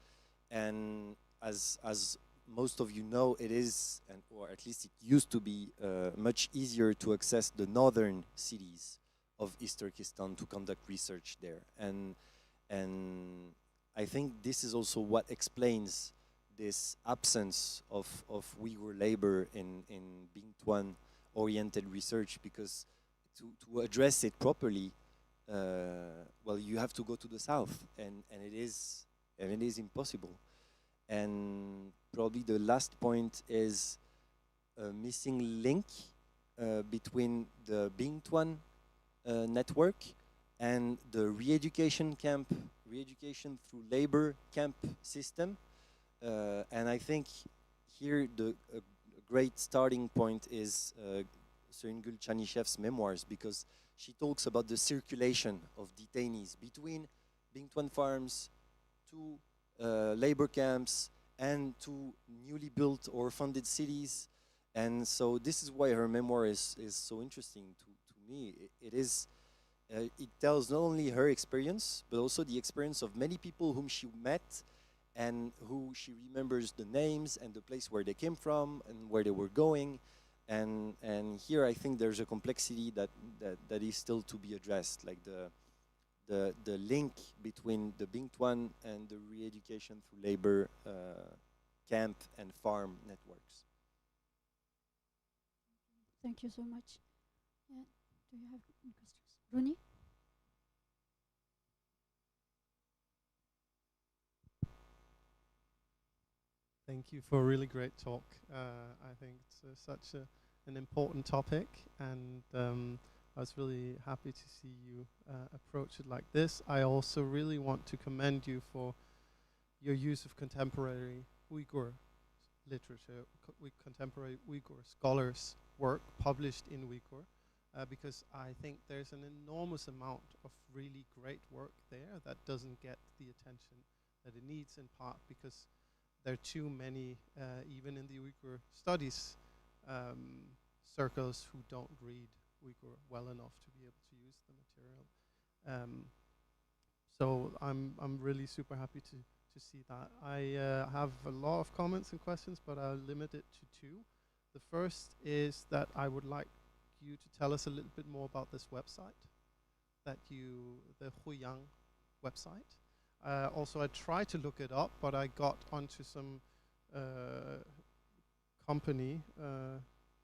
And as most of you know, it is, and or at least it used to be, much easier to access the northern cities of East Turkestan to conduct research there. And I think this is also what explains this absence of Uyghur labor in Bingtuan oriented research, because to address it properly, well, you have to go to the south, and it is impossible. And probably the last point is a missing link between the Bingtuan network and the re-education through labor camp system. And I think here a great starting point is Söngül Chanishev's memoirs, because she talks about the circulation of detainees between Bingtuan farms to labor camps and to newly built or funded cities. And so this is why her memoir is so interesting to me. It tells not only her experience, but also the experience of many people whom she met and who she remembers the names and the place where they came from and where they were going. And here I think there's a complexity that is still to be addressed, like the link between the Bingtuan and the re-education through labor camp and farm networks. Thank you so much. Yeah. Do you have any questions? Rooney? Thank you for a really great talk. I think it's such an important topic, and I was really happy to see you approach it like this. I also really want to commend you for your use of contemporary Uyghur literature, contemporary Uyghur scholars' work published in Uyghur, because I think there's an enormous amount of really great work there that doesn't get the attention that it needs, in part because there are too many, even in the Uyghur studies circles, who don't read Uyghur well enough to be able to use the material. So I'm really super happy to see that. I have a lot of comments and questions, but I'll limit it to two. The first is that I would like you to tell us a little bit more about this website, the Huyang website. Also, I tried to look it up, but I got onto some company,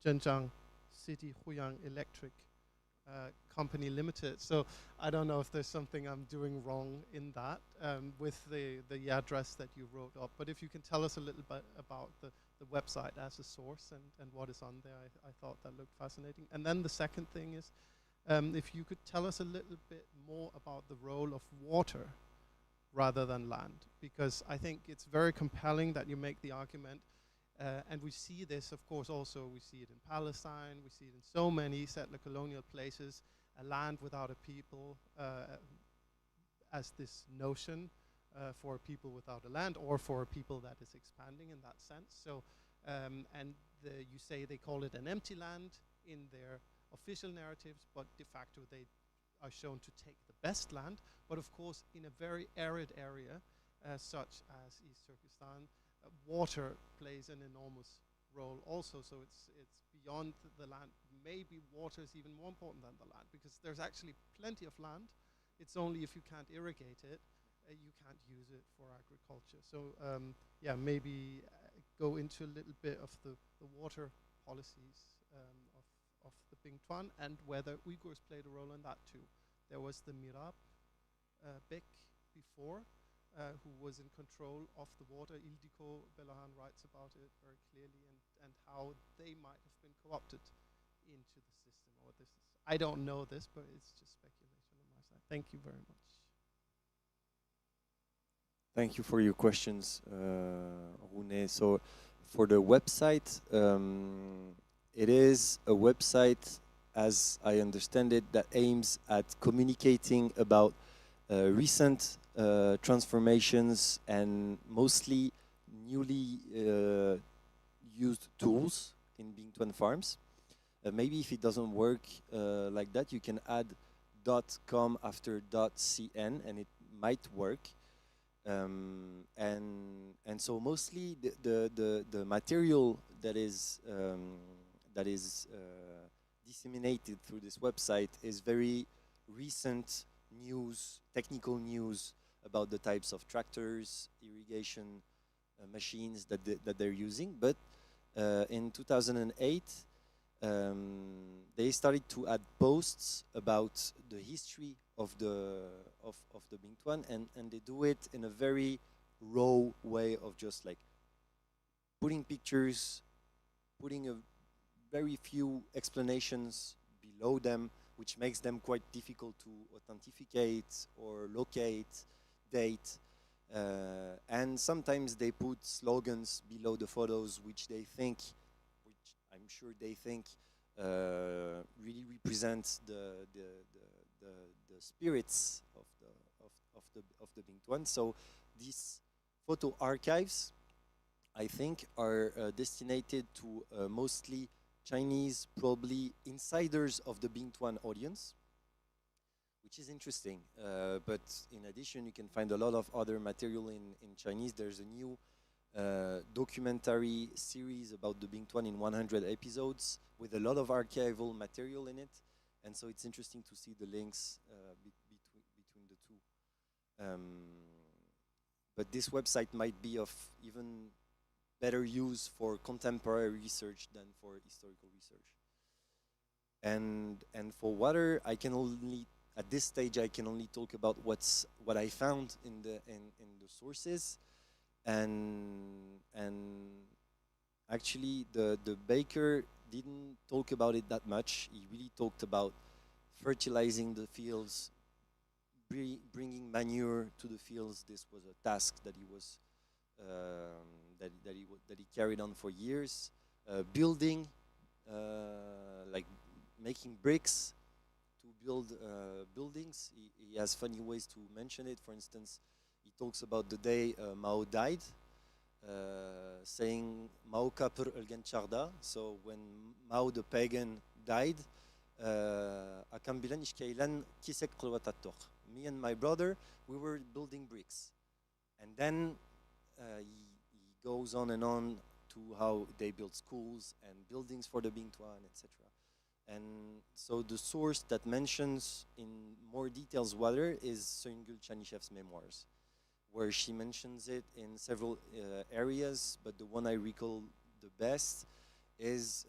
Zhenjiang City Huyang Electric Company Limited. So I don't know if there's something I'm doing wrong in that with the address that you wrote up. But if you can tell us a little bit about the website as a source and what is on there, I thought that looked fascinating. And then the second thing is, if you could tell us a little bit more about the role of water rather than land, because I think it's very compelling that you make the argument, and we see this, of course, also we see it in Palestine, we see it in so many settler colonial places, a land without a people as this notion for a people without a land, or for a people that is expanding in that sense. So, you say they call it an empty land in their official narratives, but de facto they are shown to take the best land. But of course, in a very arid area, such as East Turkestan, water plays an enormous role also. So it's beyond the land. Maybe water is even more important than the land, because there's actually plenty of land. It's only if you can't irrigate it, you can't use it for agriculture. So yeah, maybe go into a little bit of the water policies of the Bingtuan, and whether Uyghurs played a role in that too. There was the Mirab Bek before, who was in control of the water. Ildiko Belahan writes about it very clearly, and how they might have been co-opted into the system. Or this is, I don't know this, but it's just speculation on my side. Thank you very much. Thank you for your questions, Rune. So for the website, it is a website, as I understand it, that aims at communicating about recent transformations and mostly newly used tools in Bingtuan farms. Maybe if it doesn't work like that, you can add .com after .cn, and it might work. And so mostly the material that is disseminated through this website is very recent news, technical news about the types of tractors, irrigation machines that they're using. But in 2008, they started to add posts about the history of the Bingtuan, and they do it in a very raw way of just like putting pictures, putting a very few explanations below them, which makes them quite difficult to authenticate or locate, date. And sometimes they put slogans below the photos, which I'm sure they think really represents the spirits of the Bingtuan. So these photo archives, I think, are destined to mostly Chinese, probably insiders of the Bingtuan audience, which is interesting. But in addition, you can find a lot of other material in Chinese. There's a new documentary series about the Bingtuan in 100 episodes with a lot of archival material in it. And so it's interesting to see the links between the two. But this website might be of even better use for contemporary research than for historical research. And for water, I can only at this stage I can only talk about what I found in the sources, and actually the baker didn't talk about it that much. He really talked about fertilizing the fields, bringing manure to the fields. This was a task that he was that he carried on for years. Building, like making bricks to build buildings. He has funny ways to mention it. For instance, he talks about the day Mao died, saying Mao kapur elgen charda. So when Mao the pagan died, me and my brother, we were building bricks. And then he goes on and on to how they built schools and buildings for the Bingtuan, etc. And so the source that mentions in more details water is Soyungul Chanishev's memoirs, where she mentions it in several areas, but the one I recall the best is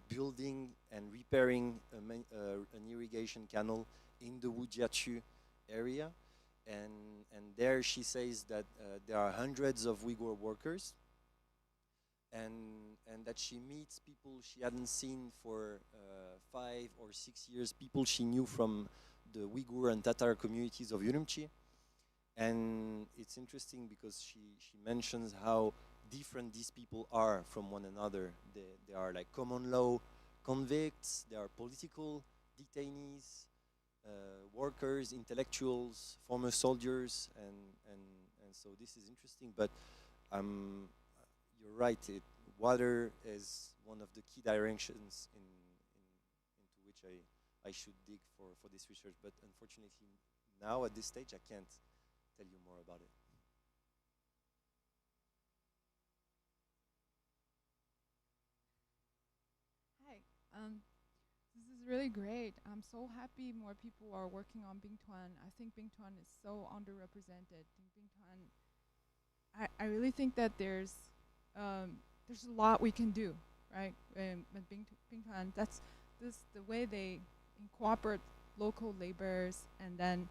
building and repairing an irrigation canal in the Wujiachu area. And there she says that there are hundreds of Uyghur workers, and that she meets people she hadn't seen for 5 or 6 years, people she knew from the Uyghur and Tatar communities of Urumqi. And it's interesting because she mentions how different these people are from one another. They are like common law convicts, they are political detainees, workers, intellectuals, former soldiers, and so this is interesting. But you're right, water is one of the key directions into which I should dig for this research. But unfortunately, now at this stage, I can't tell you more about it. Hi. This is really great. I'm so happy more people are working on Bingtuan. I think Bingtuan is so underrepresented. Bingtuan, I really think that there's a lot we can do, right? With Bingtuan, that's the way they incorporate local laborers and then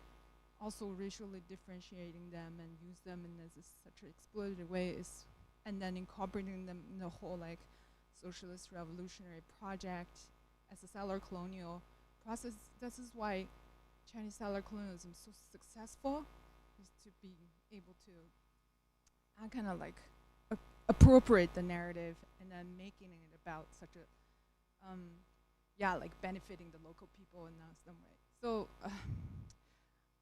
also racially differentiating them and use them in such an exploitative way is, and then incorporating them in the whole like socialist revolutionary project as a settler colonial process. This is why Chinese settler colonialism is so successful, is to be able to kind of like appropriate the narrative and then making it about such a like benefiting the local people in some way. So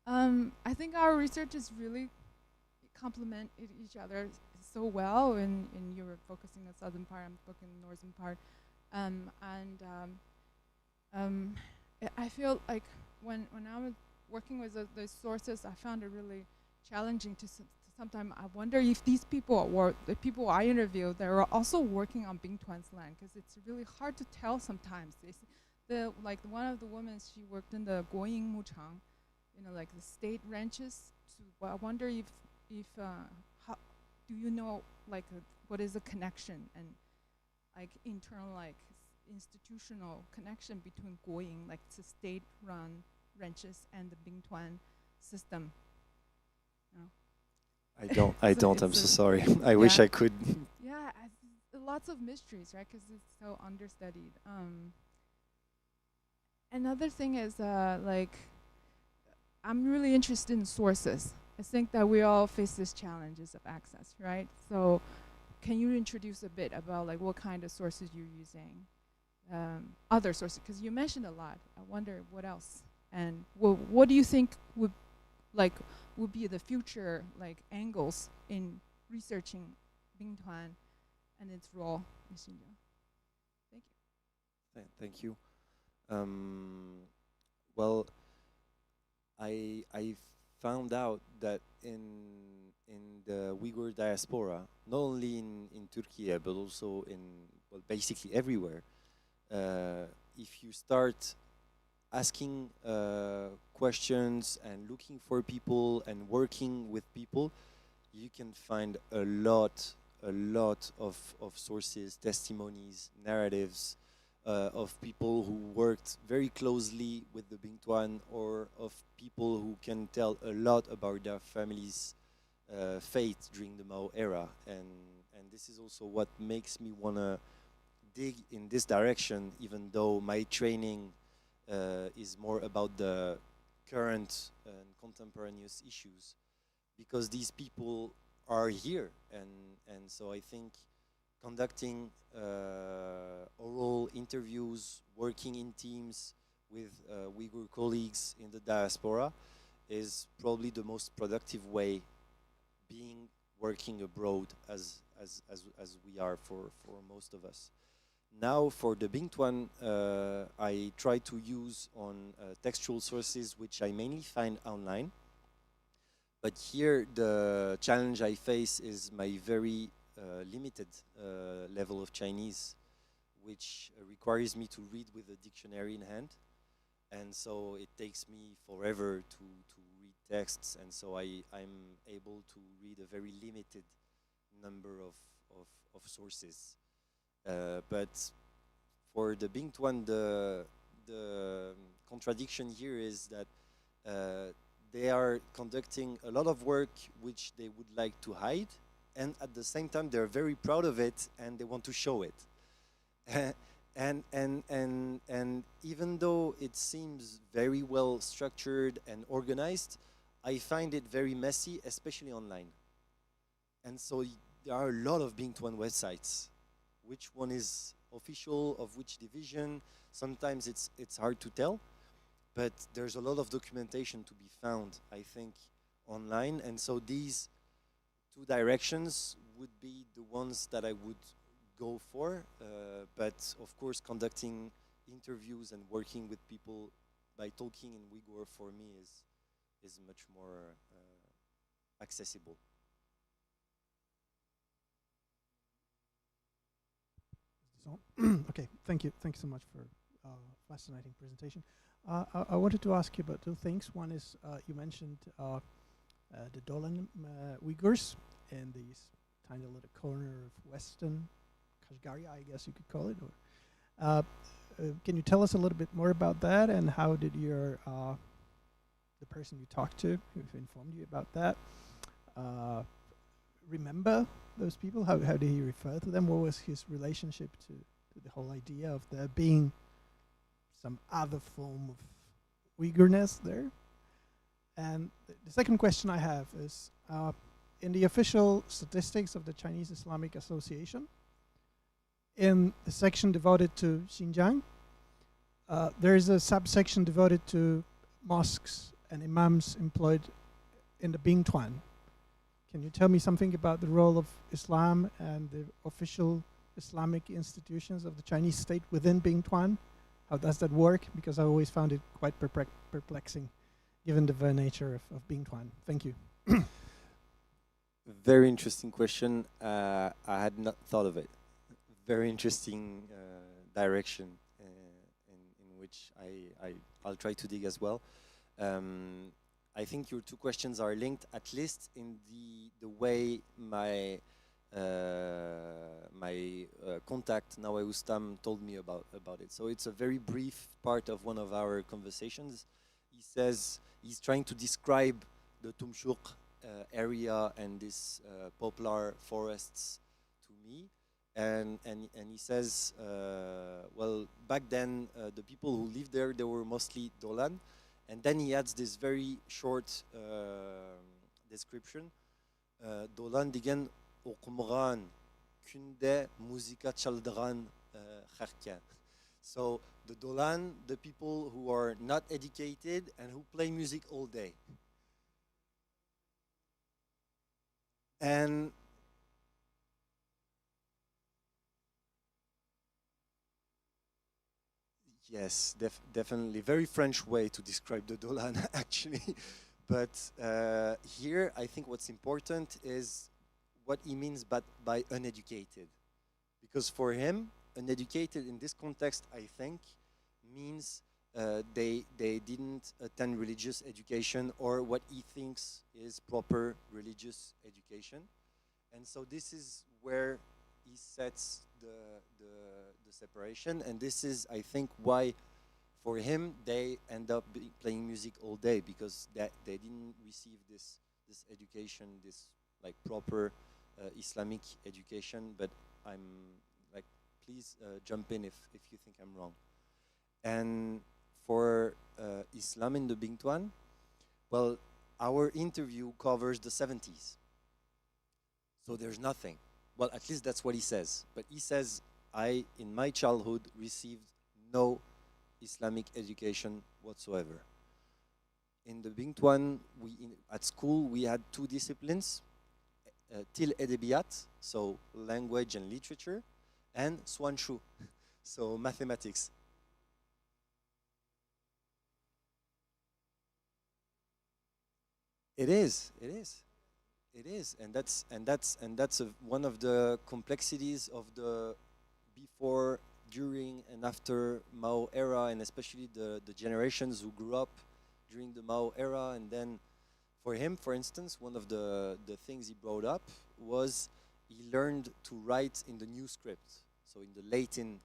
I think our research is really complement each other. so well. In Europe, focusing on the southern part, I'm focusing on the northern part, I feel like when I was working with the sources, I found it really challenging to sometimes I wonder if these people or the people I interviewed, they are also working on Bingtuan's land, because it's really hard to tell sometimes. Like one of the women, she worked in the Guoying Muchang, like the state ranches. So I wonder if how do you know like what is the connection and like internal like institutional connection between Guoying, like the state-run ranches, and the Bingtuan system? No. I don't. I'm so sorry. I wish I could. Yeah, lots of mysteries, right? Because it's so understudied. Another thing is like I'm really interested in sources. I think that we all face these challenges of access, right? So, can you introduce a bit about like what kind of sources you're using? Other sources, because you mentioned a lot. I wonder what else, and what do you think would be the future like angles in researching Bingtuan and its role in Xinjiang? Thank you. Thank you. Well, I found out that in the Uyghur diaspora, not only in Turkey but also in basically everywhere, if you start asking questions and looking for people and working with people, you can find a lot of sources, testimonies, narratives of people who worked very closely with the Bingtuan, or of people who can tell a lot about their family's fate during the Mao era. And this is also what makes me want to dig in this direction, even though my training is more about the current and contemporaneous issues, because these people are here, and so I think conducting oral interviews, working in teams with Uyghur colleagues in the diaspora is probably the most productive way, being working abroad as we are for most of us. Now for the Bingtuan, I try to use on textual sources, which I mainly find online. But here the challenge I face is my very limited level of Chinese, which requires me to read with a dictionary in hand. And so it takes me forever to read texts, and so I'm able to read a very limited number of sources. But for the Bingtuan, the contradiction here is that they are conducting a lot of work which they would like to hide, and at the same time they're very proud of it and they want to show it. And even though it seems very well structured and organized, I find it very messy, especially online. And so there are a lot of Bingtuan websites. Which one is official, of which division? Sometimes it's hard to tell, but there's a lot of documentation to be found, I think, online. And so these two directions would be the ones that I would go for, but of course conducting interviews and working with people by talking in Uyghur for me is much more accessible. Okay, thank you so much for fascinating presentation. I wanted to ask you about two things. One is you mentioned the Dolan Uyghurs in this tiny little corner of Western Kashgaria, I guess you could call it. Or, can you tell us a little bit more about that, and how did your the person you talked to, who informed you about that, remember those people? How did he refer to them? What was his relationship to the whole idea of there being some other form of Uyghurness there? And the second question I have is, in the official statistics of the Chinese Islamic Association, in the section devoted to Xinjiang, there is a subsection devoted to mosques and imams employed in the Bingtuan. Can you tell me something about the role of Islam and the official Islamic institutions of the Chinese state within Bingtuan? How does that work? Because I always found it quite perplexing, given the very nature of Bingtuan. Thank you. Very interesting question. I had not thought of it. Very interesting direction in which I'll try to dig as well. I think your two questions are linked, at least in the way my contact Nawai Ustam told me about it. So it's a very brief part of one of our conversations. He says he's trying to describe the Tumshuk area and these poplar forests to me, and he says, well, back then the people who lived there, they were mostly Dolan, and then he adds this very short description. Dolan digen okumran kunde muzika çaldıran kharkan. So the Dolan, the people who are not educated and who play music all day. And yes, definitely very French way to describe the Dolan actually. But here I think what's important is what he means by uneducated. Because for him, uneducated in this context, I think, means they didn't attend religious education or what he thinks is proper religious education. And so this is where he sets the separation, and this is, I think, why for him they end up playing music all day, because they didn't receive this education, this like proper Islamic education. But I'm like, please jump in if you think I'm wrong. And for Islam in the Bingtuan, well, our interview covers the 70s. So there's nothing. Well, at least that's what he says. But he says, I, in my childhood, received no Islamic education whatsoever. In the Bingtuan, at school, we had two disciplines, Til Edebiyat, so language and literature, and Swanshu, so mathematics. It is, and that's one of the complexities of the before, during, and after Mao era, and especially the generations who grew up during the Mao era. And then, for him, for instance, one of the things he brought up was he learned to write in the new script, so in the Latin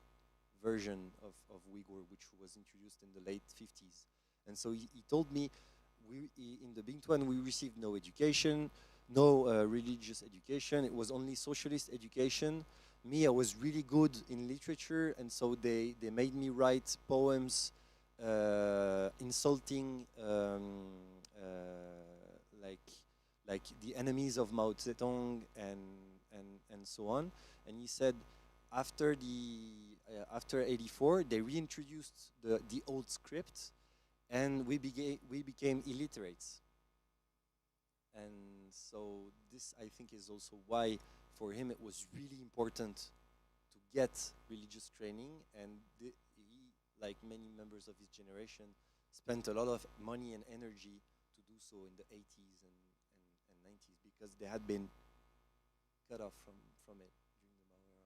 version of Uyghur, which was introduced in the late 50s. And so he told me, in the Bingtuan, we received no education, no religious education. It was only socialist education. Me, I was really good in literature, and so they made me write poems insulting like the enemies of Mao Zedong and so on. And he said, after after '84, they reintroduced the old script, and we became illiterates. And so this, I think, is also why for him it was really important to get religious training, and he, like many members of his generation, spent a lot of money and energy to do so in the 80s and 90s, because they had been cut off from it during the Mao era.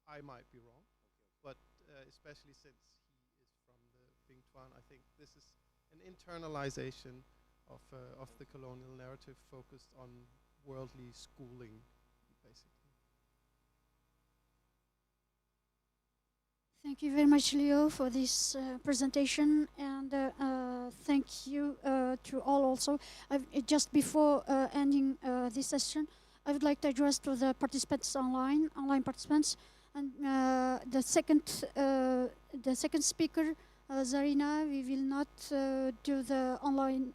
I might be wrong, but especially since he is from the Bingtuan, I think this is an internalization of the colonial narrative focused on worldly schooling, basically. Thank you very much, Leo, for this presentation, and thank you to all also. Just before ending this session, I would like to address to the participants online participants, and the second speaker Zarina, we will not do the online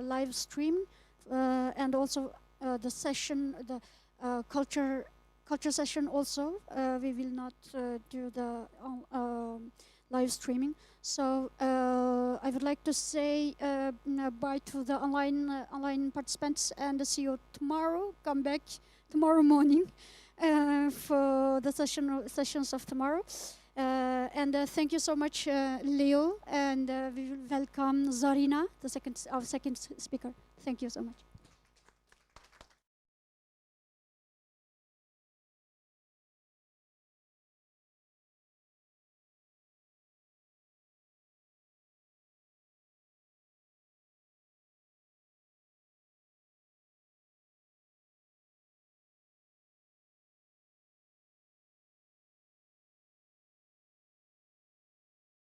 live stream, and also the session, the culture session also. We will not do the live streaming. So I would like to say bye to the online participants and see you tomorrow. Come back tomorrow morning for the sessions of tomorrow. And thank you so much, Leo, and we will welcome Zarina, our second speaker. Thank you so much.